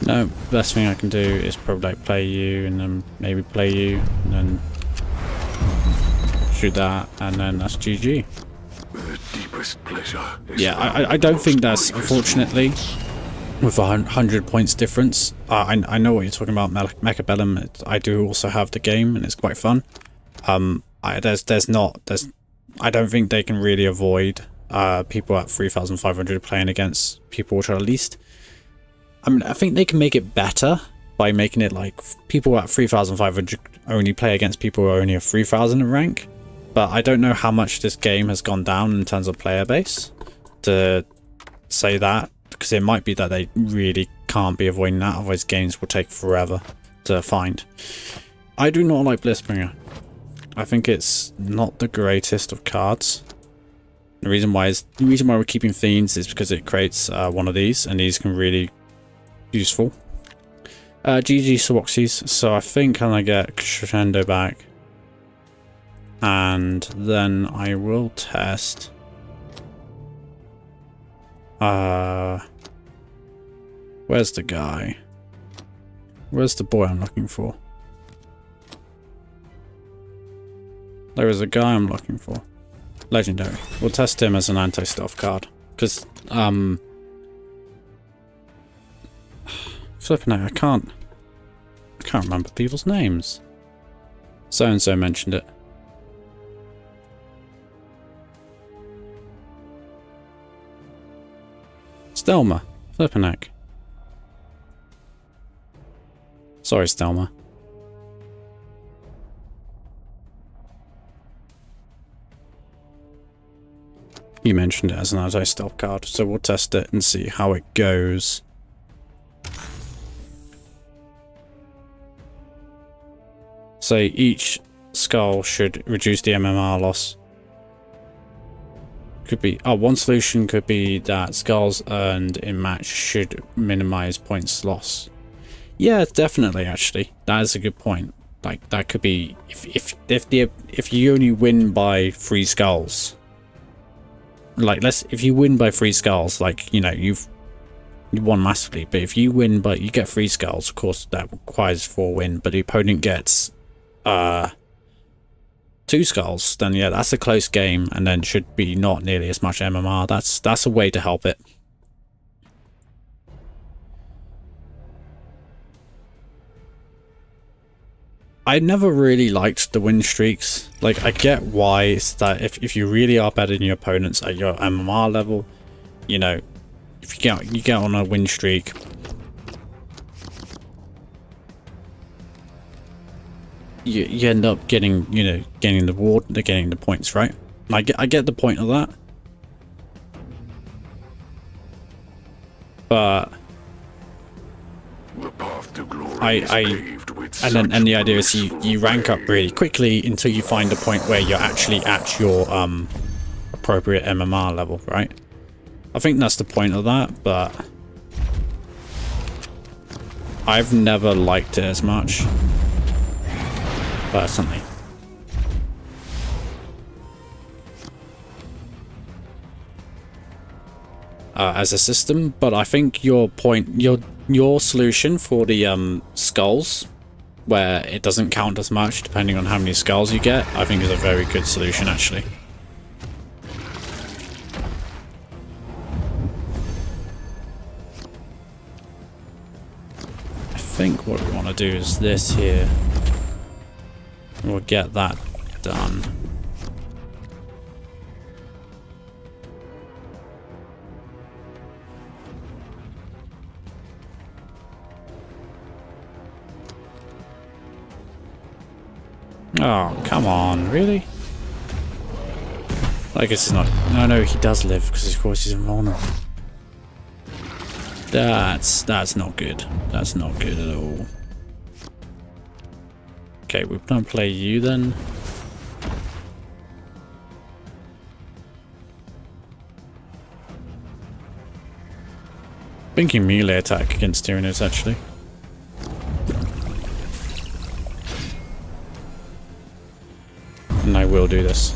No, best thing I can do is probably like play you and then maybe play you and then shoot that, and then that's GG. The deepest pleasure is Yeah, I don't think that's, unfortunately, with 100 points difference. I know what you're talking about, Mechabellum. I do also have the game, and it's quite fun. I don't think they can really avoid people at 3,500 playing against people which are at least. I mean, I think they can make it better by making it like people at 3,500 only play against people who are only at 3,000 in rank. But I don't know how much this game has gone down in terms of player base to say that, because it might be that they really can't be avoiding that, otherwise games will take forever to find. I do not like Blissbringer. I think it's not the greatest of cards. The reason why we're keeping Fiends is because it creates one of these, and these can really useful. GG Swoxies, so I think I'm gonna get Crescendo back. And then I will test where's the guy? Where's the boy I'm looking for? There is a guy I'm looking for. Legendary. We'll test him as an anti-stealth card. Because, flipping out, I can't remember people's names. So-and-so mentioned it. Stelma. Flipping heck. Sorry, Stelma. You mentioned it as an anti-stealth card, so we'll test it and see how it goes. So each skull should reduce the MMR loss. Could be, one solution could be that skulls earned in match should minimize points loss. Yeah, definitely. Actually, that is a good point. Like that could be if you only win by 3 skulls. Like if you win by 3 skulls, like you won massively. But if you win but you get 3 skulls, of course that requires 4 win. But the opponent gets 2 skulls, then yeah, that's a close game, and then should be not nearly as much MMR. That's a way to help it. I never really liked the win streaks. Like, I get why it's that if you really are better than your opponents at your MMR level, you know, if you get on a win streak, you end up getting, getting the reward, getting the points, right? I get the point of that. But the path to glory is paved with and the idea is you rank up really quickly until you find a point where you're actually at your appropriate MMR level, right? I think that's the point of that, but I've never liked it as much, personally. As a system, but I think your solution for the skulls, where it doesn't count as much depending on how many skulls you get, I think is a very good solution actually. I think what we want to do is this here. We'll get that done. Oh, come on, really? I guess it's not. No, he does live because of course he's invulnerable. That's not good. That's not good at all. Okay, we don't play you then. Thinking melee attack against Tyranids actually. And I will do this.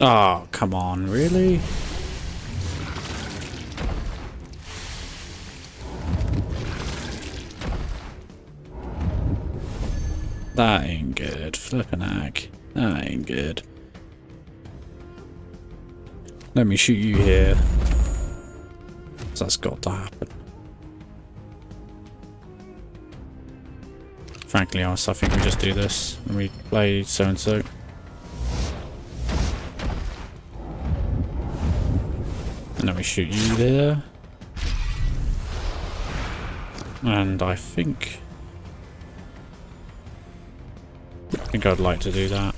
Oh, come on, really? That ain't good. Flippin' heck. That ain't good. Let me shoot you here. That's got to happen. Frankly honest, I think we just do this and we play so-and-so. And then we shoot you there. And I think I'd like to do that.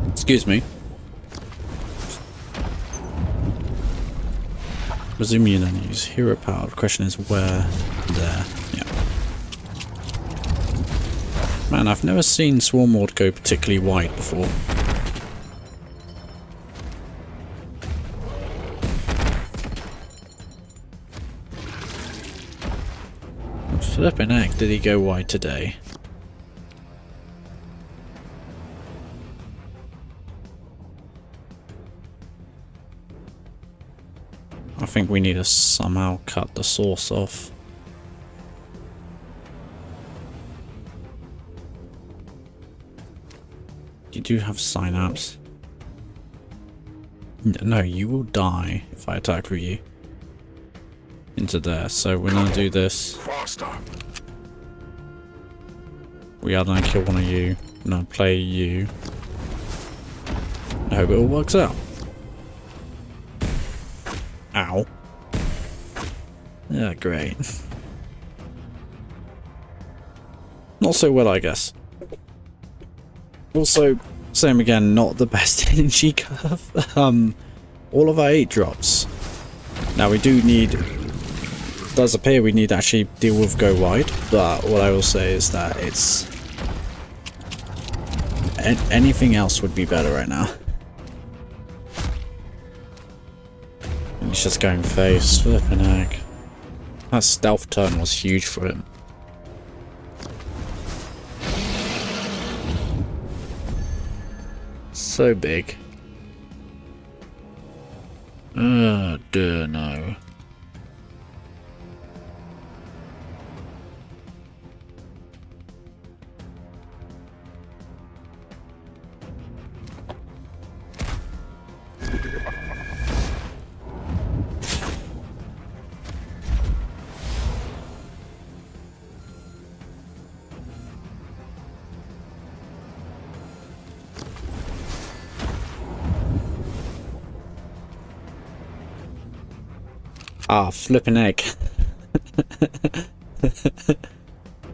Excuse me. Resume you then use hero power. The question is where? There. Yeah. Man, I've never seen Swarm Lord go particularly wide before. Flippin' heck did he go wide today? I think we need to somehow cut the source off. You do have synapse. No, you will die if I attack with you. Into there. So we're gonna do this. Faster. We are gonna kill one of you. I'm gonna play you. I hope it all works out. Ow. Yeah, great. Not so well, I guess. Also, same again, not the best energy curve. All of our 8 drops. Now we do need... It does appear we need to actually deal with go wide, but what I will say is that it's... anything else would be better right now. He's just going face, flipping heck. That stealth turn was huge for him. So big. Dear no. Ah, flipping egg.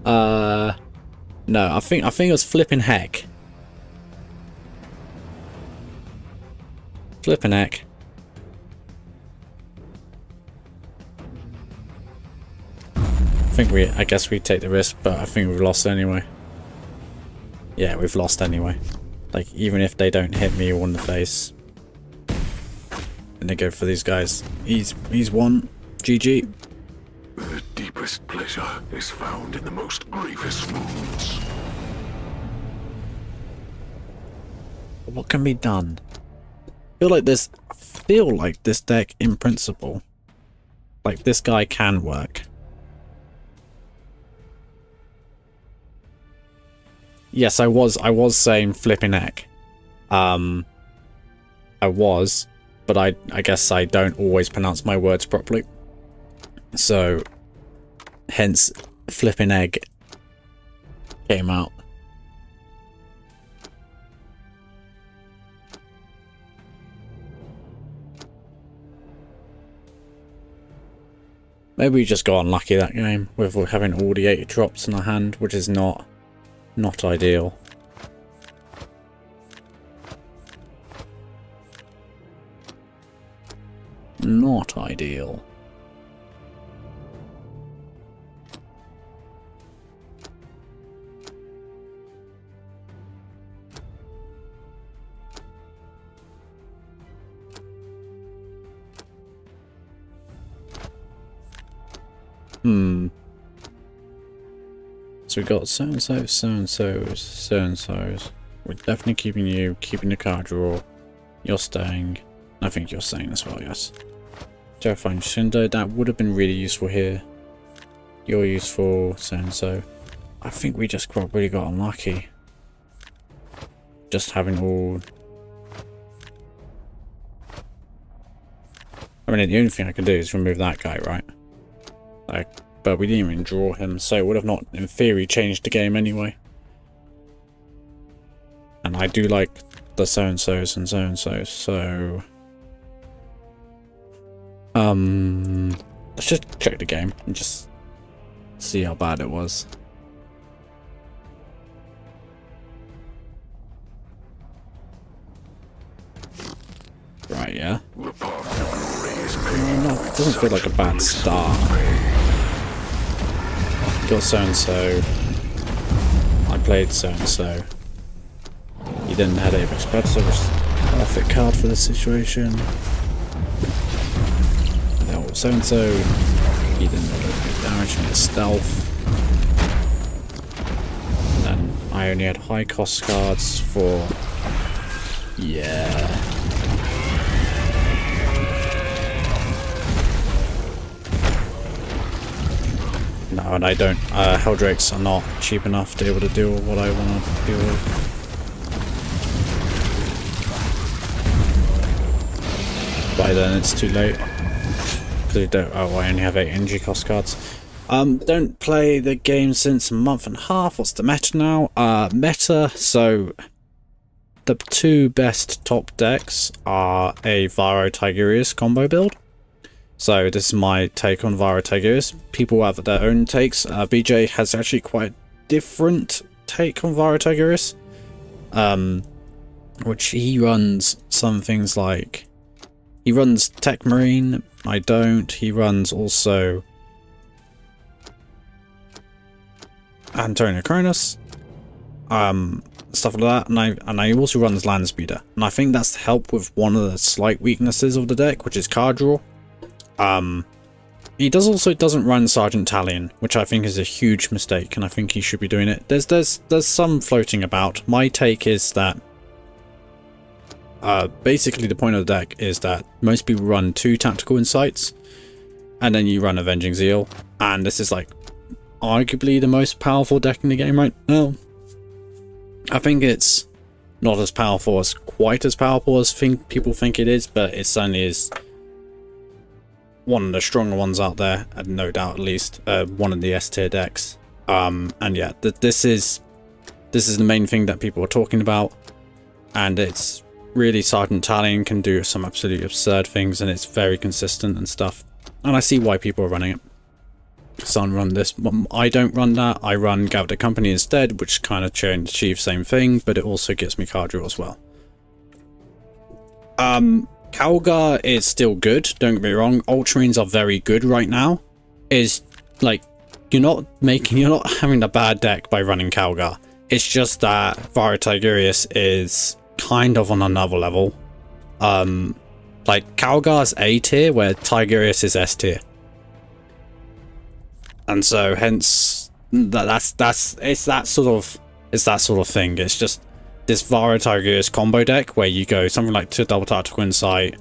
No, I think it was flipping heck. Flipping heck. I guess we take the risk, but I think we've lost anyway. Yeah, we've lost anyway. Like, even if they don't hit me all in the face. And they go for these guys. He's won. GG. The deepest pleasure is found in the most grievous wounds. What can be done? I feel like this deck in principle, like this guy can work. Yes, I was saying flipping heck. I was, but I guess I don't always pronounce my words properly. So, hence, flipping egg came out. Maybe we just got unlucky that game with having all the 8 drops in our hand, which is not ideal. Not ideal. So we've got so-and-so, so-and-so's, so-and-so's. We're definitely keeping you, keeping the card draw. You're staying. I think you're staying as well, yes. Terrifying Shindo, that would have been really useful here. You're useful, so-and-so. I think we just really got unlucky. Just having all... I mean, the only thing I can do is remove that guy, right? Like, but we didn't even draw him, so it would have not, in theory, changed the game anyway. And I do like the so-and-sos and so-and-sos, so... let's just check the game and just see how bad it was. Right, yeah. It doesn't feel like a bad start. Got so-and-so. I played so-and-so. He then had Apex Predator, which is a perfect card for this situation. Now so-and-so, he didn't do damage in his stealth. And then I only had high cost cards for... yeah. No, and I don't. Helldrakes are not cheap enough to be able to deal with what I want to deal with. By then it's too late. Because I don't. Oh, I only have 8 energy cost cards. Don't play the game since a month and a half. What's the meta now? Meta. So the 2 best top decks are a Varo Tigurius combo build. So this is my take on Varo Tigurius. People have their own takes. BJ has actually quite a different take on Varo Tigurius. Which he runs some things like... he runs Tech Marine, I don't. He runs also... Antonio Cronus. Stuff like that. And I also runs Land Speeder. And I think that's to help with one of the slight weaknesses of the deck, which is card draw. He doesn't run Sergeant Talion, which I think is a huge mistake, and I think he should be doing it. There's some floating about. My take is that basically the point of the deck is that most people run 2 Tactical Insights, and then you run Avenging Zeal, and this is like arguably the most powerful deck in the game right now. I think it's not as powerful as quite as powerful as people think it is, but it certainly is one of the stronger ones out there, and no doubt at least one of the S tier decks. And yeah, this is the main thing that people are talking about, and it's really Sergeant Talion can do some absolutely absurd things, and it's very consistent and stuff. And I see why people are running it. Some run this. I don't run that. I run Gather Company instead, which kind of achieves same thing, but it also gets me card draw as well. Calgar is still good, don't get me wrong. Ultramarines are very good right now. Is like you're not having a bad deck by running Calgar. It's just that Varo Tigurius is kind of on another level. Like Calgar's A tier where Tigurius is S tier. And so hence it's that sort of thing. It's just this Varo Tigurius combo deck where you go something like 2 double Tactical Insight,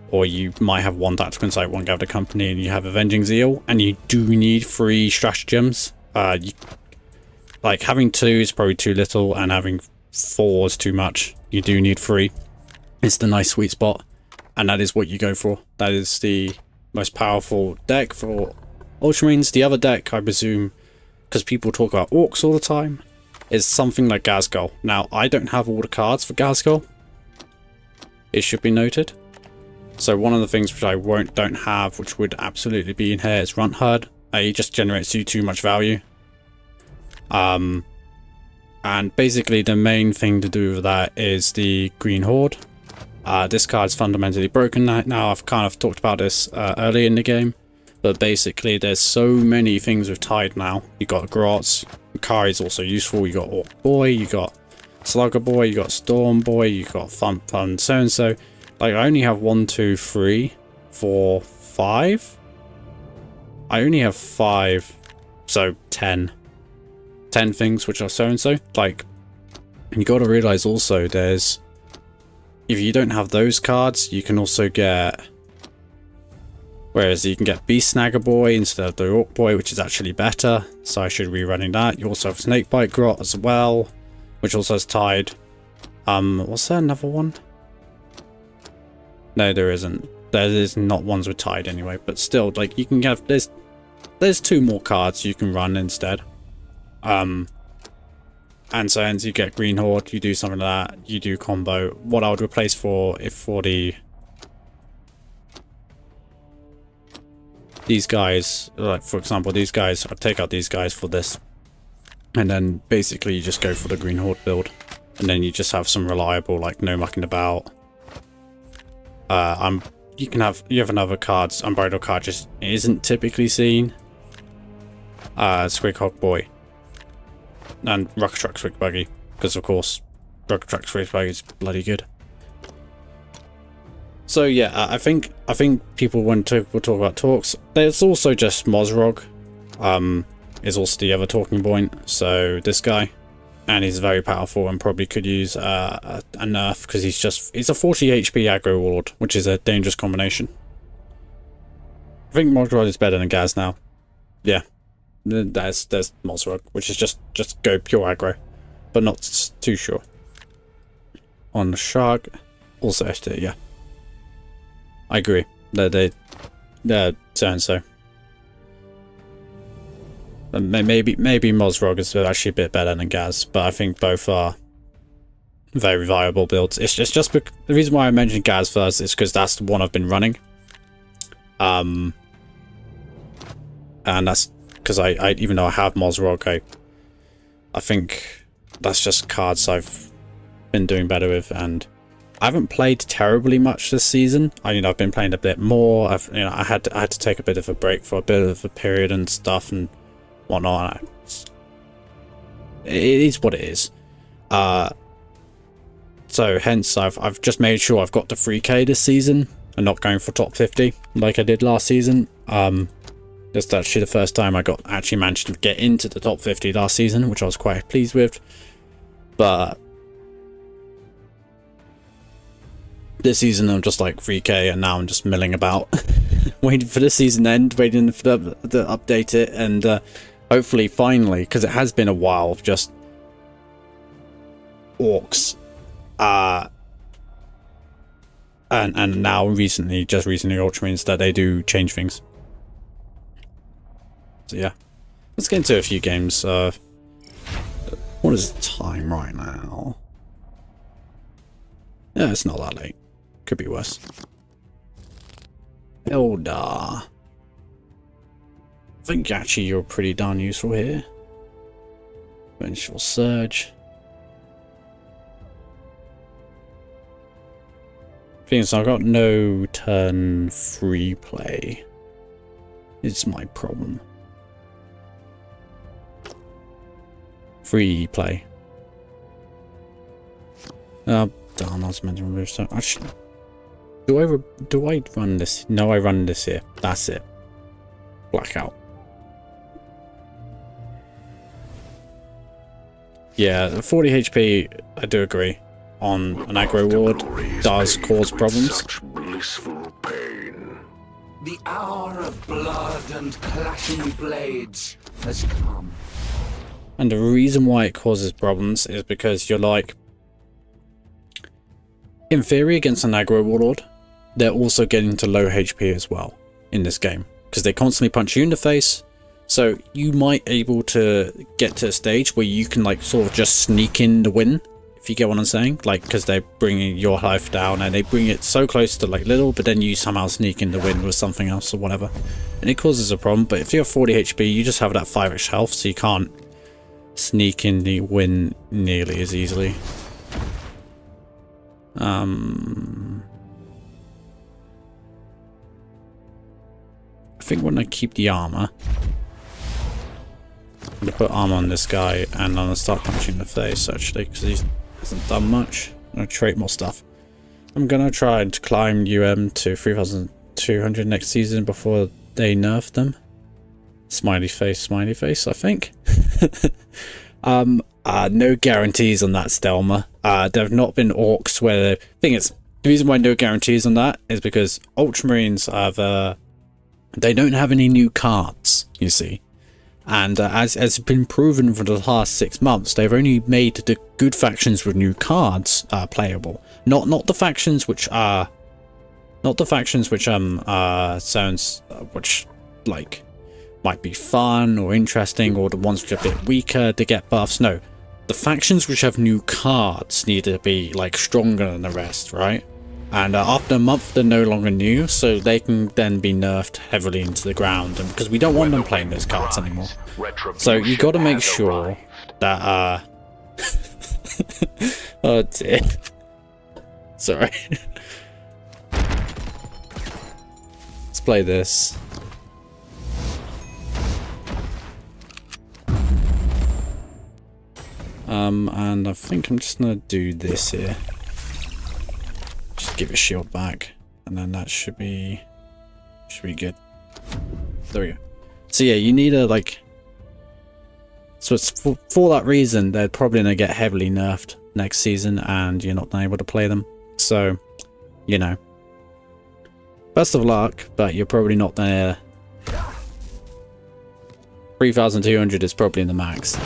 or you might have 1 Tactical Insight, 1 Gather Company, and you have Avenging Zeal, and you do need 3 stratagems. Like having 2 is probably too little, and having 4 is too much. You do need 3. It's the nice sweet spot, and that is what you go for. That is the most powerful deck for Ultramarines. The other deck, I presume, because people talk about Orcs all the time, is something like Ghazghkull. Now, I don't have all the cards for Ghazghkull. It should be noted. So one of the things which I don't have, which would absolutely be in here, is Runt Herd. It just generates you too much value. And basically the main thing to do with that is the Green Horde. This card's fundamentally broken now. I've kind of talked about this early in the game. But basically there's so many things with Tide now. You got Grots, Kari's also useful, you got Orc Boy, you got Slugger Boy, you got Storm Boy, you got Fun so-and-so. Like I only have 1, 2, 3, 4, 5. I only have 5, so 10. 10 things which are so-and-so. Like, you got to realize also there's... If you don't have those cards, you can also get... Whereas you can get Beast Snagger Boy instead of the Orc Boy, which is actually better. So I should be running that. You also have Snakebite Grot as well, which also has Tide. Was there another one? No, there isn't. There is not ones with Tide anyway, but still, like, you can have... There's 2 more cards you can run instead. And so ends you get Green Horde, you do something like that, you do combo. What I would replace for the... These guys, like for example these guys, I'd take out these guys for this. And then basically you just go for the Green Horde build. And then you just have some reliable, like, no mucking about. You have another cards, Unbridled card just isn't typically seen. Squighog Boy. And Rocket Truck Squig Buggy, because of course Rocket Truck Squig Buggy is bloody good. So yeah, I think people will talk about talks. There's also just Mozrog, is also the other talking point. So this guy, and he's very powerful and probably could use a nerf because he's a 40 HP aggro warlord, which is a dangerous combination. I think Mozrog is better than Gaz now. Yeah. There's Mozrog, which is just go pure aggro, but not too sure. On the Shark, also ST, yeah. I agree. They're so and so. Maybe Mozrog is actually a bit better than Gaz, but I think both are very viable builds. It's just the reason why I mentioned Gaz first is because that's the one I've been running. And that's because I even though I have Mozrog, I think that's just cards I've been doing better with, and I haven't played terribly much this season. I've been playing a bit more. I had to take a bit of a break for a bit of a period and stuff and whatnot. It is what it is. So hence I've just made sure I've got the 3k this season and not going for top 50 like I did last season. Just actually the first time I actually managed to get into the top 50 last season, which I was quite pleased with. But this season I'm just like 3k, and now I'm just milling about, waiting for the season end, waiting for the update it, and hopefully finally, because it has been a while of just orcs, and now recently Ultramarines, that they do change things. So yeah, let's get into a few games. What is the time right now? Yeah, it's not that late. Could be worse. Eldar. I think actually you're pretty darn useful here. Vengeful Surge. Thing is, I've got no turn 3 play. It's my problem. Free play. Damn, I was meant to remove so actually. Do I run this? No, I run this here. That's it. Blackout. Yeah, 40 HP, I do agree, on an aggro ward does cause problems. Such blissful pain. The hour of blood and clashing blades has come. And the reason why it causes problems is because you're like, in theory, against an aggro warlord, they're also getting to low HP as well in this game, because they constantly punch you in the face. So you might able to get to a stage where you can like sort of just sneak in the win, if you get what I'm saying, like, because they're bringing your life down and they bring it so close to like little, but then you somehow sneak in the win with something else or whatever, and it causes a problem. But if you have 40 HP, you just have that 5x health, so you can't sneak in the win nearly as easily. I think when I keep the armor, I'm gonna put armor on this guy and I'm gonna start punching in the face actually, because he hasn't done much. I'm gonna trade more stuff. I'm gonna try to climb UM to 3,200 next season before they nerf them. Smiley face, I think. No guarantees on that, Stelma. There have not been orcs where the reason why no guarantees on that is because Ultramarines have they don't have any new cards, you see. And as has been proven for the last 6 months, they've only made the good factions with new cards playable. Not the factions which are sounds which like might be fun or interesting, or the ones which are a bit weaker to get buffs. No, the factions which have new cards need to be like stronger than the rest, right? And after a month they're no longer new, so they can then be nerfed heavily into the ground, and because we don't want them playing those cards anymore. So you got to make sure that oh dear, sorry. Let's play this. And I think I'm just gonna do this here. Just give a shield back, and then that should be good. There we go. So yeah, you need a so it's for that reason they're probably gonna get heavily nerfed next season, and you're not gonna be able to play them. So, you know, best of luck, but you're probably not there. 3,200 is probably in the max.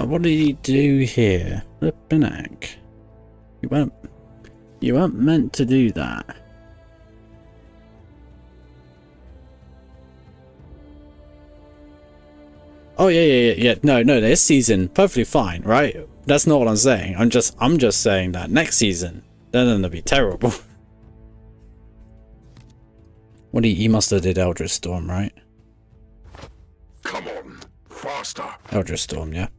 What did he do here? Flippin' heck. You weren't meant to do that. Oh yeah. No, this season perfectly fine, right? That's not what I'm saying. I'm just saying that next season they're gonna be terrible. What he must have did Eldritch Storm, right? Come on, faster. Eldritch Storm, yeah.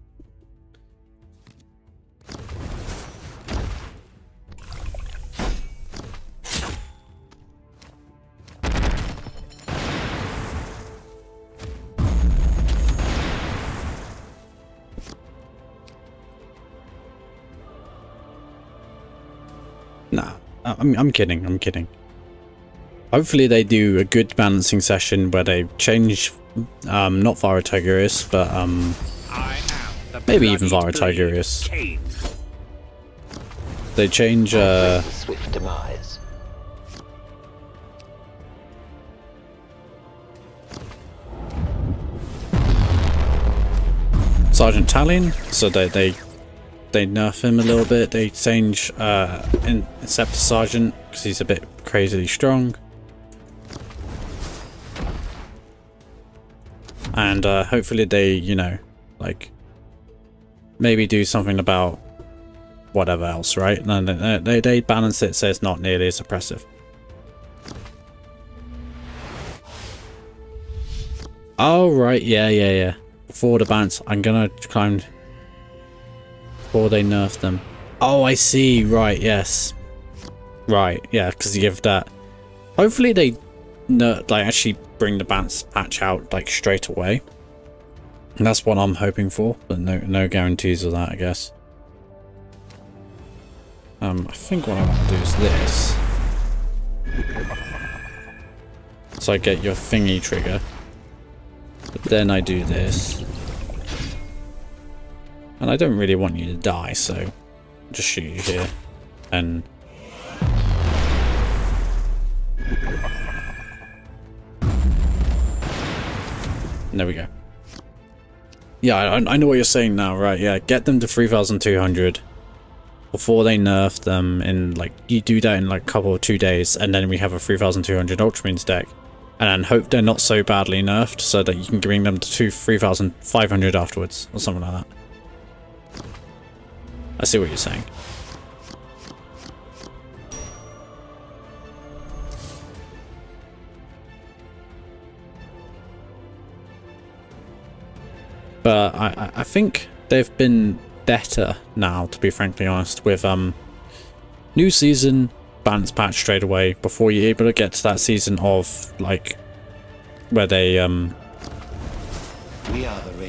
Nah, I'm kidding. Hopefully they do a good balancing session where they change, not Vara Tigurius, but maybe even Vara Tigurius. They change Swift demise. Sergeant Tallien, so they nerf him a little bit. They change Inceptor Sergeant because he's a bit crazily strong. And hopefully they, you know, like maybe do something about whatever else, right? And they balance it so it's not nearly as oppressive. Oh right, yeah. Before the balance, I'm gonna climb before they nerf them. Oh, I see. Right, yes. Right, yeah, because you give that. Hopefully they actually bring the balance patch out like straight away. And that's what I'm hoping for, but no guarantees of that, I guess. I think what I want to do is this. So I get your thingy trigger. But then I do this. And I don't really want you to die, so I'll just shoot you here. And there we go. Yeah, I know what you're saying now, right? Yeah, get them to 3,200 before they nerf them in, like, you do that in like a couple or 2 days, and then we have a 3,200 Ultramarines deck. And then hope they're not so badly nerfed so that you can bring them to 3,500 afterwards, or something like that. I see what you're saying. But I think they've been better now, to be frankly honest, with new season, balance patch straight away before you're able to get to that season of like where they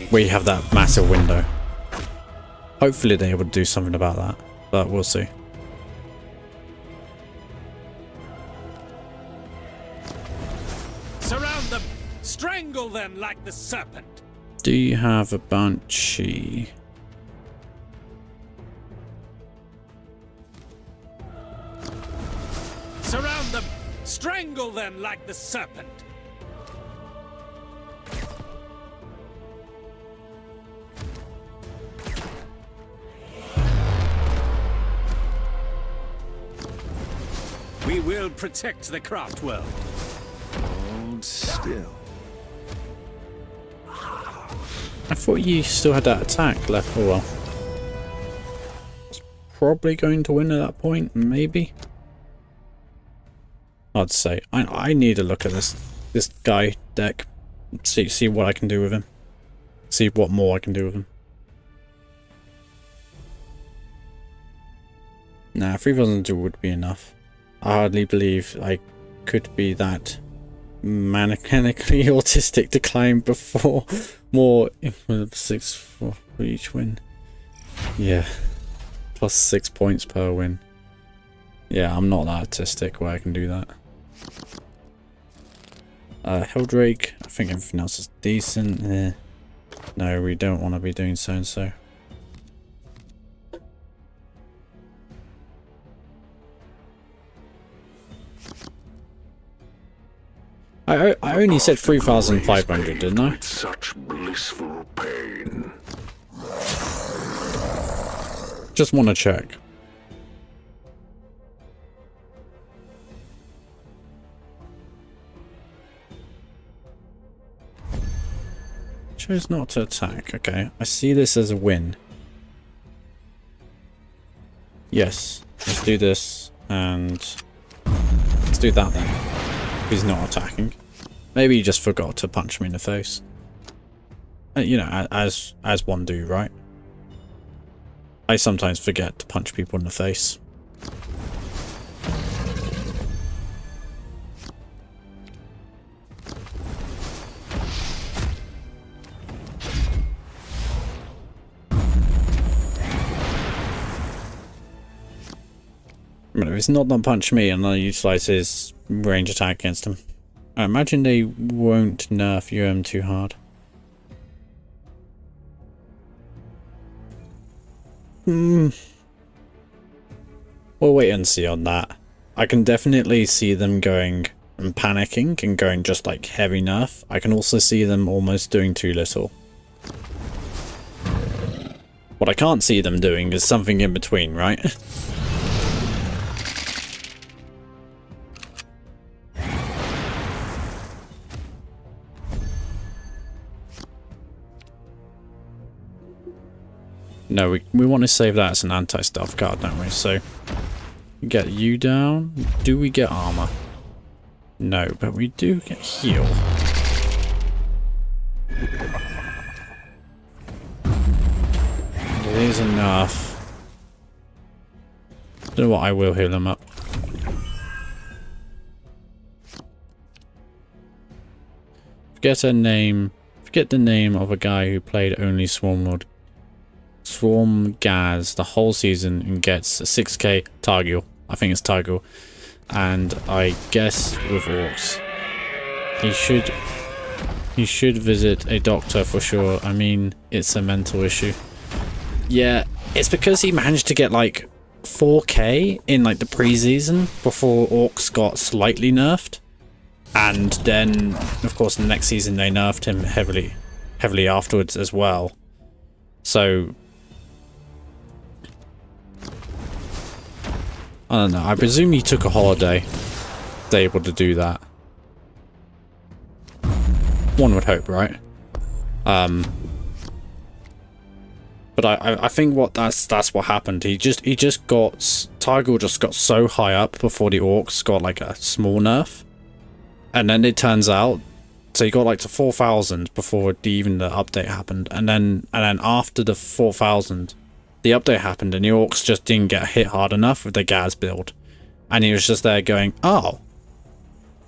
where you have that massive window. Hopefully they're able to do something about that, but we'll see. Strangle them like the serpent. Do you have a Banshee? Surround them. Strangle them like the serpent. We will protect the craft world. Hold still. I thought you still had that attack left. Oh well. Was probably going to win at that point, maybe. I'd say I need to look at this guy deck. See what I can do with him. See what more I can do with him. Nah, 3002 would be enough. I hardly believe I could be that mechanically autistic to climb before more 6 for each win. Yeah, plus 6 points per win. Yeah, I'm not that autistic where I can do that. Helldrake, I think everything else is decent. No, we don't want to be doing so and so. I only said 3,500, didn't I? With such blissful pain. Just want to check. Chose not to attack. Okay, I see this as a win. Yes, let's do this, and let's do that then. He's not attacking. Maybe he just forgot to punch me in the face. You know, as one do, right? I sometimes forget to punch people in the face. But if it's not done punch me and I utilize his range attack against him, I imagine they won't nerf UM too hard. We'll wait and see on that. I can definitely see them going and panicking and going just like heavy nerf. I can also see them almost doing too little. What I can't see them doing is something in between, right? No, we want to save that as an anti-stealth card, don't we? So, get you down. Do we get armor? No, but we do get heal. It is enough. Do what, I will heal them up. Forget the name of a guy who played only Swarm Gaz the whole season and gets a 6k Targil. I think it's Targil. And I guess with orcs, he should visit a doctor for sure. I mean, it's a mental issue. Yeah, it's because he managed to get like 4k in like the preseason before orcs got slightly nerfed. And then, of course, the next season they nerfed him heavily afterwards as well. So I don't know. I presume he took a holiday to be able to do that. One would hope, right? But I think that's what happened. He just got Targil just got so high up before the orcs got like a small nerf, and then it turns out so he got like to 4,000 before even the update happened, and then after the 4,000. The update happened and the orcs just didn't get hit hard enough with the Gaz build. And he was just there going, oh,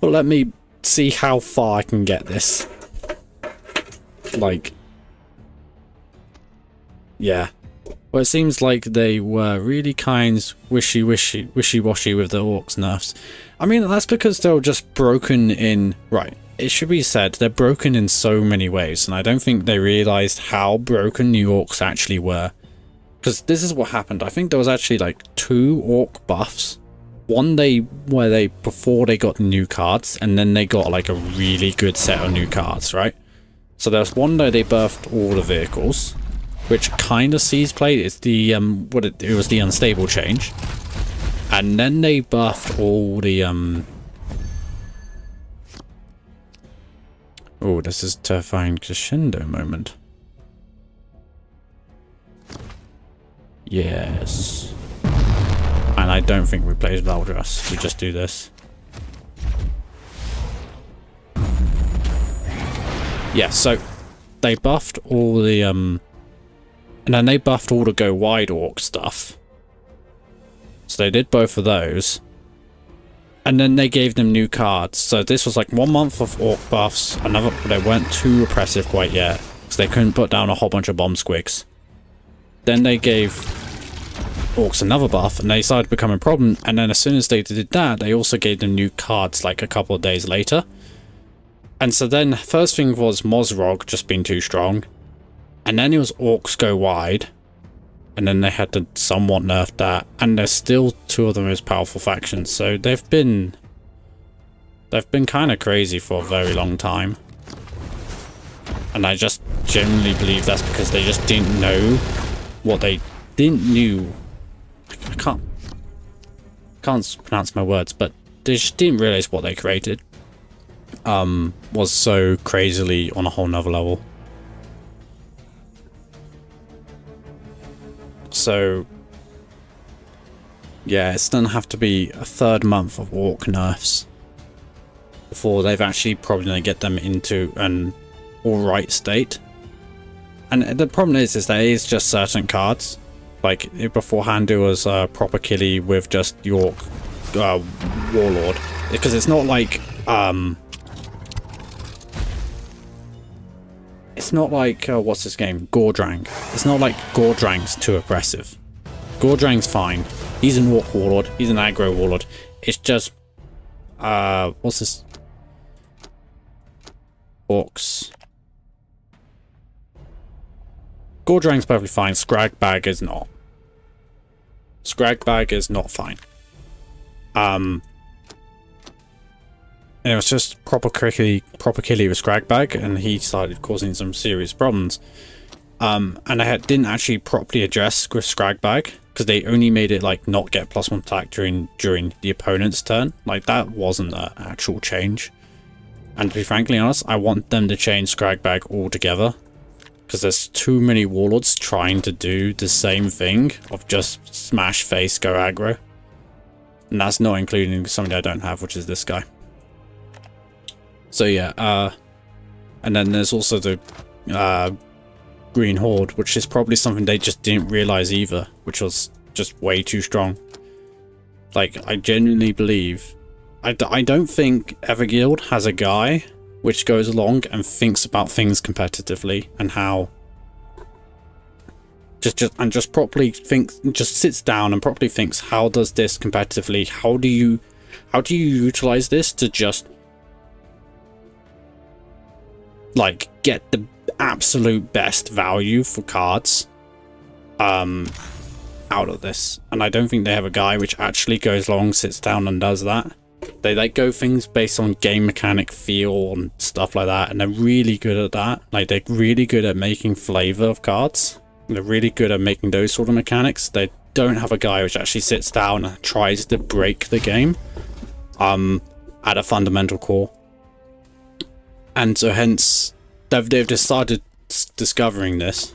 well, let me see how far I can get this. Like, yeah. Well, it seems like they were really wishy-washy with the orcs nerfs. I mean, that's because they were just broken in... Right, it should be said, they're broken in so many ways, and I don't think they realized how broken the orcs actually were. Because this is what happened. I think there was actually like 2 orc buffs. One before they got new cards, and then they got like a really good set of new cards, right? So there's one day they buffed all the vehicles, which kind of sees play. It's the it was the unstable change, and then they buffed all the Oh, this is a terrifying crescendo moment. Yes. And I don't think we played Valdras. We just do this. Yeah, so they buffed all the and then they buffed all the go wide orc stuff. So they did both of those. And then they gave them new cards. So this was like 1 month of orc buffs. They weren't too oppressive quite yet, because they couldn't put down a whole bunch of bomb squigs. Then they gave orcs another buff, and they started becoming a problem. And then as soon as they did that, they also gave them new cards like a couple of days later. And so then first thing was Mozrog just being too strong, and then it was orcs go wide, and then they had to somewhat nerf that, and they're still 2 of the most powerful factions. So they've been kind of crazy for a very long time, and I just genuinely believe that's because they just didn't know what they knew. I can't pronounce my words, but they just didn't realize what they created was so crazily on a whole nother level. So yeah, it's gonna have to be a 3rd month of orc nerfs before they've actually probably gonna get them into an alright state. And the problem is there is just certain cards. Like beforehand it was proper killy with just York Warlord, because it's not like what's this game? Gordrang. It's not like Gordrang's too aggressive. Gordrang's fine. He's an Orc Warlord. He's an aggro Warlord. It's just what's this? Orcs. Gordrang's perfectly fine. Scragbag is not. Scragbag is not fine. And it was just proper killy with Scragbag, and he started causing some serious problems. And I didn't actually properly address with Scragbag, because they only made it like not get +1 attack during the opponent's turn. Like, that wasn't an actual change. And to be frankly honest, I want them to change Scragbag altogether, because there's too many warlords trying to do the same thing of just smash face go aggro. And that's not including somebody I don't have, which is this guy. So yeah, and then there's also the Green Horde, which is probably something they just didn't realize either, which was just way too strong. Like, I genuinely believe, I don't think Everguild has a guy which goes along and thinks about things competitively, and how just properly thinks, just sits down and properly thinks, how does this competitively, how do you utilize this to just like get the absolute best value for cards out of this. And I don't think they have a guy which actually goes along, sits down and does that. They like go things based on game mechanic feel and stuff like that, and they're really good at that. Like, they're really good at making flavor of cards. They're really good at making those sort of mechanics. They don't have a guy which actually sits down and tries to break the game at a fundamental core. And so hence they've decided discovering this.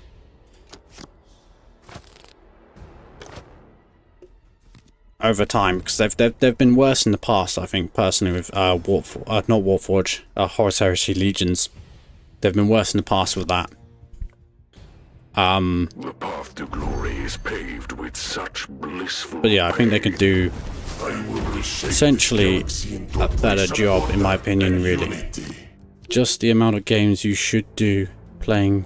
Over time, because they've been worse in the past, I think, personally, with not Warforge, Horus Heresy Legions. They've been worse in the past with that. The path to glory is paved with such blissful But yeah, I think they could do essentially a better job, in my opinion, really. Just the amount of games you should do playing.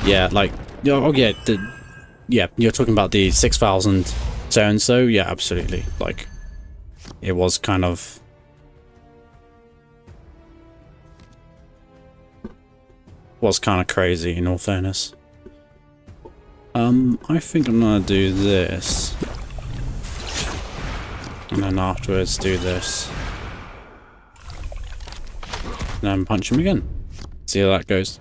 Yeah, like, oh yeah, yeah, you're talking about the 6,000 so and so. Yeah, absolutely. Like, it was kind of crazy in all fairness. I think I'm gonna do this, and then afterwards do this, and then punch him again. See how that goes.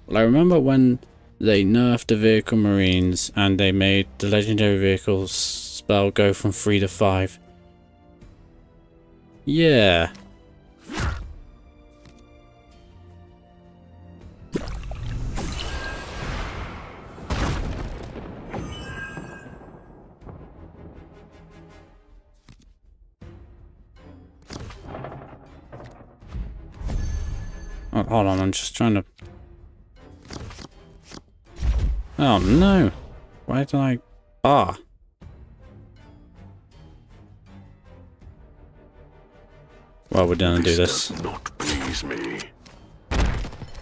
Well, I remember when they nerfed the vehicle marines and they made the legendary vehicles spell go from 3 to 5. Yeah. Oh, hold on, I'm just trying to... Oh no! Why did I... Ah! Well, we're gonna do this. Does not please me.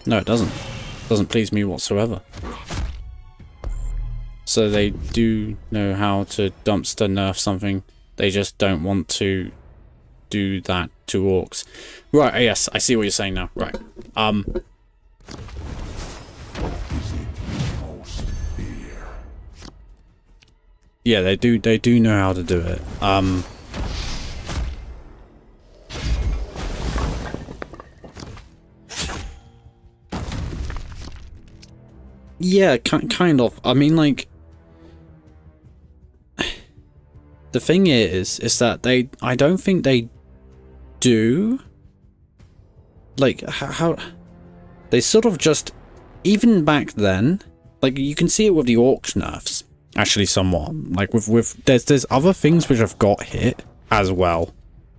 No, it doesn't. It doesn't please me whatsoever. So they do know how to dumpster nerf something. They just don't want to do that to orcs. Right, yes, I see what you're saying now. Right. Yeah, they do know how to do it. Yeah, kind of. I mean, like, the thing is that I don't think they do. Like, how they sort of just, even back then, like, you can see it with the orc nerfs, actually, somewhat. Like, there's other things which have got hit as well,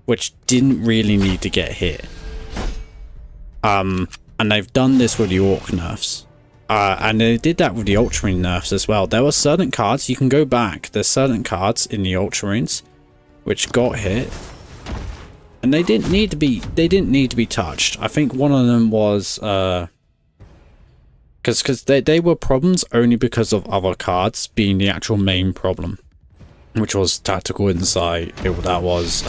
which didn't really need to get hit. And they've done this with the orc nerfs. And they did that with the Ultramarine nerfs as well. There were certain cards, you can go back, there's certain cards in the Ultramarines which got hit, and they didn't need to be touched. I think one of them was because they were problems only because of other cards being the actual main problem, which was Tactical Insight. That was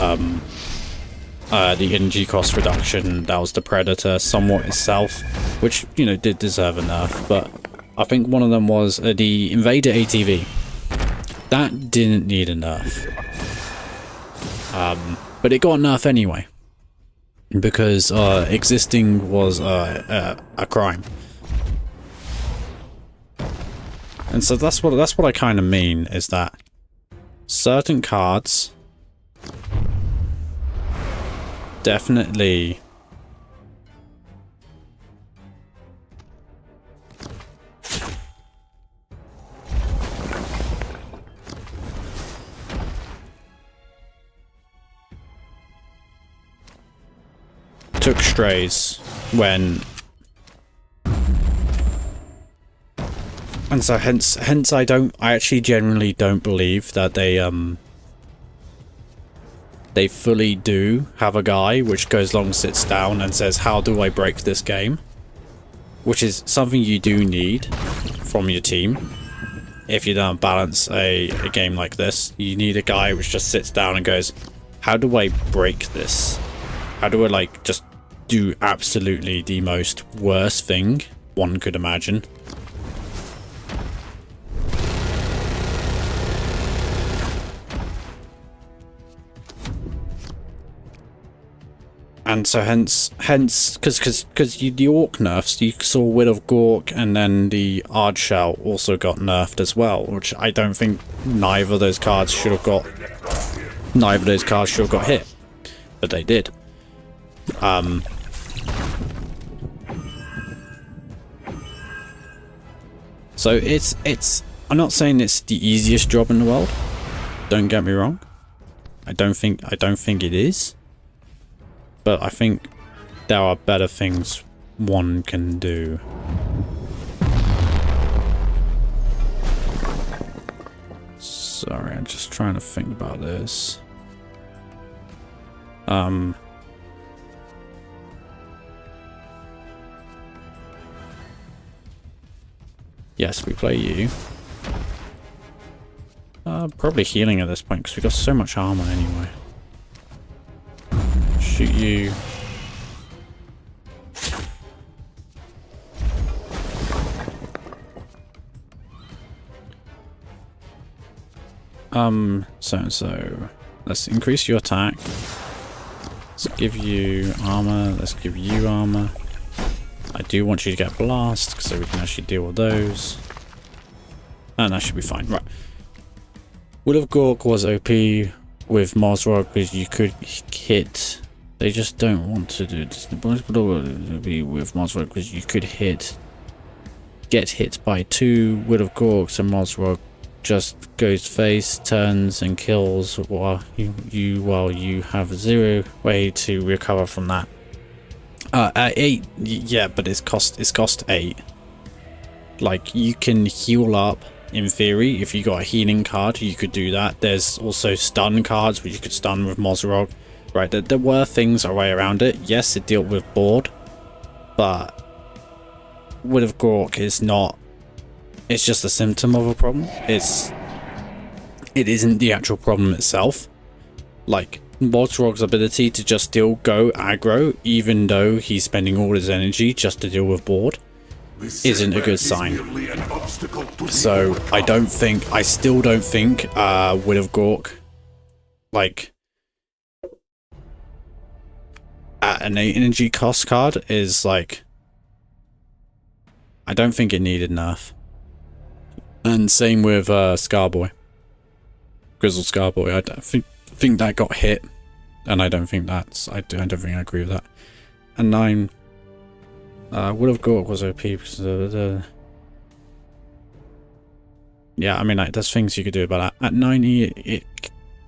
the energy cost reduction. That was the Predator somewhat itself, which, you know, did deserve a nerf. But I think one of them was the Invader ATV. That didn't need a nerf. But it got a nerf anyway, because existing was a crime. And so that's what I kind of mean, is that certain cards definitely took strays when, and so hence I actually genuinely don't believe that they fully do have a guy which goes along, sits down and says, how do I break this game? Which is something you do need from your team. If you don't balance a game like this, you need a guy which just sits down and goes, how do I break this? How do I, like, just do absolutely the most worst thing one could imagine? And so hence, because the orc nerfs, you saw Will of Gork, and then the Ardshell also got nerfed as well, which I don't think neither of those cards should have got hit, but they did. So it's I'm not saying it's the easiest job in the world. Don't get me wrong. I don't think it is. But I think there are better things one can do. Sorry, I'm just trying to think about this. Yes, we play you. Probably healing at this point because we got so much armor anyway. Shoot you. So. Let's increase your attack. Let's give you armor. Let's give you armor. I do want you to get blast so we can actually deal with those. And that should be fine. Right. Will of Gork was OP with Mozrog because you could hit. They just don't want to do this. The bonus would be with Mozrog because you could get hit by 2 Will of Gorks, and Mozrog just goes face, turns and kills while you have 0 way to recover from that. At 8, yeah, but it's cost 8. Like, you can heal up in theory. If you got a healing card, you could do that. There's also stun cards which you could stun with Mozrog. Right, there were things a way around it. Yes, it dealt with board, but Will of Gork is not. It's just a symptom of a problem. It isn't the actual problem itself. Like, Mozrog's ability to just still go aggro, even though he's spending all his energy just to deal with board, isn't a good sign. So I still don't think Will of Gork, like, at an 8 energy cost card is like, I don't think it needed enough. And same with Scarboy. Grizzled Scarboy. I don't think that got hit. And I don't think that's... I don't think I agree with that. And 9... Will of Gork was OP because yeah, I mean, like, there's things you could do about that. At 90, it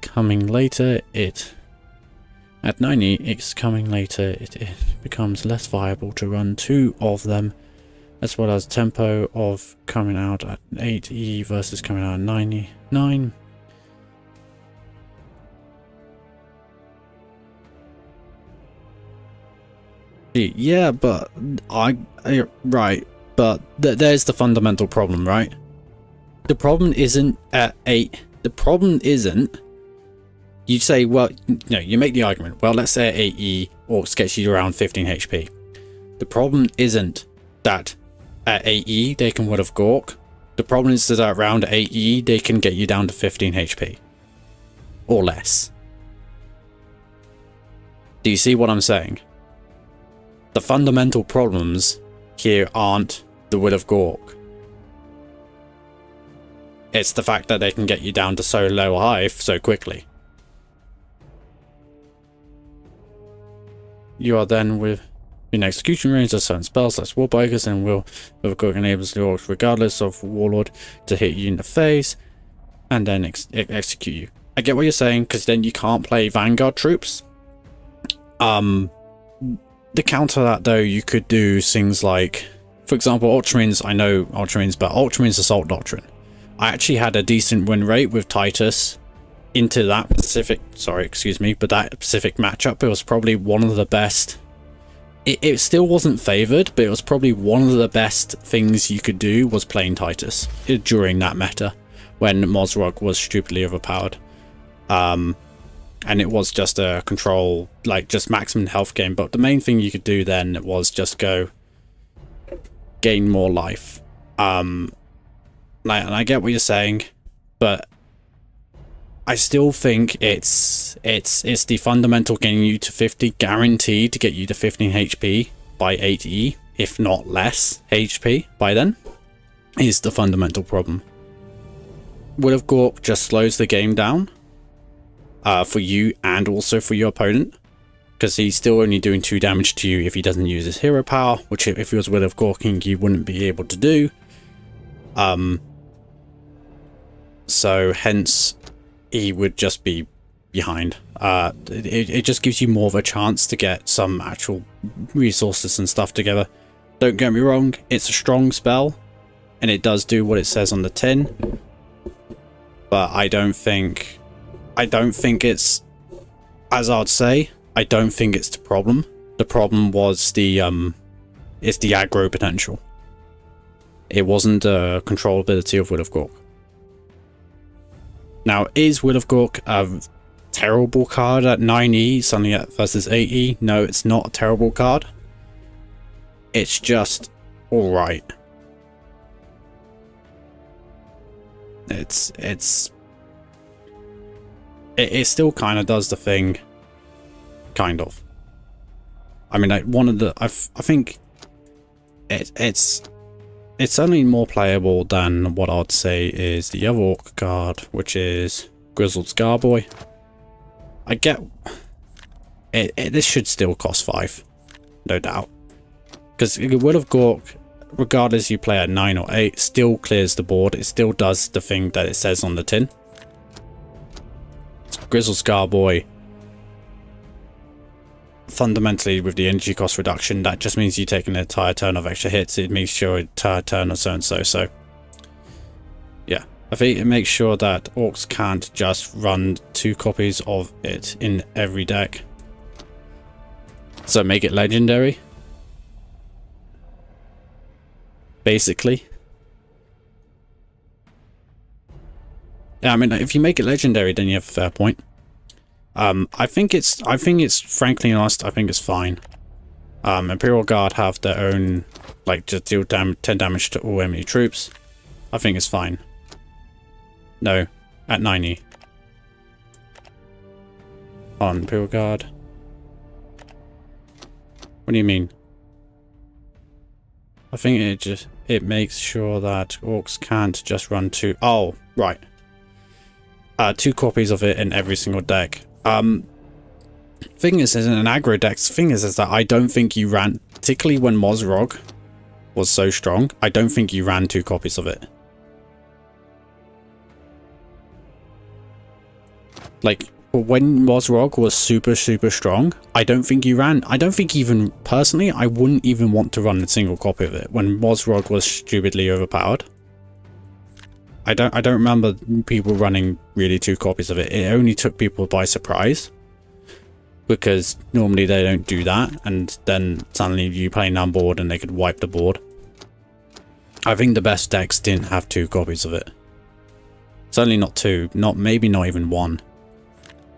coming later, At 90, it's coming later, it becomes less viable to run 2 of them, as well as tempo of coming out at 8E versus coming out at 99. Yeah, but right, but there's the fundamental problem, right? The problem isn't at 8. The problem isn't. You say, well, no, you make the argument. Well, let's say at 8E, orcs gets you around 15 HP. The problem isn't that at 8E they can Will of Gork. The problem is that around 8E they can get you down to 15 HP. Or less. Do you see what I'm saying? The fundamental problems here aren't the Will of Gork. It's the fact that they can get you down to so low high so quickly. You are then in execution range of certain spells, that's Warbreakers, and Will of Gork enables the orcs, regardless of Warlord, to hit you in the face and then execute you. I get what you're saying, because then you can't play Vanguard troops. The counter that though, you could do things like, for example, Ultramarines. I know Ultramarines, but Ultramarines Assault Doctrine. I actually had a decent win rate with Titus into that specific, but that specific matchup. It was probably one of the best. It still wasn't favored, but it was probably one of the best things you could do was playing Titus during that meta when Mozrog was stupidly overpowered. And it was just a control, like just maximum health game. But the main thing you could do then was just go gain more life. And I get what you're saying, but I still think it's the fundamental getting you to 50 guaranteed to get you to 15 HP by 8E, if not less HP by then, is the fundamental problem. Will of Gork just slows the game down for you and also for your opponent, because he's still only doing 2 damage to you if he doesn't use his hero power, which if he was Will of Gorking you wouldn't be able to do. So hence he would just be behind. It just gives you more of a chance to get some actual resources and stuff together. Don't get me wrong, it's a strong spell and it does do what it says on the tin, but I don't think it's, as I'd say, I don't think it's the problem. The problem was the it's the aggro potential. It wasn't the controllability of Will of Gork. Now, is Will of Gork a terrible card at 9E, suddenly at versus 8E? No, it's not a terrible card. It's just alright. It still kind of does the thing, kind of. I mean, like, one of the I think it's only more playable than what I'd say is the other orc card, which is Grizzled Scarboy. I get it. This should still cost 5, no doubt, because Will of Gork, regardless you play at 9 or 8, still clears the board. It still does the thing that it says on the tin. Grizzled Scarboy, fundamentally, with the energy cost reduction, that just means you take an entire turn of extra hits. It makes sure entire turn of so and so. So yeah, I think it makes sure that orcs can't just run 2 copies of it in every deck. So make it legendary, basically. Yeah, I mean, if you make it legendary, then you have a fair point. I think it's frankly honest, I think it's fine. Imperial Guard have their own, like, just deal 10 damage to all enemy troops. I think it's fine. No, at 90. On Imperial Guard. What do you mean? I think it makes sure that orcs can't just run 2. Oh, right. 2 copies of it in every single deck. Thing is, in an aggro deck, the thing is that I don't think you ran, particularly when Mozrog was so strong, I don't think you ran 2 copies of it. Like, when Mozrog was super strong, I don't think even, personally, I wouldn't even want to run a single copy of it when Mozrog was stupidly overpowered. I don't remember people running really 2 copies of it. It only took people by surprise, because normally they don't do that, and then suddenly you play on board and they could wipe the board. I think the best decks didn't have 2 copies of it. Certainly not 2, maybe not even 1.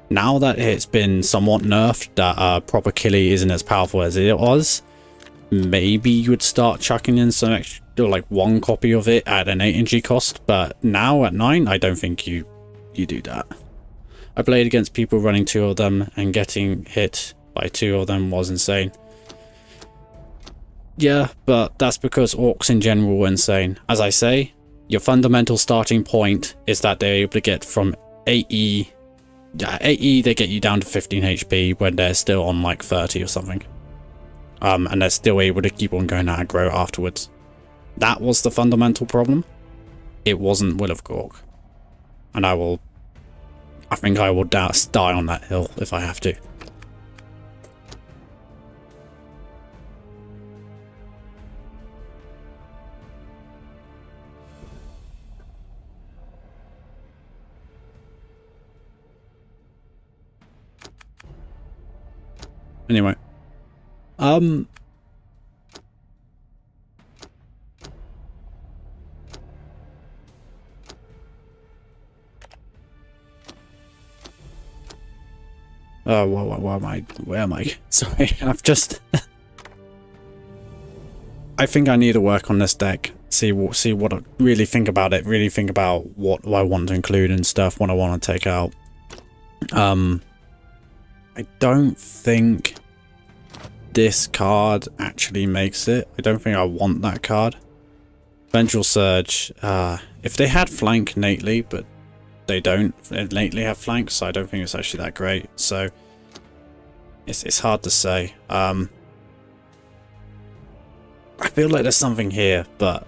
Now that it's been somewhat nerfed, that proper Killy isn't as powerful as it was, maybe you would start chucking in some extra, like 1 copy of it at an 8 energy cost, but now at 9, I don't think you do that. I played against people running 2 of them, and getting hit by 2 of them was insane. Yeah, but that's because orcs in general were insane. As I say, your fundamental starting point is that they're able to get from 8E. Yeah, 8E, they get you down to 15 HP when they're still on like 30 or something. And they're still able to keep on going aggro afterwards. That was the fundamental problem. It wasn't Will of Gork. And I think I will die on that hill if I have to. Anyway. Where am I? Sorry, I've just... I think I need to work on this deck. See what I really think about it. Really think about what I want to include and stuff, what I want to take out. I don't think this card actually makes it. I don't think I want that card. Vengeful Surge. If they had flank innately, but they don't innately have flank, so I don't think it's actually that great. So it's hard to say. I feel like there's something here, but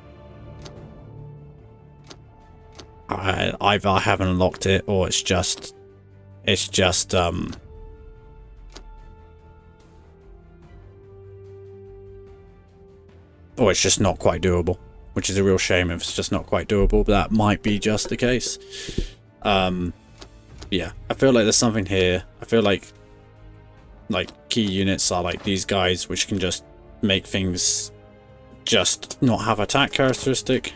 either I haven't unlocked it, or it's just or it's just not quite doable, which is a real shame if it's just not quite doable, but that might be just the case. Yeah, I feel like there's something here. I feel like key units are like these guys, which can just make things just not have attack characteristic.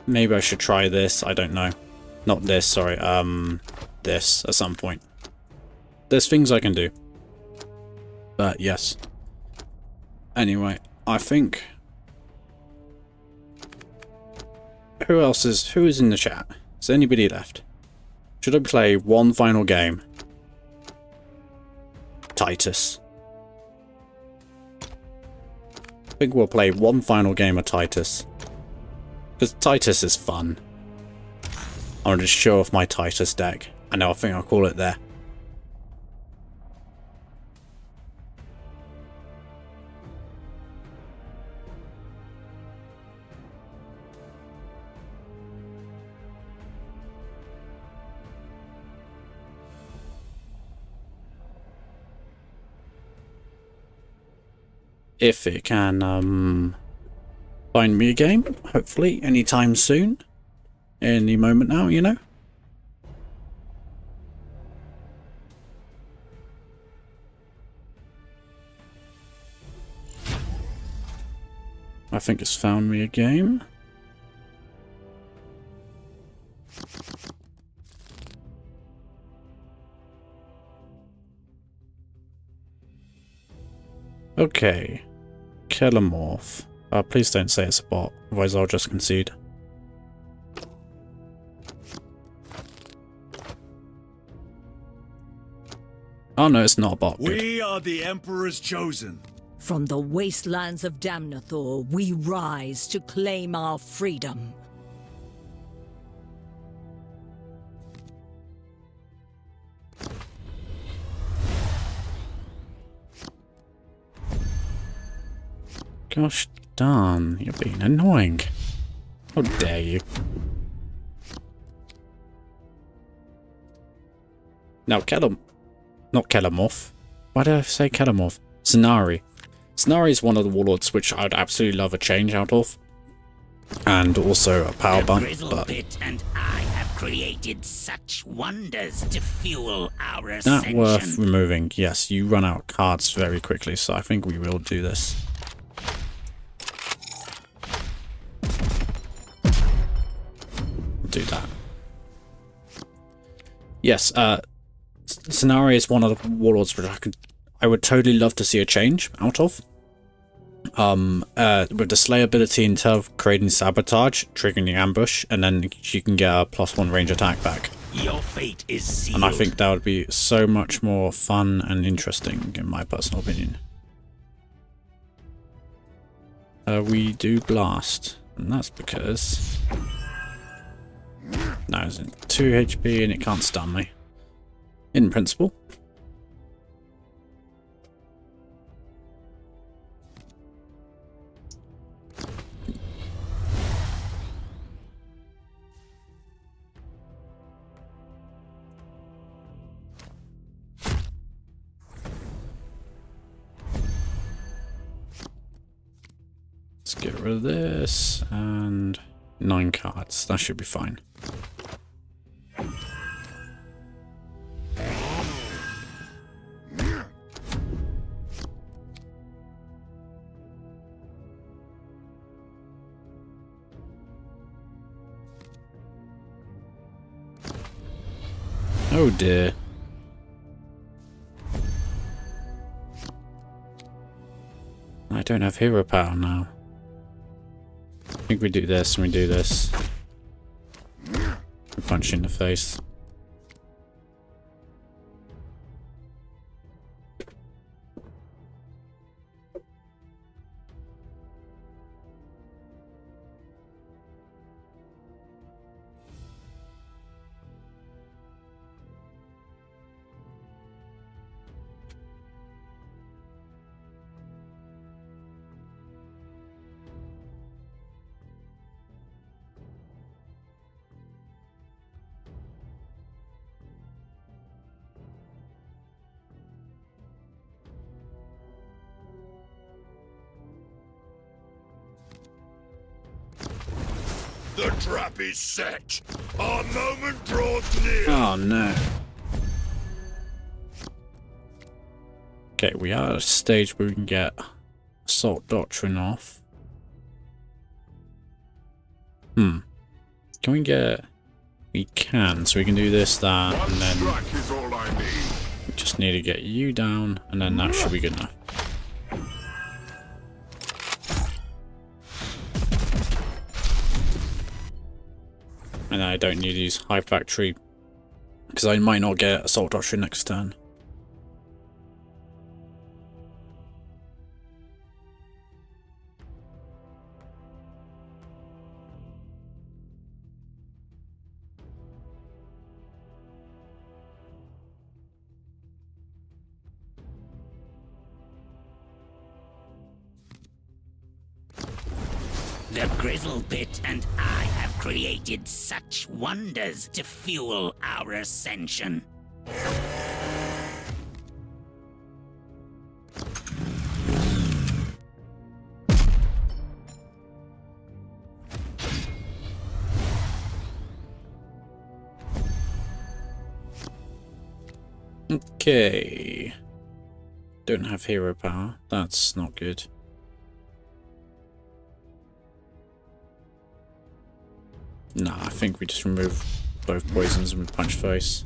Maybe I should try this, I don't know. Not this, sorry. This at some point. There's things I can do. But yes. Anyway, I think... who is in the chat? Is there anybody left? Should I play one final game? Titus. I think we'll play one final game of Titus. Because Titus is fun. I want to show off my Titus deck. I know, I think I'll call it there. If it can find me a game, hopefully anytime soon. Any moment now, you know. I think it's found me a game. Okay. Kellamorph. Please don't say it's a bot, otherwise I'll just concede. Oh no, it's not a bot. Good. We are the Emperor's chosen. From the wastelands of Damnathor, we rise to claim our freedom. Gosh darn, you're being annoying. How dare you. Now, not Kellamorph. Why did I say Kellamorph? Scenari. Scenari is one of the warlords which I'd absolutely love a change out of. And also a power bump, but... and I have created such wonders to fuel our that worth removing. Yes, you run out of cards very quickly, so I think we will do this. Do that. Yes, Scenario is one of the warlords which I would totally love to see a change out of. With the Slay ability instead of creating sabotage, triggering the ambush, and then you can get a +1 range attack back. Your fate is sealed. And I think that would be so much more fun and interesting, in my personal opinion. We do blast, and that's because... no, it's in 2 HP and it can't stun me. In principle. Let's get rid of this and 9 cards. That should be fine. Oh dear. I don't have hero power now. I think we do this and we do this. We punch in the face. The trap is set. Our moment draws near. Oh no. Okay, we are at a stage where we can get Assault Doctrine off. Can we get... We can, so we can do this, that, One and then strike is all I need. we just need to get you down, and then that should be good enough. And I don't need to use Hive Factory, because I might not get Assault Doctrine next turn. The Grizzle Pit and I have created such wonders to fuel our ascension. Okay. Don't have hero power. That's not good. Nah, I think we just remove both poisons and punch face.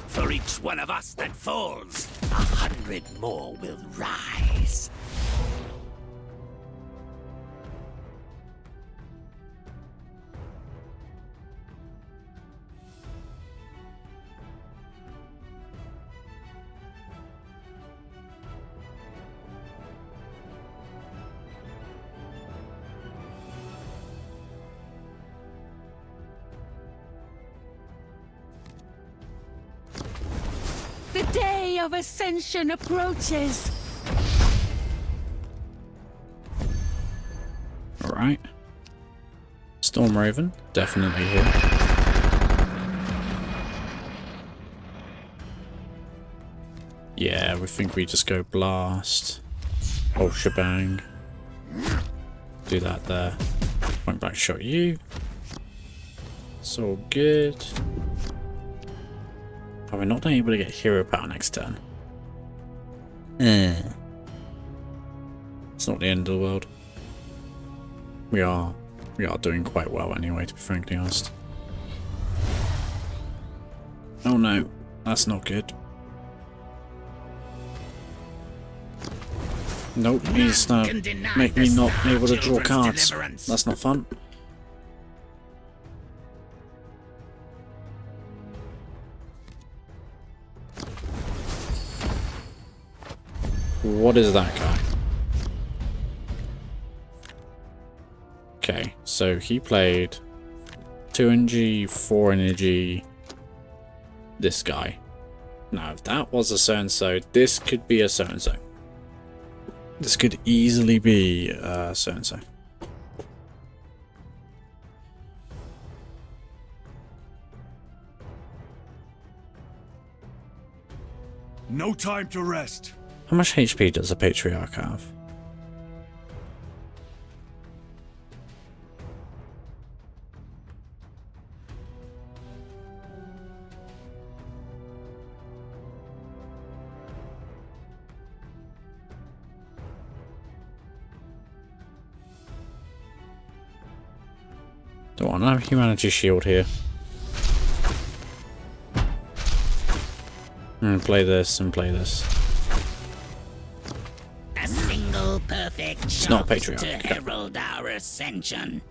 For each one of us that falls, 100 more will rise. The day of ascension approaches. Alright. Storm Raven, definitely here. Yeah, we think we just go blast. Oh, shebang. Do that there. Point back shot you. It's all good. Are we not able to get hero power next turn? It's not the end of the world. We are doing quite well anyway, to be frankly honest. Oh no, that's not good. Nope, he's make me not able to draw cards. That's not fun. What is that guy? Okay, so he played 2 energy, 4 energy, this guy. Now, if that was a so-and-so, this could be a so-and-so. This could easily be a so-and-so. No time to rest. How much HP does a Patriarch have? Don't want to have humanity shield here. And play this and play this. A single perfect It's not shot Patriarch. to Okay. herald our ascension.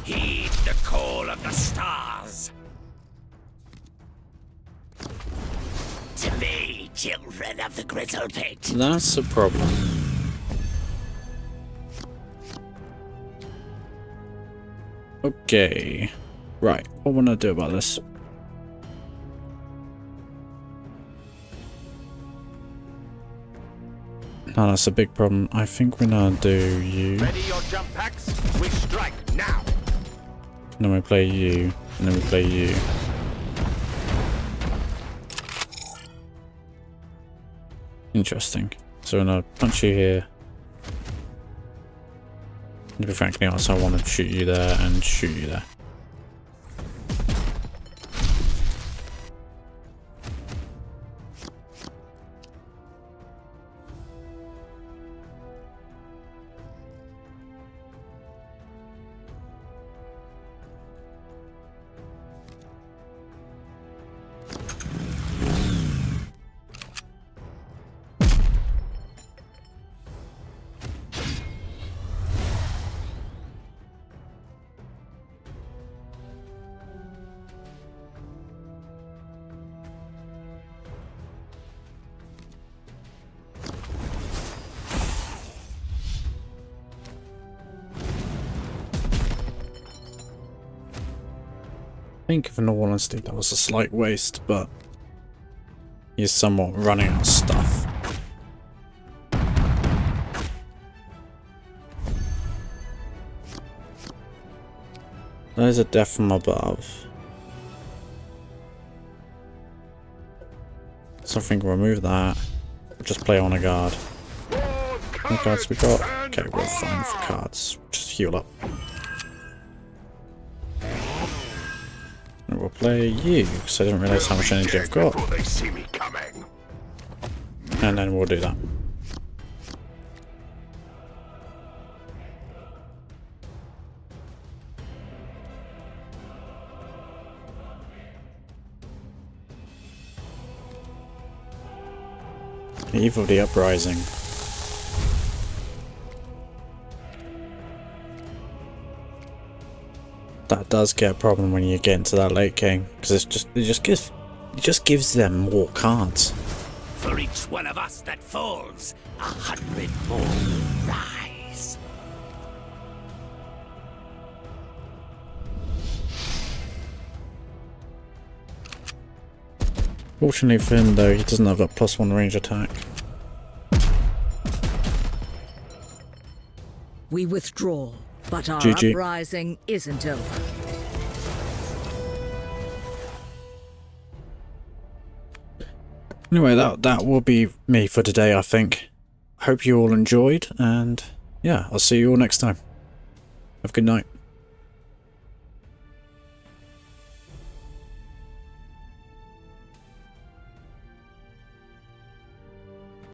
Heed the call of the stars. To me, children of the Grizzle Pit. That's a problem. Okay. Right, what want to do about this? No, that's a big problem. I think we're gonna do you. Ready your jump packs? We strike now. And then we play you. And then we play you. Interesting. So I'm gonna punch you here. To be frankly honest, I want to shoot you there and shoot you there. I think, if in all honesty, that was a slight waste, but he's somewhat running out of stuff. There's a death from above. So I think we'll remove that. We'll just play on a guard. How many cards we got? Okay, we're fine for cards. Just heal up. And we'll play you, because I didn't realise how much energy I've got. Before they see me coming. And then we'll do that. Eve of the Uprising. That does get a problem when you get into that late game, because it just gives them more cards. For each one of us that falls, 100 more will rise. Fortunately for him though, he doesn't have a +1 range attack. We withdraw, but our GG. uprising isn't over. Anyway, that will be me for today, I think. Hope you all enjoyed, and yeah, I'll see you all next time. Have a good night.